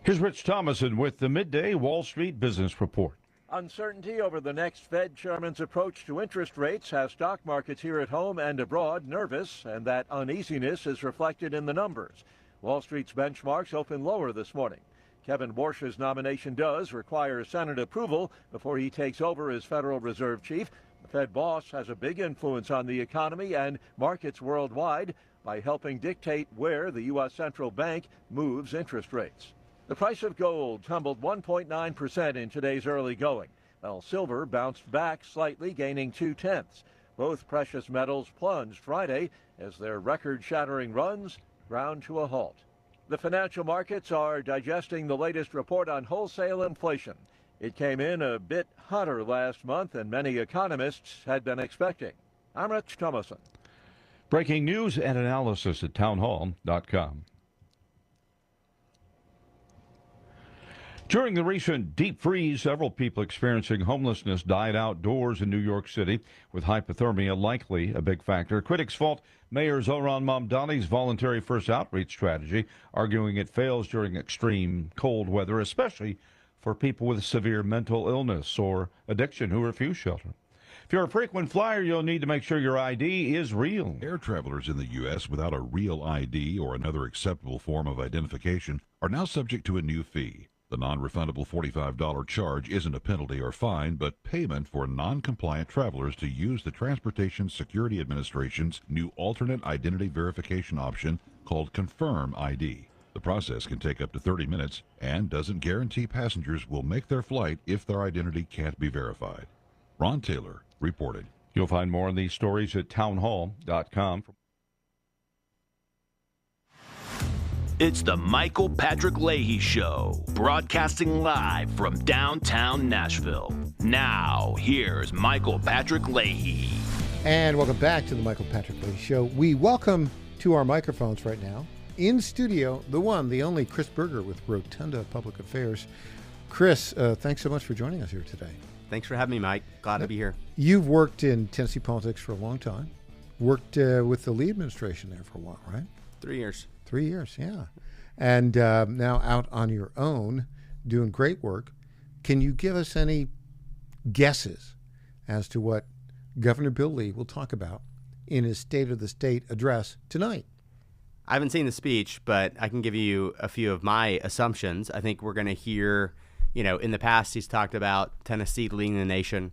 Here's Rich Thomason with the Midday Wall Street Business Report. Uncertainty over the next Fed chairman's approach to interest rates has stock markets here at home and abroad nervous, and that uneasiness is reflected in the numbers. Wall Street's benchmarks open lower this morning. Kevin Warsh's nomination does require Senate approval before he takes over as Federal Reserve Chief. The Fed boss has a big influence on the economy and markets worldwide by helping dictate where the U.S. Central Bank moves interest rates. The price of gold tumbled 1.9% in today's early going, while silver bounced back slightly, gaining 0.2. Both precious metals plunged Friday as their record-shattering runs ground to a halt. The financial markets are digesting the latest report on wholesale inflation. It came in a bit hotter last month than many economists had been expecting. I'm Rich Thomason. Breaking news and analysis at townhall.com. During the recent deep freeze, several people experiencing homelessness died outdoors in New York City, with hypothermia likely a big factor. Critics fault Mayor Zohran Mamdani's voluntary first outreach strategy, arguing it fails during extreme cold weather, especially for people with severe mental illness or addiction who refuse shelter. If you're a frequent flyer, you'll need to make sure your ID is real. Air travelers in the U.S. without a real ID or another acceptable form of identification are now subject to a new fee. The non-refundable $45 charge isn't a penalty or fine, but payment for non-compliant travelers to use the Transportation Security Administration's new alternate identity verification option called Confirm ID. The process can take up to 30 minutes and doesn't guarantee passengers will make their flight if their identity can't be verified. Ron Taylor reported. You'll find more on these stories at townhall.com. It's the Michael Patrick Leahy Show, broadcasting live from downtown Nashville. Now, here's Michael Patrick Leahy. And welcome back to the Michael Patrick Leahy Show. We welcome to our microphones right now, in studio, the one, the only Chris Berger with Rotunda Public Affairs. Chris, thanks so much for joining us here today. Thanks for having me, Mike. Glad to be here. You've worked in Tennessee politics for a long time. Worked with the Lee administration there for a while, right? 3 years. 3 years, yeah. And now out on your own, doing great work. Can you give us any guesses as to what Governor Bill Lee will talk about in his State of the State address tonight? I haven't seen the speech, but I can give you a few of my assumptions. I think we're going to hear, in the past he's talked about Tennessee leading the nation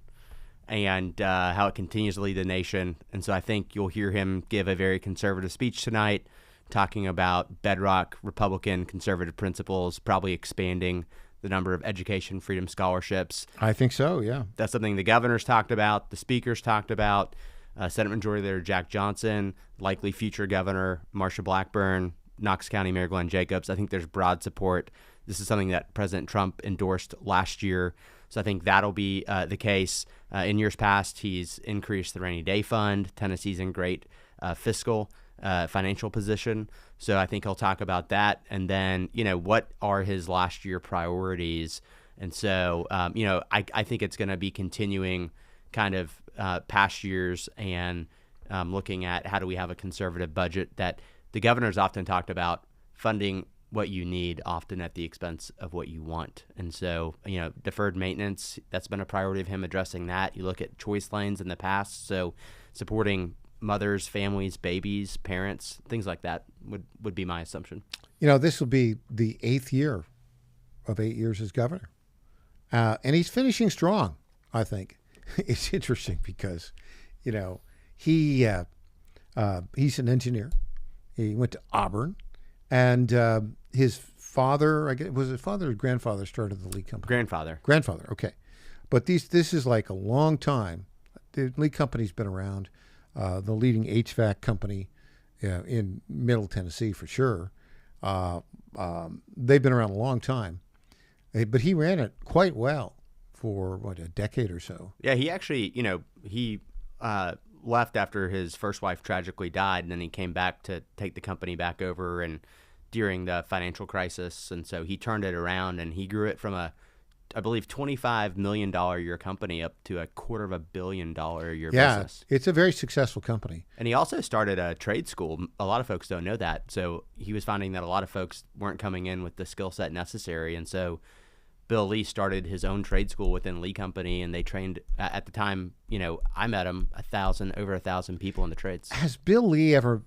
and how it continues to lead the nation. And so I think you'll hear him give a very conservative speech tonight, talking about bedrock Republican conservative principles, probably expanding the number of education freedom scholarships. I think so, yeah. That's something the governor's talked about, the speaker's talked about, Senate Majority Leader Jack Johnson, likely future governor Marsha Blackburn, Knox County Mayor Glenn Jacobs. I think there's broad support. This is something that President Trump endorsed last year, so I think that'll be the case. In years past, he's increased the rainy day fund. Tennessee's in great fiscal financial position. So I think he'll talk about that. And then, what are his last year priorities? And so, I think it's going to be continuing kind of past years and looking at how do we have a conservative budget that the governor's often talked about funding what you need, often at the expense of what you want. And so, deferred maintenance, that's been a priority of him addressing that. You look at choice lanes in the past, so supporting mothers, families, babies, parents, things like that would be my assumption. This will be the 8th year of 8 years as governor. And he's finishing strong, I think. It's interesting because, he's an engineer. He went to Auburn. And his father, I guess, was his father or grandfather started the Lee Company? Grandfather, okay. But this is like a long time. The Lee Company's been around. The leading HVAC company in Middle Tennessee for sure. They've been around a long time. But he ran it quite well for, a decade or so. Yeah, he actually, he left after his first wife tragically died, and then he came back to take the company back over and during the financial crisis. And so he turned it around, and he grew it from a I believe, $25 million a year company up to a $250 million a year Yeah, business. it's a very successful company. And he also started a trade school. A lot of folks don't know that. So he was finding that a lot of folks weren't coming in with the skill set necessary. And so Bill Lee started his own trade school within Lee Company, and they trained, at the time, I met him, over 1,000 people in the trades. Has Bill Lee ever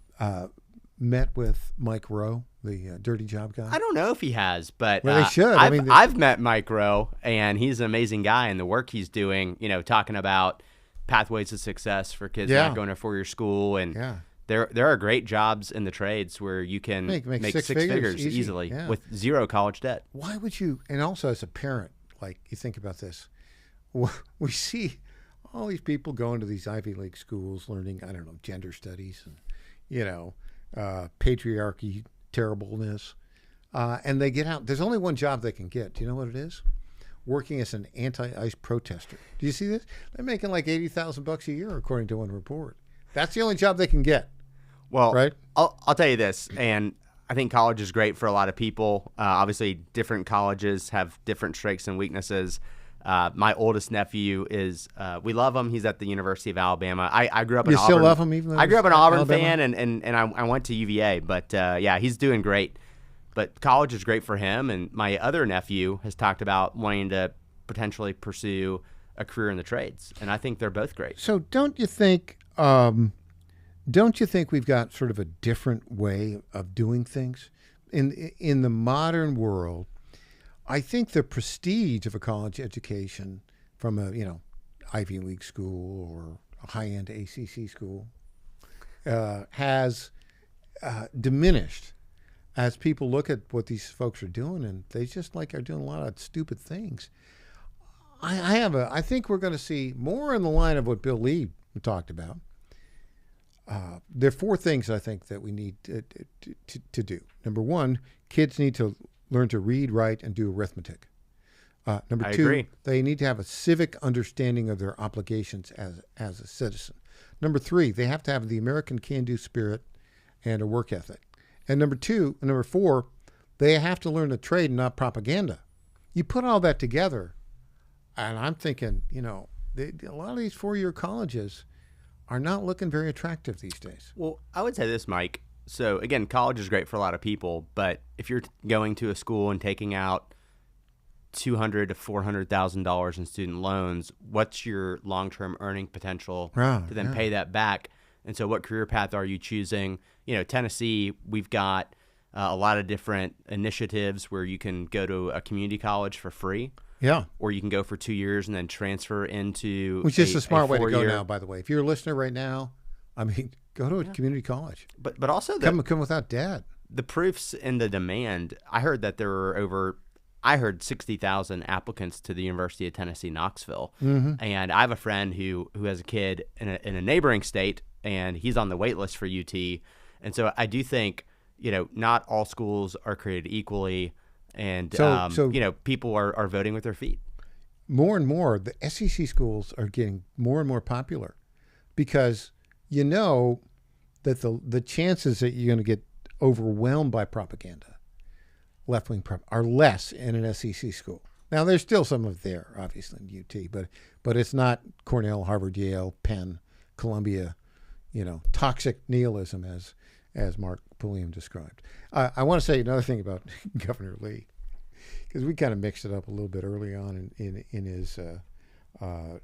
met with Mike Rowe, the dirty job guy? I don't know if he has, but well, they should. I've met Mike Rowe, and he's an amazing guy, and the work he's doing, talking about pathways to success for kids not going to four-year school, and there are great jobs in the trades where you can make six figures easily with zero college debt. Why would you? And also as a parent, like you think about this, we see all these people going to these Ivy League schools, learning, I don't know, gender studies and patriarchy, terribleness, and they get out. There's only one job they can get. Do you know what it is? Working as an anti-ICE protester. Do you see this? They're making like $80,000 a year, according to one report. That's the only job they can get. Well, right? I'll tell you this, and I think college is great for a lot of people. Obviously, different colleges have different strengths and weaknesses. My oldest nephew is, we love him. He's at the University of Alabama. I grew up in Auburn. You still love him even though I grew up an Auburn Alabama? fan, and I went to UVA. But, he's doing great. But college is great for him. And my other nephew has talked about wanting to potentially pursue a career in the trades. And I think they're both great. So don't you think we've got sort of a different way of doing things? In the modern world, I think the prestige of a college education from a Ivy League school or a high-end ACC school has diminished as people look at what these folks are doing, and they just are doing a lot of stupid things. I think we're going to see more in the line of what Bill Lee talked about. There are four things I think that we need to do. Number one, kids need to learn to read, write, and do arithmetic. Number two, agree. They need to have a civic understanding of their obligations as a citizen. Number three, they have to have the American can-do spirit and a work ethic. And number four, they have to learn to trade and not propaganda. You put all that together, and I'm thinking, a lot of these four-year colleges are not looking very attractive these days. Well, I would say this, Mike. So, again, college is great for a lot of people, but if you're going to a school and taking out $200,000 to $400,000 in student loans, what's your long-term earning potential to then pay that back? And so what career path are you choosing? Tennessee, we've got a lot of different initiatives where you can go to a community college for free. Yeah. Or you can go for 2 years and then transfer into which is a smart way to go four-year. now, by the way. If you're a listener right now, go to a community college. But also come without debt. The proof's in the demand. I heard that there were 60,000 applicants to the University of Tennessee, Knoxville. Mm-hmm. And I have a friend who has a kid in a neighboring state, and he's on the wait list for UT. And so I do think, not all schools are created equally. And, people are voting with their feet. More and more, the SEC schools are getting more and more popular because that the chances that you're going to get overwhelmed by propaganda, left-wing are less in an SEC school. Now, there's still some of it there, obviously, in UT, but it's not Cornell, Harvard, Yale, Penn, Columbia, toxic nihilism as Mark Pulliam described. I want to say another thing about Governor Lee, because we kind of mixed it up a little bit early on in his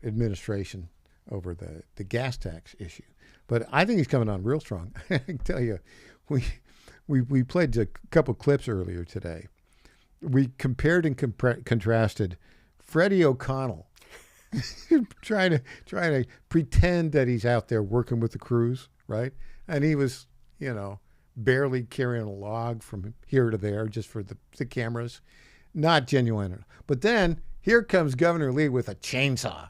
administration over the gas tax issue. But I think he's coming on real strong. I can tell you, we played a couple clips earlier today. We compared and contrasted Freddie O'Connell trying to pretend that he's out there working with the crews, right? And he was, barely carrying a log from here to there just for the cameras. Not genuine. But then here comes Governor Lee with a chainsaw.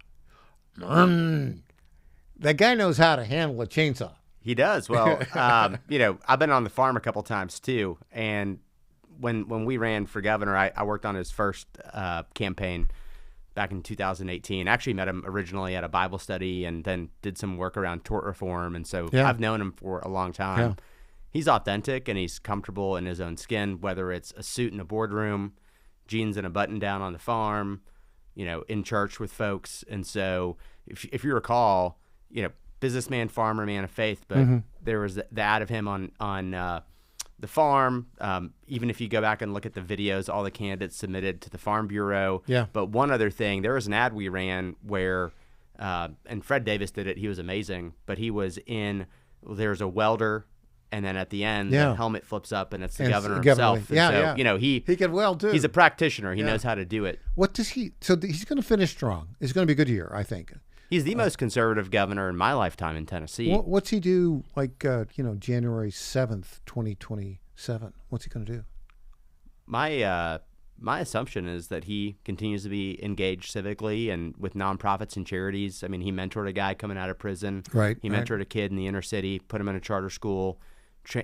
That guy knows how to handle a chainsaw. He does. Well, I've been on the farm a couple times too, and when we ran for governor, I worked on his first campaign back in 2018. Actually met him originally at a Bible study and then did some work around tort reform, and so I've known him for a long time. Yeah. He's authentic and he's comfortable in his own skin, whether it's a suit in a boardroom, jeans and a button down on the farm, in church with folks. And so if you recall, businessman, farmer, man of faith, but there was the ad of him on the farm. Even if you go back and look at the videos, all the candidates submitted to the Farm Bureau. Yeah. But one other thing, there was an ad we ran where, and Fred Davis did it. He was amazing, but there's a welder, and then at the end, the helmet flips up, and it's the governor himself. Yeah, and so, he can weld too. He's a practitioner. He knows how to do it. What does he? So he's going to finish strong. It's going to be a good year, I think. He's the most conservative governor in my lifetime in Tennessee. What's he do? Like January 7th, 2027. What's he going to do? My assumption is that he continues to be engaged civically and with nonprofits and charities. I mean, he mentored a guy coming out of prison. Right. He mentored a kid in the inner city, put him in a charter school,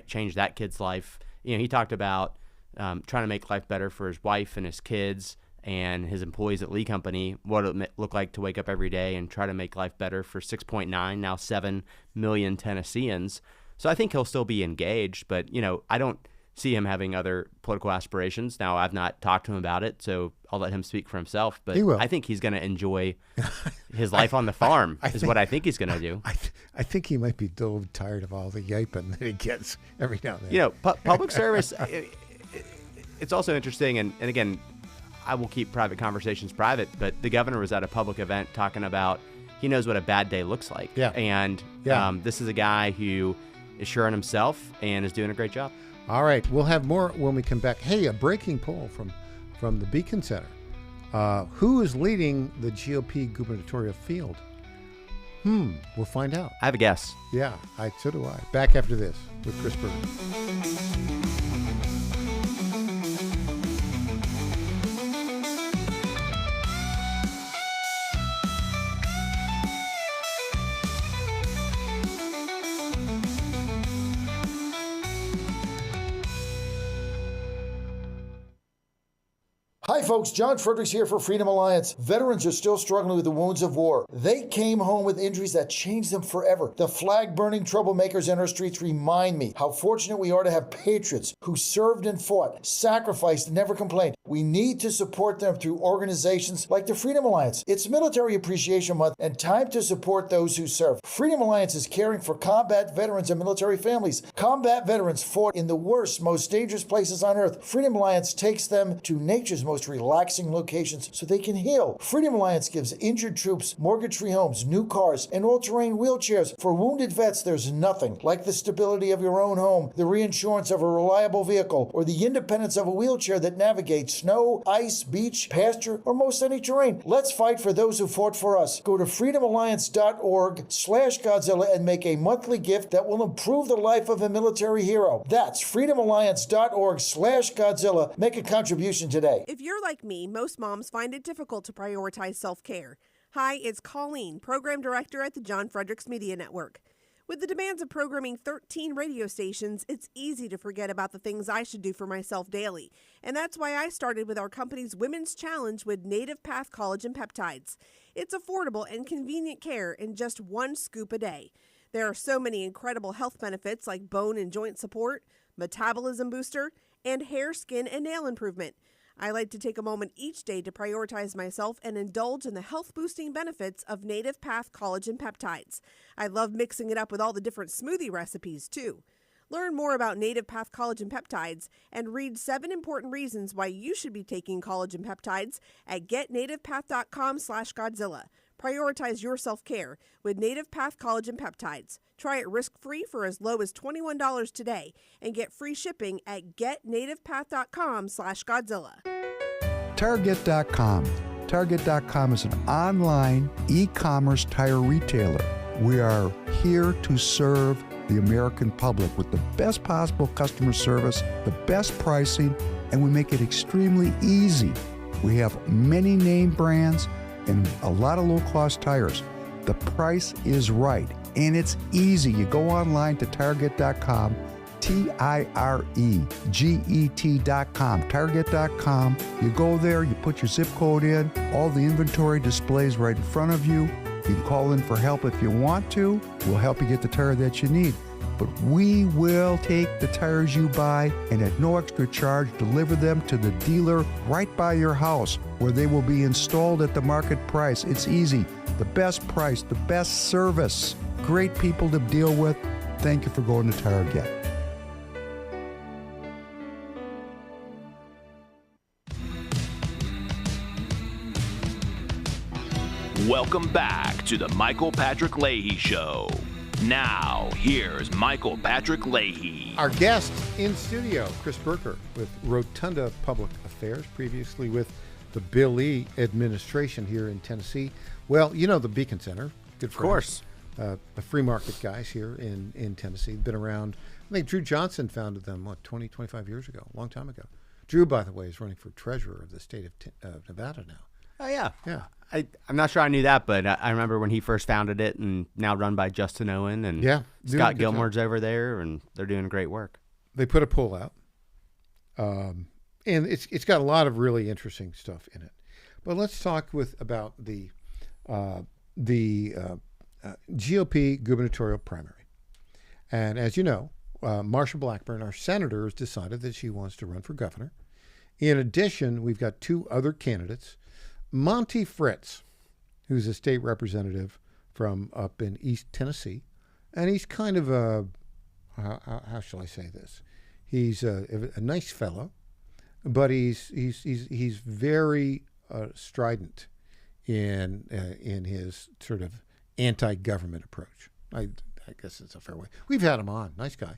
changed that kid's life. He talked about trying to make life better for his wife and his kids and his employees at Lee Company, what it looked like to wake up every day and try to make life better for 6.9, now 7 million Tennesseans. So I think he'll still be engaged, but, I don't see him having other political aspirations. Now, I've not talked to him about it, so I'll let him speak for himself. But he will. I think he's going to enjoy his life on the farm what I think he's going to do. I think he might be tired of all the yiping that he gets every now and then. Public service, it's also interesting, and again, I will keep private conversations private, but the governor was at a public event talking about he knows what a bad day looks like. Yeah. And this is a guy who is sure on himself and is doing a great job. All right. We'll have more when we come back. Hey, a breaking poll from the Beacon Center. Who is leading the GOP gubernatorial field? We'll find out. I have a guess. Yeah, so do I. Back after this with Chris Berger. Hi, folks. John Fredericks here for Freedom Alliance. Veterans are still struggling with the wounds of war. They came home with injuries that changed them forever. The flag-burning troublemakers in our streets remind me how fortunate we are to have patriots who served and fought, sacrificed, and never complained. We need to support them through organizations like the Freedom Alliance. It's Military Appreciation Month and time to support those who serve. Freedom Alliance is caring for combat veterans and military families. Combat veterans fought in the worst, most dangerous places on earth. Freedom Alliance takes them to nature's most relaxing locations so they can heal. Freedom Alliance gives injured troops mortgage-free homes, new cars, and all-terrain wheelchairs. For wounded vets, there's nothing like the stability of your own home, the reinsurance of a reliable vehicle, or the independence of a wheelchair that navigates snow, ice, beach, pasture, or most any terrain. Let's fight for those who fought for us. Go to freedomalliance.org/Godzilla and make a monthly gift that will improve the life of a military hero. That's freedomalliance.org/Godzilla. Make a contribution today. If you're like me, most moms find it difficult to prioritize self-care. Hi, it's Colleen, Program Director at the John Fredericks Media Network. With the demands of programming 13 radio stations, it's easy to forget about the things I should do for myself daily. And that's why I started with our company's Women's Challenge with Native Path Collagen Peptides. It's affordable and convenient care in just 1 scoop a day. There are so many incredible health benefits like bone and joint support, metabolism booster, and hair, skin, and nail improvement. I like to take a moment each day to prioritize myself and indulge in the health-boosting benefits of Native Path Collagen Peptides. I love mixing it up with all the different smoothie recipes, too. Learn more about Native Path Collagen Peptides and read 7 important reasons why you should be taking collagen peptides at getnativepath.com/Godzilla. Prioritize your self-care with Native Path Collagen Peptides. Try it risk-free for as low as $21 today and get free shipping at getnativepath.com/Godzilla. Target.com. Target.com is an online e-commerce tire retailer. We are here to serve the American public with the best possible customer service, the best pricing, and we make it extremely easy. We have many name brands and a lot of low-cost tires. The price is right, and it's easy. You go online to Target.com, Tireget.com, Target.com. You go there, you put your zip code in, all the inventory displays right in front of you. You can call in for help if you want to. We'll help you get the tire that you need. but we will take the tires you buy and at no extra charge deliver them to the dealer right by your house, where they will be installed at the market price. It's easy. The best price, the best service, great people to deal with. Thank you for going to Tire Get. Welcome back to the Michael Patrick Leahy Show. Now, here's Michael Patrick Leahy. Our guest in studio, Chris Burker with Rotunda Public Affairs, previously with the Bill Lee administration here in Tennessee. Well, you know the Beacon Center. Good friends. Of course. The free market guys here in Tennessee. Been around. I think Drew Johnson founded them, 20, 25 years ago, a long time ago. Drew, by the way, is running for treasurer of the state of Nevada now. Oh, yeah. Yeah. I'm not sure I knew that, but I remember when he first founded it, and now run by Justin Owen and Scott Gilmore's over there, and they're doing great work. They put a poll out, and it's got a lot of really interesting stuff in it. But let's talk about the GOP gubernatorial primary. And as you know, Marsha Blackburn, our senator, has decided that she wants to run for governor. In addition, we've got two other candidates. Monty Fritz, who's a state representative from up in East Tennessee, and he's kind of how shall I say this? He's a nice fellow, but he's very strident in his sort of anti-government approach. I guess it's a fair way. We've had him on, nice guy.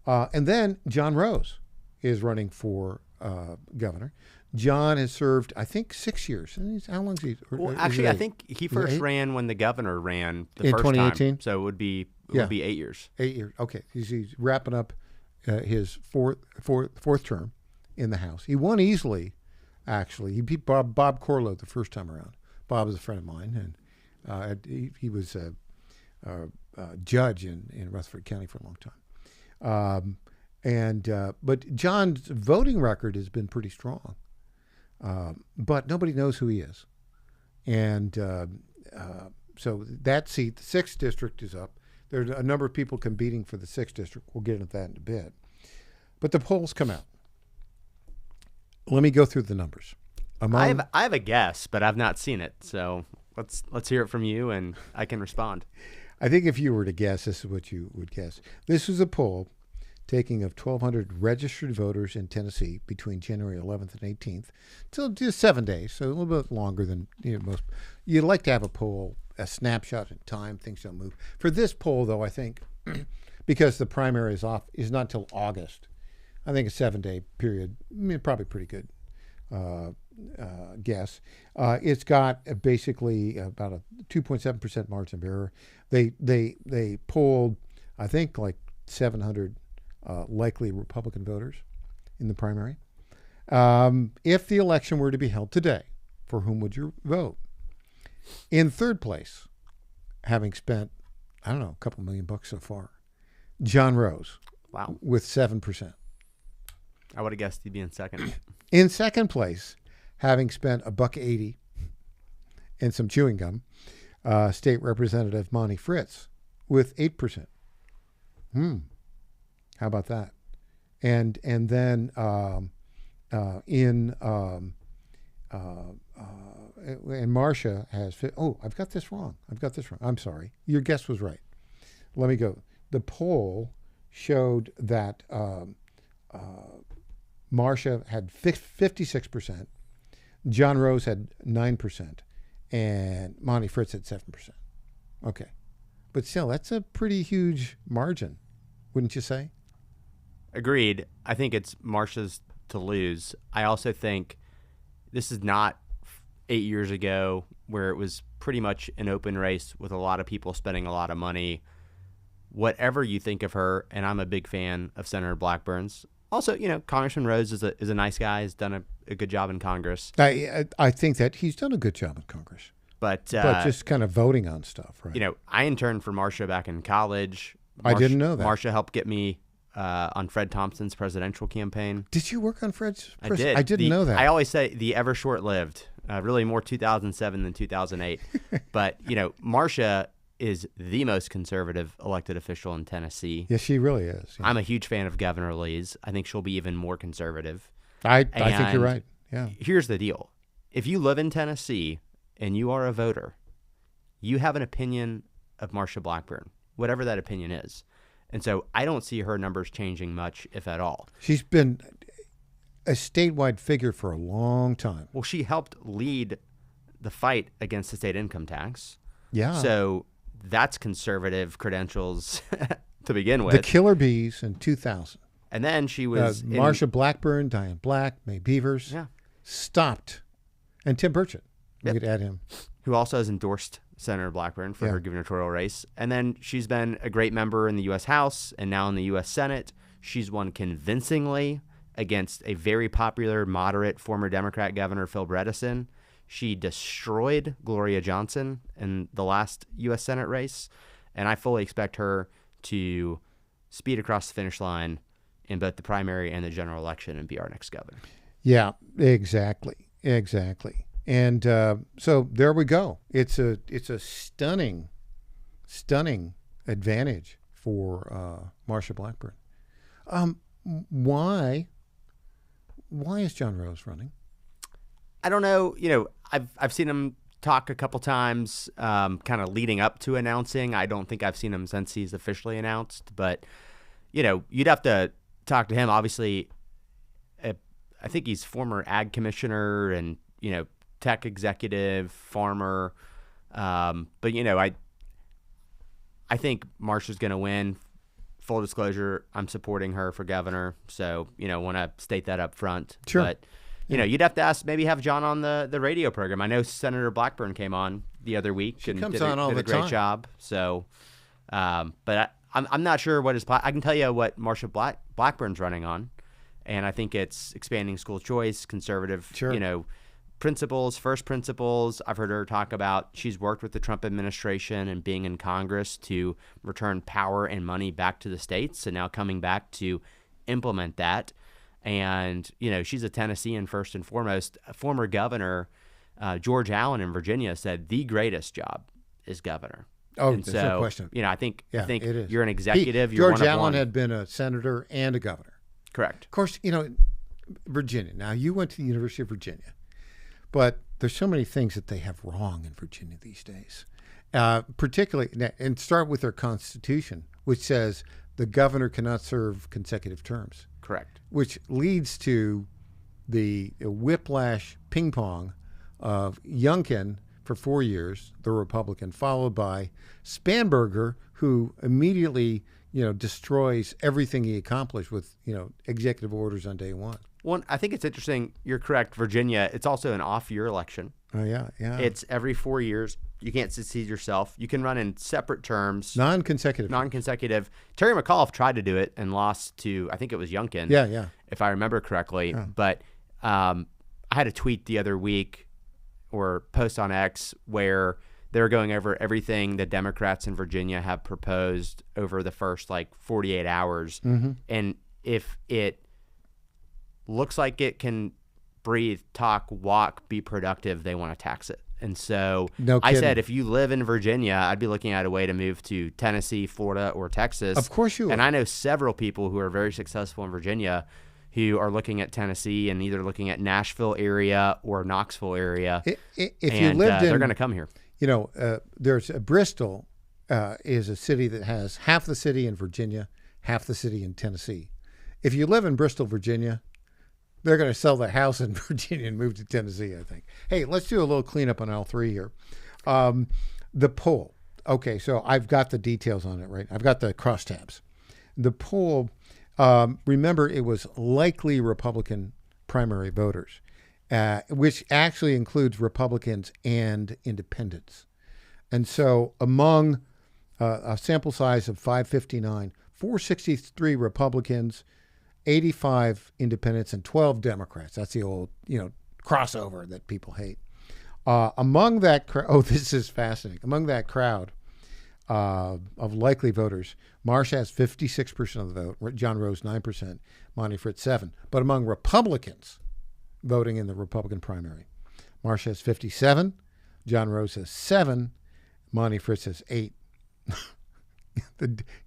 And then John Rose is running for governor. John has served, I think, 6 years. How long is he? Well, actually, I think he first ran when the governor ran the in first 2018? time. So it would be 8 years. 8 years. Okay, he's wrapping up his fourth term in the House. He won easily, actually. He beat Bob Corlo the first time around. Bob is a friend of mine, and he was a judge in Rutherford County for a long time. But John's voting record has been pretty strong. But nobody knows who he is. And so that seat, the 6th district, is up. There's a number of people competing for the 6th district. We'll get into that in a bit. But the polls come out. Let me go through the numbers. I have a guess, but I've not seen it. So let's hear it from you, and I can respond. I think if you were to guess, this is what you would guess. This was a poll taking of 1,200 registered voters in Tennessee between January 11th and 18th. So just 7 days, so a little bit longer than most. You'd like to have a poll, a snapshot in time. Things don't move. For this poll, though, I think, because the primary is not until August, I think a 7-day period, probably pretty good guess. It's got basically about a 2.7% margin of error. They polled, I think, like 700 likely Republican voters in the primary. If the election were to be held today, for whom would you vote? In third place, having spent, I don't know, a couple $1 million so far, John Rose. Wow. With 7%. I would have guessed he'd be in second. In second place, having spent $1.80 and some chewing gum, State Representative Monty Fritz with 8%. How about that? And then and Marcia has. I've got this wrong. I'm sorry. Your guess was right. Let me go. The poll showed that Marcia had 56%, John Rose had 9%, and Monty Fritz had 7%. Okay, but still, that's a pretty huge margin, wouldn't you say? Agreed. I think it's Marcia's to lose. I also think this is not 8 years ago where it was pretty much an open race with a lot of people spending a lot of money. Whatever you think of her, and I'm a big fan of Senator Blackburn's. Also, Congressman Rose is a nice guy. He's done a good job in Congress. I think that he's done a good job in Congress. But just kind of voting on stuff, right? I interned for Marcia back in college. I didn't know that. Marcia helped get me on Fred Thompson's presidential campaign. Did you work on Fred's? I did. I didn't know that. I always say the ever short-lived. Really more 2007 than 2008. But, Marcia is the most conservative elected official in Tennessee. Yes, she really is. Yeah. I'm a huge fan of Governor Lee's. I think she'll be even more conservative. I think you're right. Yeah. Here's the deal. If you live in Tennessee and you are a voter, you have an opinion of Marsha Blackburn, whatever that opinion is. And so I don't see her numbers changing much, if at all. She's been a statewide figure for a long time. Well, she helped lead the fight against the state income tax. Yeah. So that's conservative credentials to begin with. The Killer Bees in 2000. And then she was Marsha Blackburn, Diane Black, May Beavers. Yeah. Stopped. And Tim Burchett. You could add him. Who also has endorsed Senator Blackburn for her gubernatorial race. And then she's been a great member in the U.S. House and now in the U.S. Senate. She's won convincingly against a very popular, moderate former Democrat governor, Phil Bredesen. She destroyed Gloria Johnson in the last U.S. Senate race. And I fully expect her to speed across the finish line in both the primary and the general election and be our next governor. Yeah, exactly. Exactly. And so there we go. It's a stunning advantage for Marsha Blackburn. Why is John Rose running? I don't know. You know, I've seen him talk a couple times, kind of leading up to announcing. I don't think I've seen him since he's officially announced. But you know, you'd have to talk to him. Obviously, I think he's former ag commissioner and tech executive, farmer. But I think Marsha's going to win. Full disclosure, I'm supporting her for governor. So, want to state that up front. Sure. But, you'd have to have John on the radio program. I know Senator Blackburn came on the other week. She and comes did on all did the a great time. job. So, but I'm not sure what his plan. I can tell you what Marsha Blackburn's running on. And I think it's expanding school choice, conservative, principles, first principles. I've heard her talk about she's worked with the Trump administration and being in Congress to return power and money back to the states, and now coming back to implement that. And, she's a Tennessean first and foremost. A former governor, George Allen in Virginia, said the greatest job is governor. Oh, and there's so, no question. I think it is. You're an executive. You're George one of Allen one. had been a senator and a governor. Correct. Of course, Virginia. Now, you went to the University of Virginia, but there's so many things that they have wrong in Virginia these days, particularly, and start with their Constitution, which says the governor cannot serve consecutive terms. Correct. Which leads to the whiplash ping pong of Youngkin for 4 years, the Republican, followed by Spanberger, who immediately destroys everything he accomplished with, executive orders on day one. One, I think it's interesting. You're correct. Virginia, it's also an off-year election. Oh, yeah. It's every 4 years. You can't succeed yourself. You can run in separate terms. Non-consecutive. Terry McAuliffe tried to do it and lost to, I think it was Youngkin. Yeah. If I remember correctly. Yeah. But I had a tweet the other week or post on X where they were going over everything the Democrats in Virginia have proposed over the first 48 hours. Mm-hmm. And if it looks like it can breathe, talk, walk, be productive, they want to tax it. And so I said, if you live in Virginia, I'd be looking at a way to move to Tennessee, Florida, or Texas. Of course you would. And I know several people who are very successful in Virginia who are looking at Tennessee and either looking at Nashville area or Knoxville area. If you lived in, they're going to come here. There's Bristol is a city that has half the city in Virginia, half the city in Tennessee. If you live in Bristol, Virginia, they're going to sell their house in Virginia and move to Tennessee, I think. Hey, let's do a little cleanup on L3 here. The poll. Okay, so I've got the details on it, right? I've got the crosstabs. The poll, remember, it was likely Republican primary voters, which actually includes Republicans and independents. And so among a sample size of 559, 463 Republicans, 85 independents, and 12 Democrats. That's the old, crossover that people hate. Among that this is fascinating. Among that crowd of likely voters, Marsha has 56% of the vote, John Rose 9%, Monty Fritz 7%. But among Republicans voting in the Republican primary, Marsha has 57%, John Rose has 7%, Monty Fritz has 8%.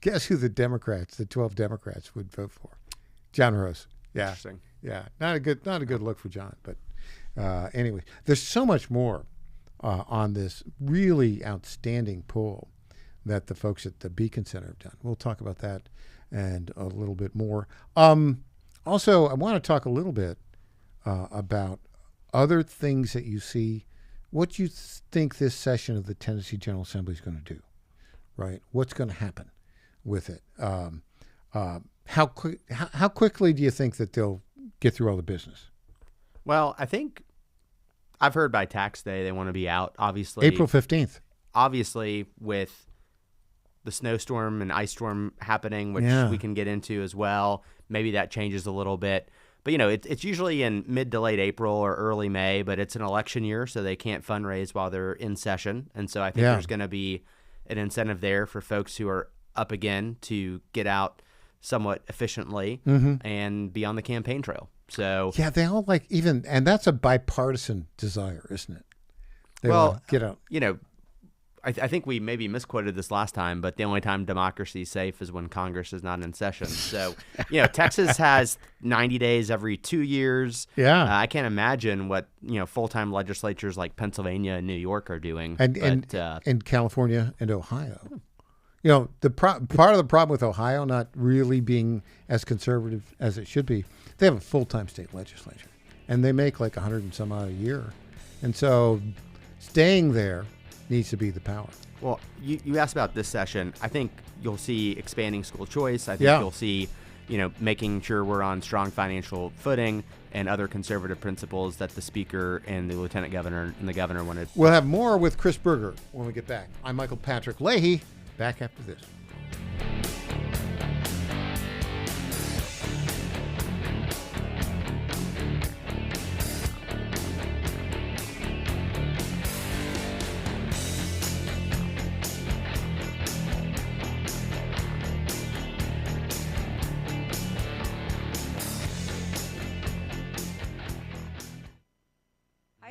Guess who the 12 Democrats would vote for? John Rose. Yeah. Interesting. Yeah. Not a good look for John. But anyway, there's so much more on this really outstanding poll that the folks at the Beacon Center have done. We'll talk about that and a little bit more. Also, I want to talk a little bit about other things that you see. What you think this session of the Tennessee General Assembly is going to do, right? What's going to happen with it? How quickly do you think that they'll get through all the business? Well, I think I've heard by tax day they want to be out, obviously. April 15th. Obviously, with the snowstorm and ice storm happening, which we can get into as well, maybe that changes a little bit. But, it's usually in mid to late April or early May, but it's an election year, so they can't fundraise while they're in session. And so I think there's going to be an incentive there for folks who are up again to get out somewhat efficiently and be on the campaign trail. So they all and that's a bipartisan desire, isn't it? They want to get out. I think we maybe misquoted this last time, but the only time democracy is safe is when Congress is not in session. So, Texas has 90 days every 2 years. Yeah. I can't imagine what, full-time legislatures like Pennsylvania and New York are doing. And California and Ohio. Part of the problem with Ohio not really being as conservative as it should be, they have a full-time state legislature, and they make like 100 and some odd a year. And so staying there needs to be the power. Well, you asked about this session. I think you'll see expanding school choice. I think you'll see, making sure we're on strong financial footing and other conservative principles that the speaker and the lieutenant governor and the governor wanted. We'll have more with Chris Berger when we get back. I'm Michael Patrick Leahy. Back after this.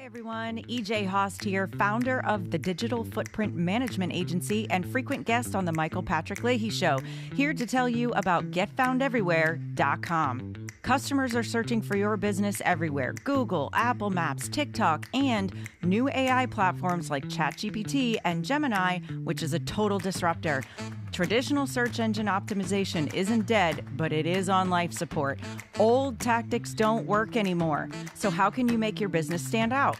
Everyone, EJ Host here, founder of the Digital Footprint Management Agency and frequent guest on the Michael Patrick Leahy Show, here to tell you about GetFoundEverywhere.com. Customers are searching for your business everywhere: Google, Apple Maps, TikTok, and new AI platforms like ChatGPT and Gemini, which is a total disruptor. Traditional search engine optimization isn't dead, but it is on life support. Old tactics don't work anymore. So how can you make your business stand out?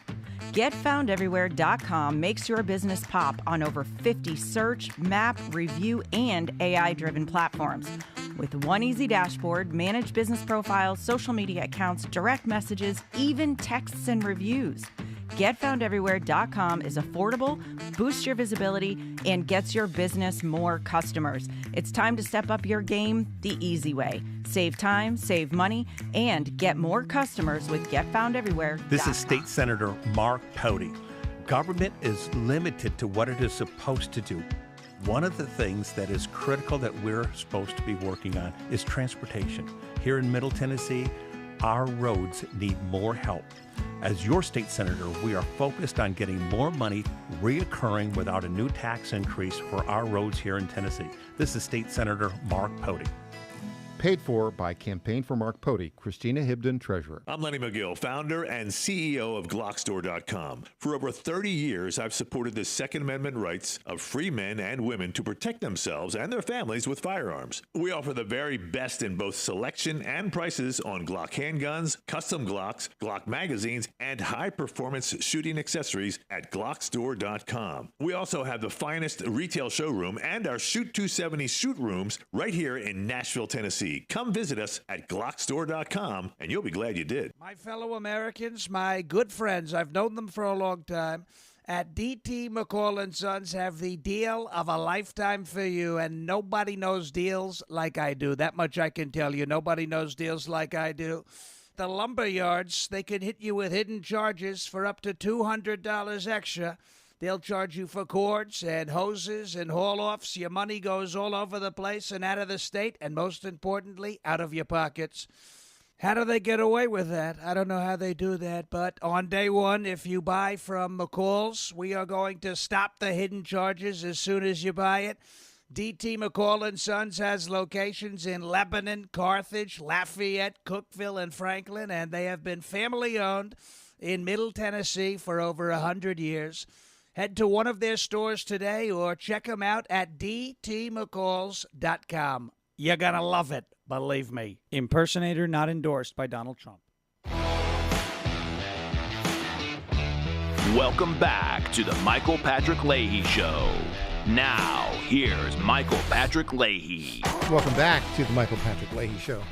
GetFoundEverywhere.com makes your business pop on over 50 search, map, review, and AI-driven platforms. With one easy dashboard, manage business profiles, social media accounts, direct messages, even texts and reviews. GetFoundEverywhere.com is affordable, boosts your visibility, and gets your business more customers. It's time to step up your game the easy way. Save time, save money, and get more customers with GetFoundEverywhere.com. This is State Senator Mark Pody. Government is limited to what it is supposed to do. One of the things that is critical that we're supposed to be working on is transportation. Here in Middle Tennessee, our roads need more help. As your state senator, we are focused on getting more money reoccurring without a new tax increase for our roads here in Tennessee. This is State Senator Mark Pody. Paid for by Campaign for Mark Pody, Christina Hibden, Treasurer. I'm Lenny McGill, founder and CEO of Glockstore.com. For over 30 years, I've supported the Second Amendment rights of free men and women to protect themselves and their families with firearms. We offer the very best in both selection and prices on Glock handguns, custom Glocks, Glock magazines, and high-performance shooting accessories at Glockstore.com. We also have the finest retail showroom and our Shoot 270 shoot rooms right here in Nashville, Tennessee. Come visit us at Glockstore.com, and you'll be glad you did. My fellow Americans, my good friends, I've known them for a long time, at D.T. McCall & Sons have the deal of a lifetime for you, and nobody knows deals like I do. That much I can tell you. Nobody knows deals like I do. The lumber yards, they can hit you with hidden charges for up to $200 extra. They'll charge you for cords and hoses and haul-offs. Your money goes all over the place and out of the state, and most importantly, out of your pockets. How do they get away with that? I don't know how they do that, but on day one, if you buy from McCall's, we are going to stop the hidden charges as soon as you buy it. DT McCall & Sons has locations in Lebanon, Carthage, Lafayette, Cookeville, and Franklin, and they have been family-owned in Middle Tennessee for over 100 years. Head to one of their stores today or check them out at dtmccalls.com. You're going to love it. Believe me. Impersonator not endorsed by Donald Trump. Welcome back to the Michael Patrick Leahy Show. Now, here's Michael Patrick Leahy. Welcome back to the Michael Patrick Leahy Show.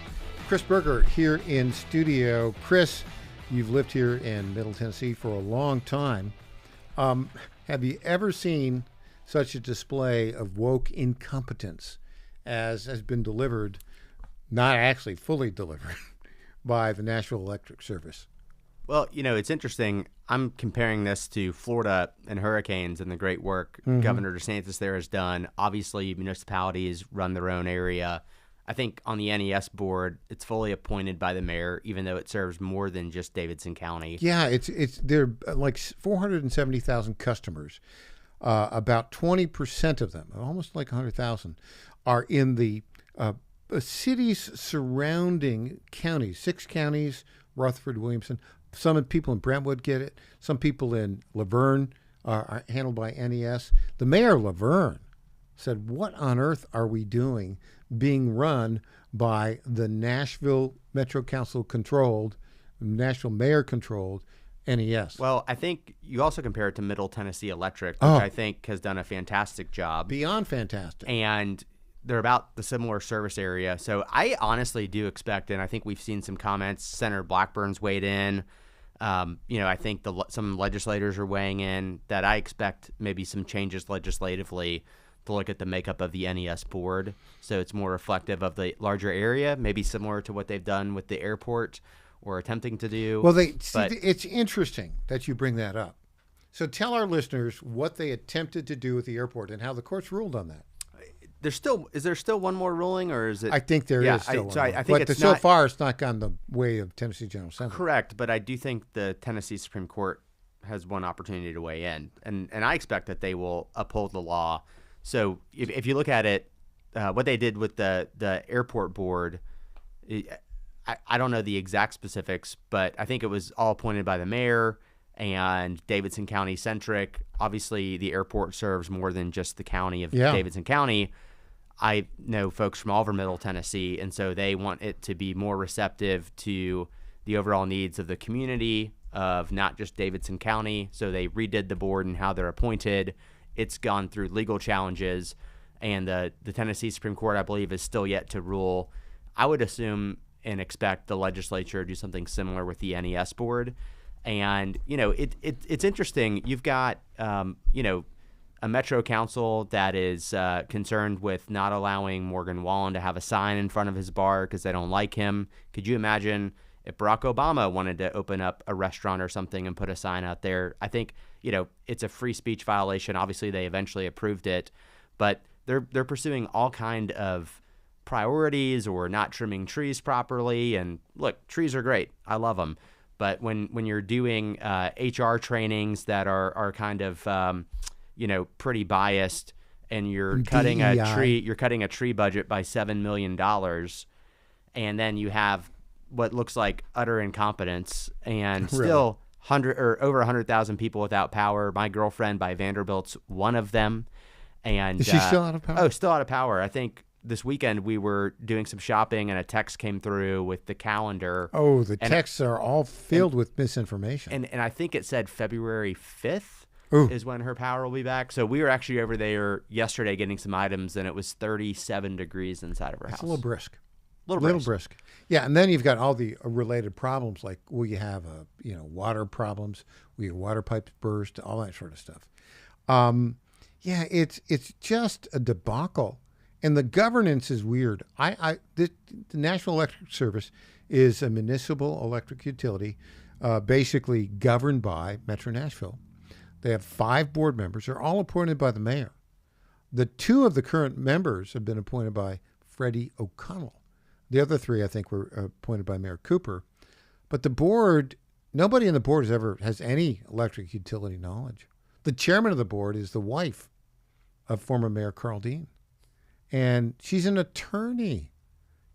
Chris Berger here in studio. Chris, you've lived here in Middle Tennessee for a long time. Have you ever seen such a display of woke incompetence as has been delivered, not actually fully delivered, by the National Electric Service? Well, it's interesting. I'm comparing this to Florida and hurricanes and the great work Governor DeSantis there has done. Obviously, municipalities run their own area. I think on the NES board, it's fully appointed by the mayor, even though it serves more than just Davidson County. Yeah, they're like 470,000 customers. About 20% of them, almost like 100,000, are in the cities surrounding counties, 6 counties, Rutherford, Williamson. Some people in Brentwood get it. Some people in Laverne are handled by NES. The mayor of Laverne said, what on earth are we doing being run by the Nashville Metro Council controlled, Nashville mayor controlled NES? Well, I think you also compare it to Middle Tennessee Electric, which I think has done a fantastic job. Beyond fantastic. And they're about the similar service area. So I honestly do expect, and I think we've seen some comments, Senator Blackburn's weighed in. I think some legislators are weighing in that I expect maybe some changes legislatively to look at the makeup of the NES board. So it's more reflective of the larger area, maybe similar to what they've done with the airport or attempting to do. Well, it's interesting that you bring that up. So tell our listeners what they attempted to do with the airport and how the courts ruled on that. Is there still one more ruling, or is it? I think there is still one. I think so far it's not gone the way of Tennessee General Assembly. Correct, but I do think the Tennessee Supreme Court has one opportunity to weigh in, and I expect that they will uphold the law. So if you look at it, what they did with the airport board, I don't know the exact specifics, but I think it was all appointed by the mayor and Davidson County centric. Obviously, the airport serves more than just the county of Davidson County. I know folks from all over Middle Tennessee, and so they want it to be more receptive to the overall needs of the community of not just Davidson County. So they redid the board and how they're appointed. It's gone through legal challenges, and the Tennessee Supreme Court, I believe, is still yet to rule. I would assume and expect the legislature to do something similar with the NES board. And, it's interesting. You've got, a Metro Council that is concerned with not allowing Morgan Wallen to have a sign in front of his bar because they don't like him. Could you imagine if Barack Obama wanted to open up a restaurant or something and put a sign out there? I think, it's a free speech violation. Obviously, they eventually approved it, but they're pursuing all kind of priorities or not trimming trees properly. And look, trees are great. I love them. But when you're doing HR trainings that are kind of pretty biased, and you're cutting a tree budget by $7 million, and then you have what looks like utter incompetence, and still over 100,000 people without power. My girlfriend by Vanderbilt's one of them, and is she still out of power? Oh, still out of power. I think this weekend we were doing some shopping, and a text came through with the calendar. Oh, the texts are all filled with misinformation. And I think it said February 5th. Ooh. Is when her power will be back. So we were actually over there yesterday getting some items, and it was 37 degrees inside of her house. It's a little brisk. Little brisk. Yeah, and then you've got all the related problems, like will you have water problems, will your water pipes burst, all that sort of stuff. It's just a debacle, and the governance is weird. The National Electric Service is a municipal electric utility, basically governed by Metro Nashville. They have 5 board members. They're all appointed by the mayor. The 2 of the current members have been appointed by Freddie O'Connell. The other 3, I think, were appointed by Mayor Cooper. But the board, nobody on the board has any electric utility knowledge. The chairman of the board is the wife of former Mayor Carl Dean. And she's an attorney.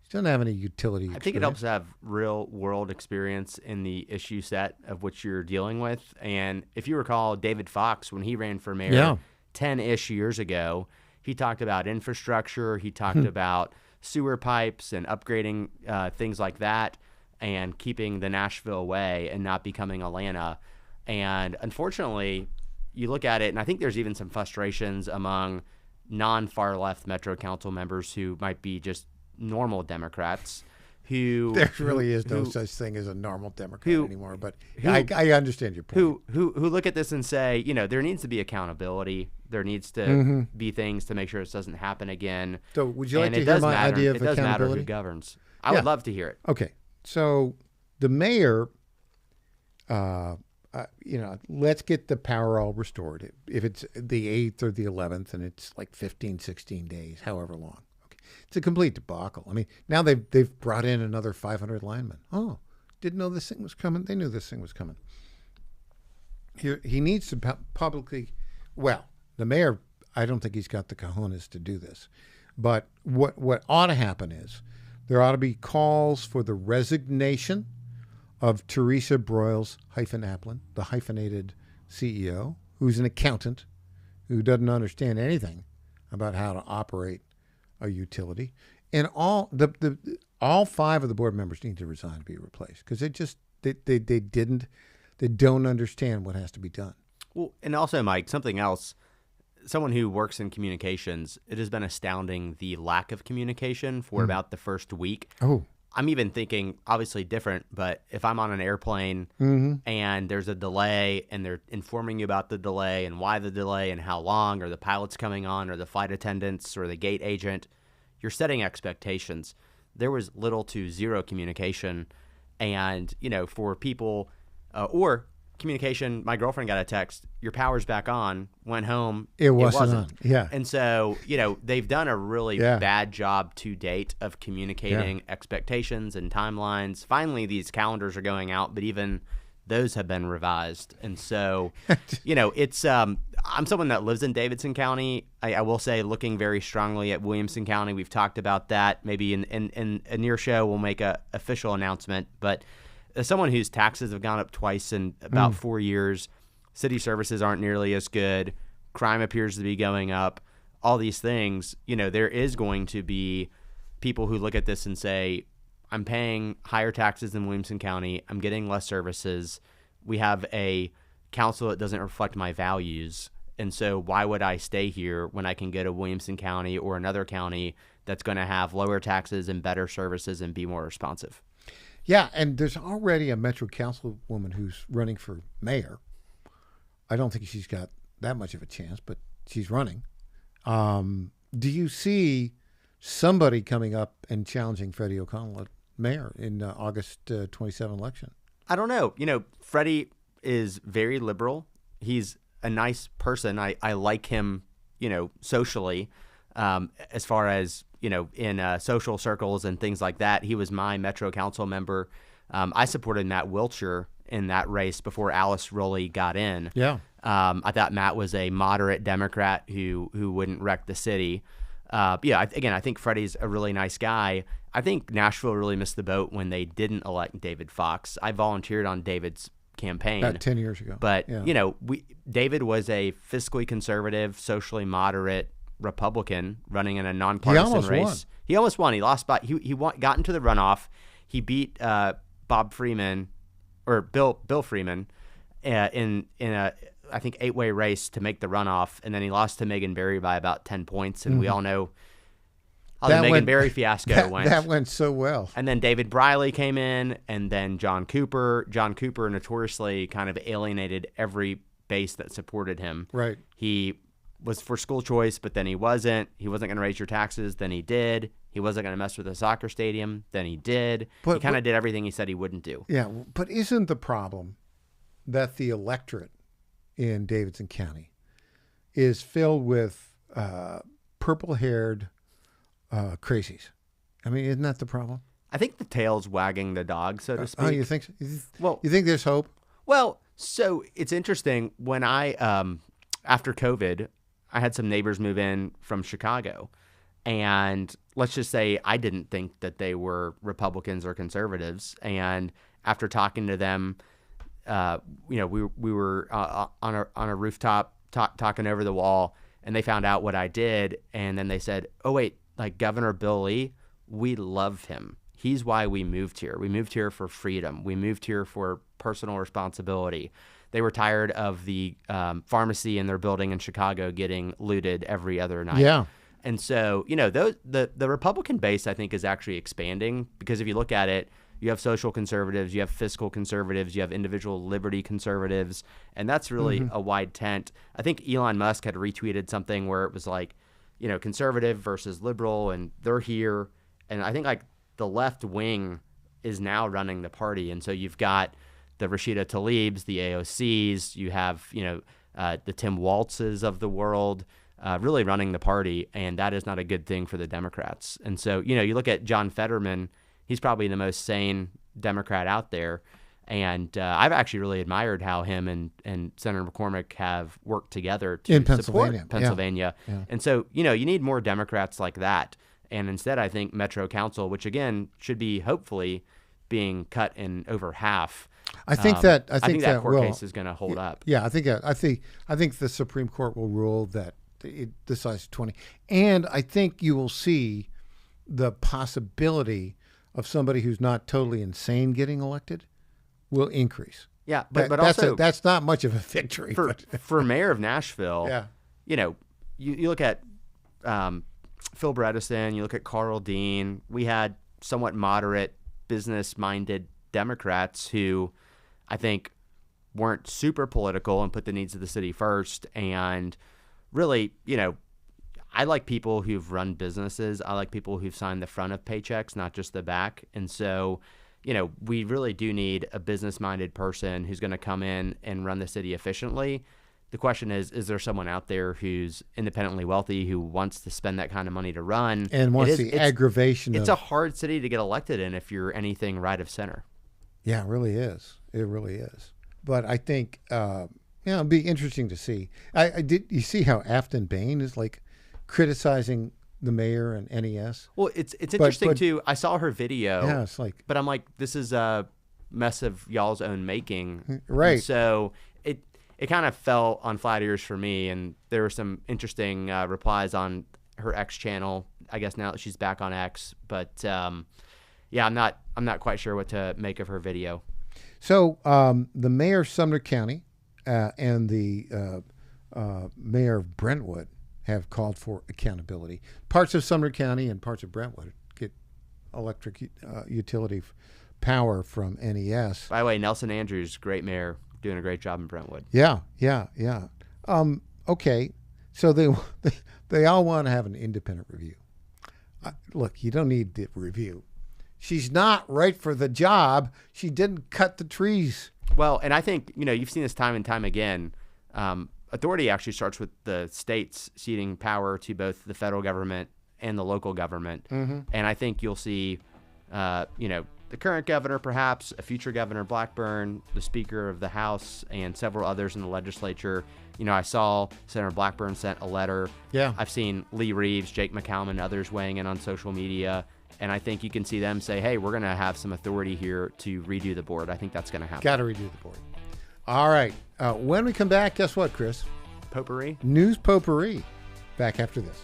She doesn't have any utility experience. I think it helps to have real world experience in the issue set of which you're dealing with. And if you recall, David Fox, when he ran for mayor 10-ish years ago, he talked about infrastructure. He talked about sewer pipes and upgrading things like that and keeping the Nashville way and not becoming Atlanta. And unfortunately, you look at it, and I think there's even some frustrations among non-far left Metro Council members who might be just normal Democrats who there really is no such thing as a normal Democrat anymore, but I understand your point. Who look at this and say, there needs to be accountability. There needs to be things to make sure this doesn't happen again. So would you like to hear my idea of accountability? It does matter who governs. I would love to hear it. Okay. So the mayor, let's get the power all restored. If it's the 8th or the 11th and it's like 15, 16 days, however long. It's a complete debacle. I mean, now they've brought in another 500 linemen. Oh, didn't know this thing was coming. They knew this thing was coming. He needs to publicly, well, the mayor, I don't think he's got the cojones to do this. But what ought to happen is there ought to be calls for the resignation of Teresa Broyles-Applin, the hyphenated CEO, who's an accountant, who doesn't understand anything about how to operate a utility, and all 5 of the board members need to resign to be replaced because they don't understand what has to be done. Well, and also, Mike, something else. Someone who works in communications, it has been astounding the lack of communication for about the first week. Oh, I'm even thinking, obviously different, but if I'm on an airplane and there's a delay and they're informing you about the delay and why the delay and how long, or the pilot's coming on or the flight attendants or the gate agent, you're setting expectations. There was little to zero communication. And, for people or communication, my girlfriend got a text, your power's back on, went home. It wasn't on. Yeah. And so, they've done a really bad job to date of communicating expectations and timelines. Finally, these calendars are going out, but even those have been revised. And so, it's, I'm someone that lives in Davidson County. I will say, looking very strongly at Williamson County. We've talked about that. Maybe in a near show, we'll make a official announcement, but as someone whose taxes have gone up twice in about 4 years, city services aren't nearly as good, crime appears to be going up, all these things, there is going to be people who look at this and say, I'm paying higher taxes in Williamson County, I'm getting less services, we have a council that doesn't reflect my values, and so why would I stay here when I can go to Williamson County or another county that's going to have lower taxes and better services and be more responsive? Yeah, and there's already a Metro Council woman who's running for mayor. I don't think she's got that much of a chance, but she's running. Do you see somebody coming up and challenging Freddie O'Connell at mayor in August 27 election? I don't know. Freddie is very liberal. He's a nice person. I like him, socially, as far as, in social circles and things like that. He was my Metro Council member. I supported Matt Wiltshire in that race before Alice Rowley got in. Yeah. I thought Matt was a moderate Democrat who wouldn't wreck the city. I think Freddie's a really nice guy. I think Nashville really missed the boat when they didn't elect David Fox. I volunteered on David's campaign about 10 years ago. But, David was a fiscally conservative, socially moderate Republican running in a nonpartisan race. He almost won. He lost by got into the runoff. He beat Bill Freeman in a I think 8-way race to make the runoff, and then he lost to Megan Barry by about 10 points. And we all know how the Megan Barry fiasco went. That went so well. And then David Briley came in, and then John Cooper. John Cooper notoriously kind of alienated every base that supported him. Right. He was for school choice, but then he wasn't. He wasn't going to raise your taxes, then he did. He wasn't going to mess with the soccer stadium, then he did. He kind of did everything he said he wouldn't do. Yeah, but isn't the problem that the electorate in Davidson County is filled with purple-haired crazies? I mean, isn't that the problem? I think the tail's wagging the dog, so to speak. Oh, you think so? Well, you think there's hope? Well, so it's interesting. When I, after COVID, I had some neighbors move in from Chicago. And let's just say I didn't think that they were Republicans or conservatives. And after talking to them, we were on a rooftop talking over the wall, and they found out what I did. And then they said, oh, wait, like Governor Bill Lee, we love him. He's why we moved here. We moved here for freedom. We moved here for personal responsibility. They were tired of the pharmacy in their building in Chicago getting looted every other night. Yeah. And so, the Republican base, I think, is actually expanding because if you look at it, you have social conservatives, you have fiscal conservatives, you have individual liberty conservatives, and that's really a wide tent. I think Elon Musk had retweeted something where it was like, conservative versus liberal, and they're here. And I think like the left wing is now running the party. And so you've got the Rashida Tlaibs, the AOCs, you have, the Tim Waltzes of the world, really running the party, and that is not a good thing for the Democrats. And so, you look at John Fetterman, he's probably the most sane Democrat out there, and I've actually really admired how him and Senator McCormick have worked together to support Pennsylvania. Yeah. And so, you need more Democrats like that. And instead, I think Metro Council, which again should be hopefully being cut in over half. I think that court will, case is going to hold up. Yeah, I think the Supreme Court will rule that it decides 20, and I think you will see the possibility of somebody who's not totally insane getting elected will increase. Yeah, but also that's not much of a victory for mayor of Nashville. Yeah, you look at Phil Bredesen, you look at Carl Dean. We had somewhat moderate, business-minded Democrats who I think weren't super political and put the needs of the city first. And really, I like people who've run businesses. I like people who've signed the front of paychecks, not just the back. And so, we really do need a business-minded person who's going to come in and run the city efficiently. The question is there someone out there who's independently wealthy who wants to spend that kind of money to run? And wants the aggravation It's a hard city to get elected in if you're anything right of center. Yeah, it really is. It really is. But I think, it'd be interesting to see. You see how Afton Bain is like criticizing the mayor and NES? Well, it's interesting too. I saw her video. Yeah, it's like, but I'm like, this is a mess of y'all's own making. Right. And so it kind of fell on flat ears for me, and there were some interesting replies on her X channel. I guess now that she's back on X, but I'm not quite sure what to make of her video. So the mayor of Sumner County and the mayor of Brentwood have called for accountability. Parts of Sumner County and parts of Brentwood get electric utility power from NES. By the way, Nelson Andrews, great mayor, doing a great job in Brentwood. Yeah. Okay, so they all want to have an independent review. Look, you don't need the review. She's not right for the job. She didn't cut the trees. Well, and I think, you've seen this time and time again. Authority actually starts with the states ceding power to both the federal government and the local government. Mm-hmm. And I think you'll see, the current governor, perhaps a future Governor Blackburn, the Speaker of the House, and several others in the legislature. I saw Senator Blackburn sent a letter. Yeah. I've seen Lee Reeves, Jake McCallum, and others weighing in on social media. And I think you can see them say, hey, we're going to have some authority here to redo the board. I think that's going to happen. Got to redo the board. All right. When we come back, guess what, Chris? Potpourri. News potpourri. Back after this.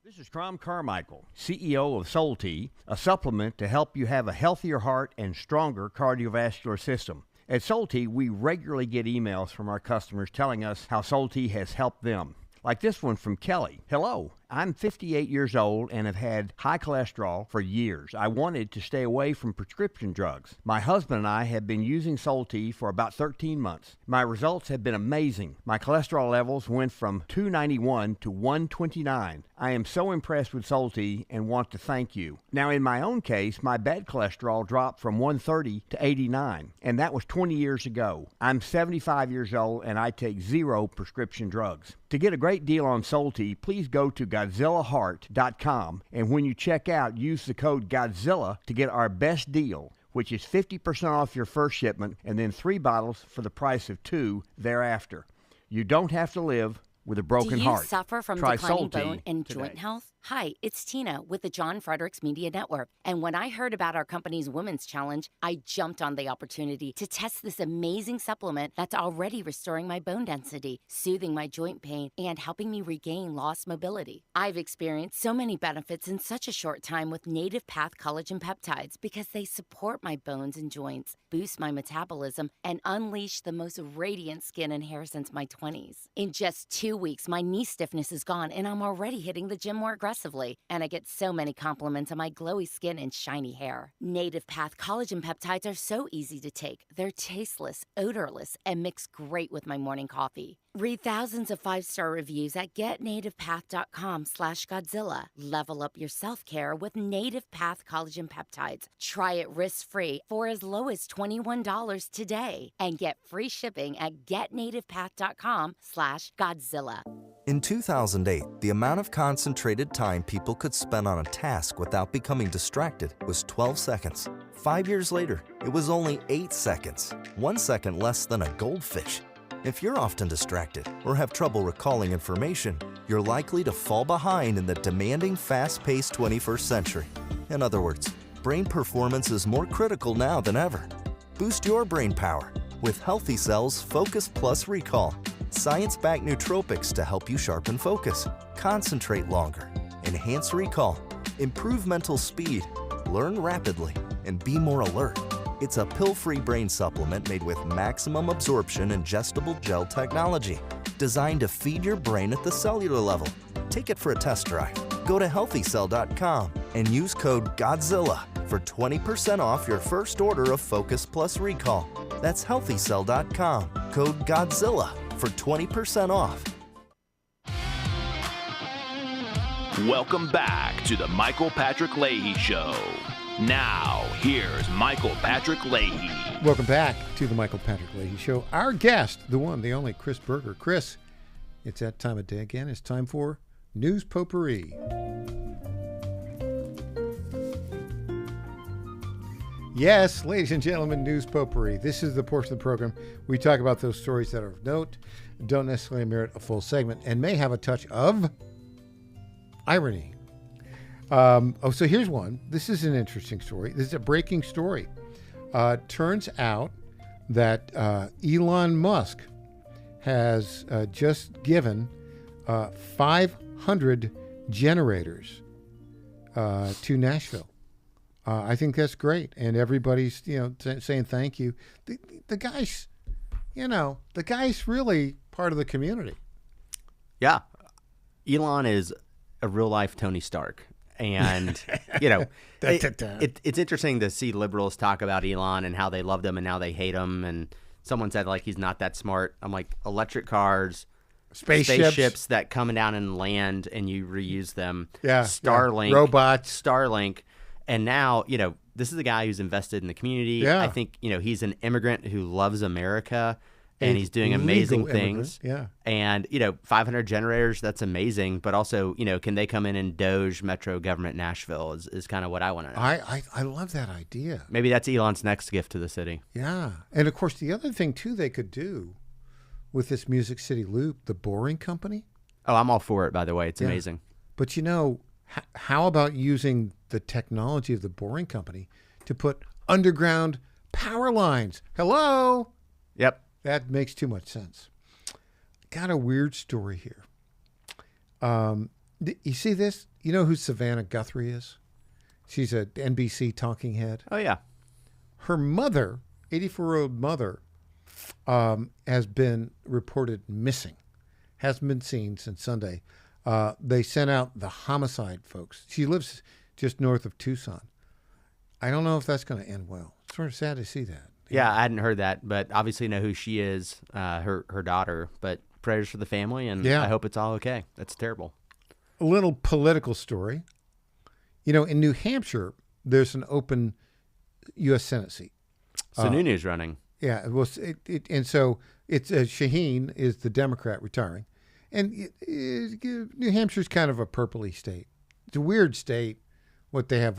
This is Tom Carmichael, CEO of Soul Tea, a supplement to help you have a healthier heart and stronger cardiovascular system. At Soul Tea, we regularly get emails from our customers telling us how Soul Tea has helped them. Like this one from Kelly. Hello, I'm 58 years old and have had high cholesterol for years. I wanted to stay away from prescription drugs. My husband and I have been using Solti for about 13 months. My results have been amazing. My cholesterol levels went from 291 to 129. I am so impressed with Solti and want to thank you. Now, in my own case, my bad cholesterol dropped from 130 to 89, and that was 20 years ago. I'm 75 years old and I take 0 prescription drugs. To get a great deal on Solti, please go to GodzillaHeart.com, and when you check out, use the code Godzilla to get our best deal, which is 50% off your first shipment and then 3 bottles for the price of 2 thereafter. You don't have to live with a broken heart. Do you suffer from Try declining Solti bone and today. joint health? Hi, it's Tina with the John Fredericks Media Network. And when I heard about our company's Women's Challenge, I jumped on the opportunity to test this amazing supplement that's already restoring my bone density, soothing my joint pain, and helping me regain lost mobility. I've experienced so many benefits in such a short time with Native Path Collagen Peptides because they support my bones and joints, boost my metabolism, and unleash the most radiant skin and hair since my 20s. In just 2 weeks, my knee stiffness is gone, and I'm already hitting the gym more aggressively. And I get so many compliments on my glowy skin and shiny hair. Native Path Collagen Peptides are so easy to take. They're tasteless, odorless, and mix great with my morning coffee. Read thousands of 5-star reviews at getnativepath.com/Godzilla. Level up your self-care with Native Path Collagen Peptides. Try it risk-free for as low as $21 today and get free shipping at getnativepath.com/Godzilla. In 2008, the amount of concentrated time people could spend on a task without becoming distracted was 12 seconds. 5 years later, it was only 8 seconds, 1 second less than a goldfish. If you're often distracted or have trouble recalling information, you're likely to fall behind in the demanding, fast-paced 21st century. In other words, brain performance is more critical now than ever. Boost your brain power with Healthy Cells Focus Plus Recall. Science-backed nootropics to help you sharpen focus, concentrate longer, enhance recall, improve mental speed, learn rapidly, and be more alert. It's a pill-free brain supplement made with maximum absorption ingestible gel technology, designed to feed your brain at the cellular level. Take it for a test drive. Go to healthycell.com and use code GODZILLA for 20% off your first order of Focus Plus Recall. That's healthycell.com, code GODZILLA for 20% off. Welcome back to the Michael Patrick Leahy Show. Now, here's Michael Patrick Leahy. Welcome back to the Michael Patrick Leahy Show. Our guest, the one, the only, Chris Berger. Chris, it's that time of day again. It's time for News Potpourri. Yes, ladies and gentlemen, News Potpourri. This is the portion of the program we talk about those stories that are of note, don't necessarily merit a full segment, and may have a touch of irony. So here's one. This is an interesting story. This is a breaking story. Turns out that Elon Musk has just given 500 generators to Nashville. I think that's great, and everybody's saying thank you. The guy's, the guy's really part of the community. Yeah, Elon is a real life Tony Stark. And, it's interesting to see liberals talk about Elon and how they loved him and now they hate him. And someone said, he's not that smart. I'm like, electric cars, spaceships that come down and land and you reuse them. Yeah. Starlink. Robots. Starlink. And now, this is a guy who's invested in the community. Yeah. I think, he's an immigrant who loves America. And he's doing amazing things. Yeah. And, 500 generators, that's amazing. But also, can they come in and Doge Metro Government Nashville is kind of what I want to know. I love that idea. Maybe that's Elon's next gift to the city. Yeah. And, of course, the other thing, too, they could do with this Music City Loop, the Boring Company. Oh, I'm all for it, by the way. It's amazing. But, how about using the technology of the Boring Company to put underground power lines? Hello? Yep. That makes too much sense. Got a weird story here. You see this? You know who Savannah Guthrie is? She's an NBC talking head. Oh, yeah. Her mother, 84-year-old mother, has been reported missing. Hasn't been seen since Sunday. They sent out the homicide folks. She lives just north of Tucson. I don't know if that's going to end well. It's sort of sad to see that. Yeah, I hadn't heard that, but obviously know who she is, her daughter. But prayers for the family, and I hope it's all okay. That's terrible. A little political story. You know, in New Hampshire, there's an open U.S. Senate seat. Sununu's running. Yeah, well, and so it's Shaheen is the Democrat retiring, and New Hampshire's kind of a purpley state. It's a weird state. They have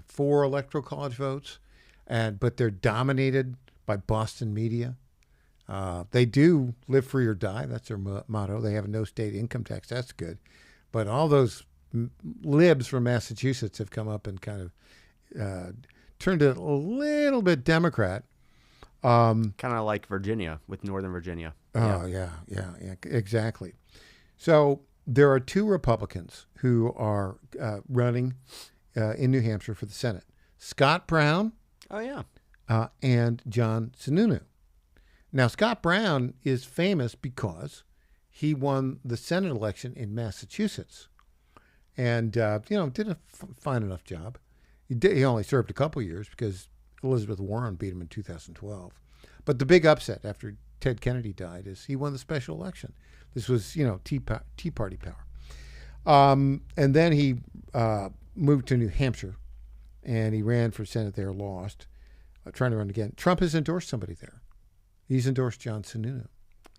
4 electoral college votes, but they're dominated by Boston media. They do live free or die. That's their motto. They have no state income tax. That's good, but all those libs from Massachusetts have come up and kind of turned it a little bit Democrat. Kind of like Virginia with Northern Virginia. Oh, yeah, exactly. So there are 2 Republicans who are running in New Hampshire for the Senate. Scott Brown. Oh, yeah. And John Sununu. Now, Scott Brown is famous because he won the Senate election in Massachusetts and, did a fine enough job. He only served a couple years because Elizabeth Warren beat him in 2012. But the big upset after Ted Kennedy died is he won the special election. This was, Tea Party power. And then he moved to New Hampshire, and he ran for Senate there, lost, trying to run again. Trump has endorsed somebody there. He's endorsed John Sununu.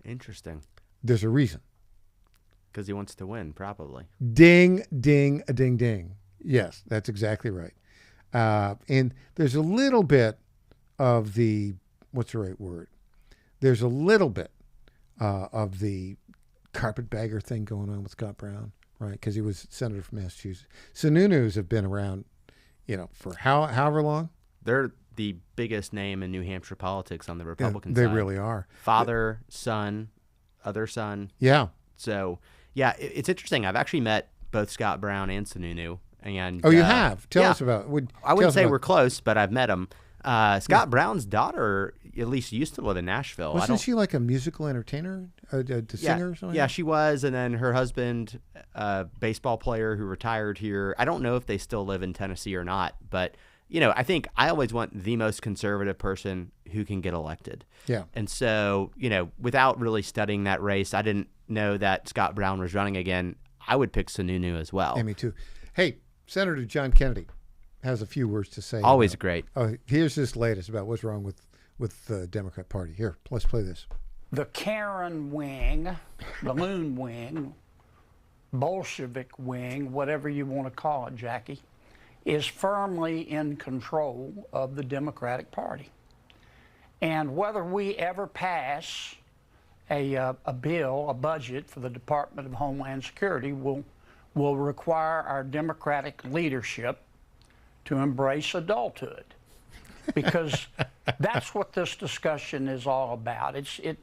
Interesting. There's a reason. Because he wants to win, probably. Ding, ding, a ding, ding. Yes, that's exactly right. And there's a little bit of the, what's the right word? There's a little bit of the carpetbagger thing going on with Scott Brown, right? Because he was senator from Massachusetts. Sununu's have been around, for however long. They're the biggest name in New Hampshire politics on the Republican side. They side. really are. Father, son, other son. Yeah. So, yeah, it's interesting. I've actually met both Scott Brown and Sununu. And, you have? Tell us about it. I wouldn't say we're close, but I've met them. Scott Brown's daughter, at least, used to live in Nashville. Wasn't she like a musical entertainer, a singer or something? Yeah, she was. And then her husband, baseball player who retired here. I don't know if they still live in Tennessee or not, but, I think I always want the most conservative person who can get elected. Yeah. And so, without really studying that race, I didn't know that Scott Brown was running again. I would pick Sununu as well. Yeah, me too. Hey, Senator John Kennedy has a few words to say. Always great. Oh, here's this latest about what's wrong with the Democrat Party. Here, let's play this. The Karen wing, the loon wing, Bolshevik wing, whatever you want to call it, Jackie, is firmly in control of the Democratic Party. And whether we ever pass a bill, a budget for the Department of Homeland Security will require our Democratic leadership to embrace adulthood, because that's what this discussion is all about.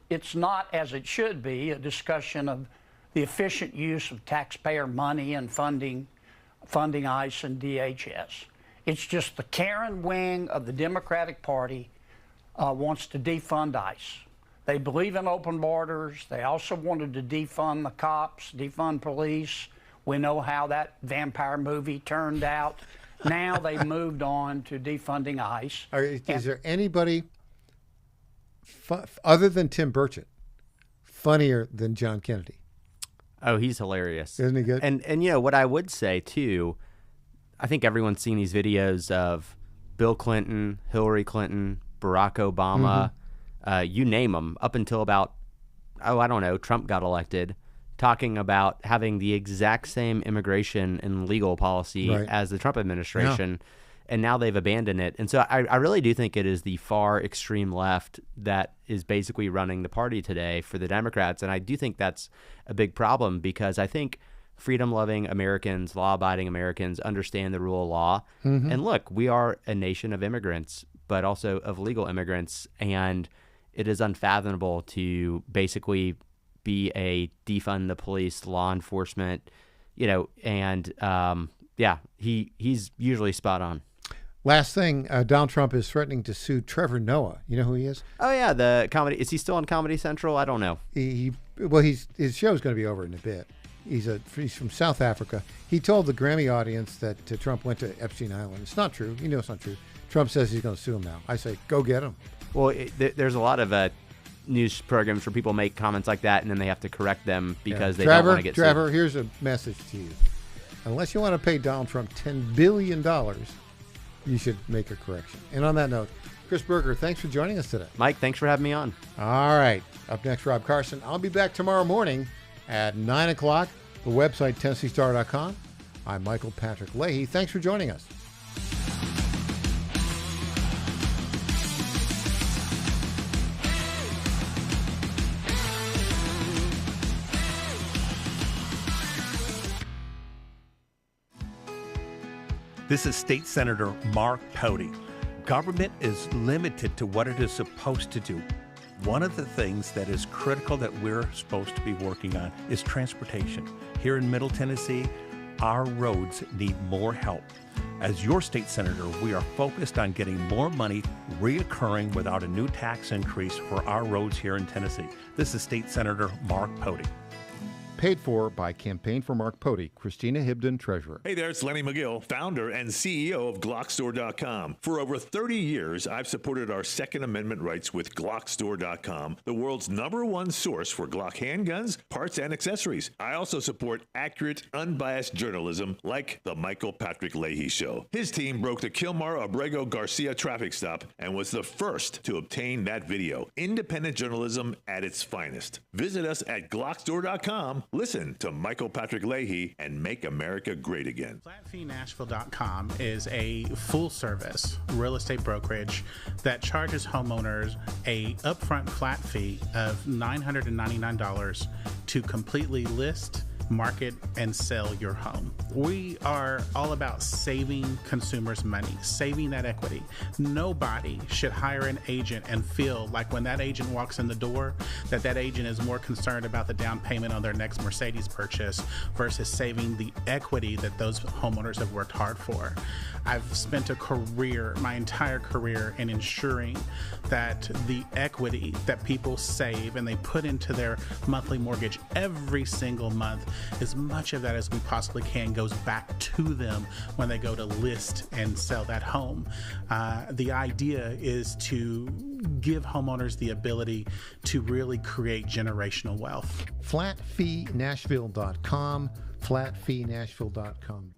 It's not, as it should be, a discussion of the efficient use of taxpayer money and funding ICE and DHS. It's just the Karen wing of the Democratic Party wants to defund ICE. They believe in open borders. They also wanted to defund the cops, defund police. We know how that vampire movie turned out. Now they've moved on to defunding ICE. Is there anybody other than Tim Burchett funnier than John Kennedy? Oh, he's hilarious. Isn't he good? And what I would say, too, I think everyone's seen these videos of Bill Clinton, Hillary Clinton, Barack Obama, you name them, up until about, Trump got elected, talking about having the exact same immigration and legal policy as the Trump administration, and now they've abandoned it. And so I really do think it is the far extreme left that is basically running the party today for the Democrats, and I do think that's a big problem, because I think freedom-loving Americans, law-abiding Americans understand the rule of law. Mm-hmm. And look, we are a nation of immigrants, but also of legal immigrants, and it is unfathomable to basically be a defund the police, law enforcement, and he's usually spot on. Last thing, Donald Trump is threatening to sue Trevor Noah. You know who he is? Oh yeah, the comedy. Is he still on Comedy Central? I don't know. His show's going to be over in a bit. He's from South Africa. He told the Grammy audience that Trump went to Epstein Island. It's not true. He knows it's not true. Trump says he's going to sue him now. I say, go get him. Well, there's a lot of news programs where people make comments like that, and then they have to correct them because they don't want to get sued. Trevor, here's a message to you. Unless you want to pay Donald Trump $10 billion, you should make a correction. And on that note, Chris Berger, thanks for joining us today. Mike, thanks for having me on. All right. Up next, Rob Carson. I'll be back tomorrow morning at 9 o'clock. The website, TennesseeStar.com. I'm Michael Patrick Leahy. Thanks for joining us. This is State Senator Mark Pody. Government is limited to what it is supposed to do. One of the things that is critical that we're supposed to be working on is transportation. Here in Middle Tennessee, our roads need more help. As your state senator, we are focused on getting more money reoccurring without a new tax increase for our roads here in Tennessee. This is State Senator Mark Pody. Paid for by Campaign for Mark Pody, Christina Hibden, Treasurer. Hey there, it's Lenny McGill, founder and CEO of GlockStore.com. For over 30 years, I've supported our Second Amendment rights with GlockStore.com, the world's #1 source for Glock handguns, parts, and accessories. I also support accurate, unbiased journalism like The Michael Patrick Leahy Show. His team broke the Kilmar Abrego Garcia traffic stop and was the first to obtain that video. Independent journalism at its finest. Visit us at GlockStore.com. Listen to Michael Patrick Leahy and make America great again. FlatFeeNashville.com is a full-service real estate brokerage that charges homeowners a upfront flat fee of $999 to completely list, market, and sell your home. We are all about saving consumers money, saving that equity. Nobody should hire an agent and feel like when that agent walks in the door, that agent is more concerned about the down payment on their next Mercedes purchase versus saving the equity that those homeowners have worked hard for. I've spent my entire career in ensuring that the equity that people save and they put into their monthly mortgage every single month, as much of that as we possibly can goes back to them when they go to list and sell that home. The idea is to give homeowners the ability to really create generational wealth. FlatFeeNashville.com, FlatFeeNashville.com.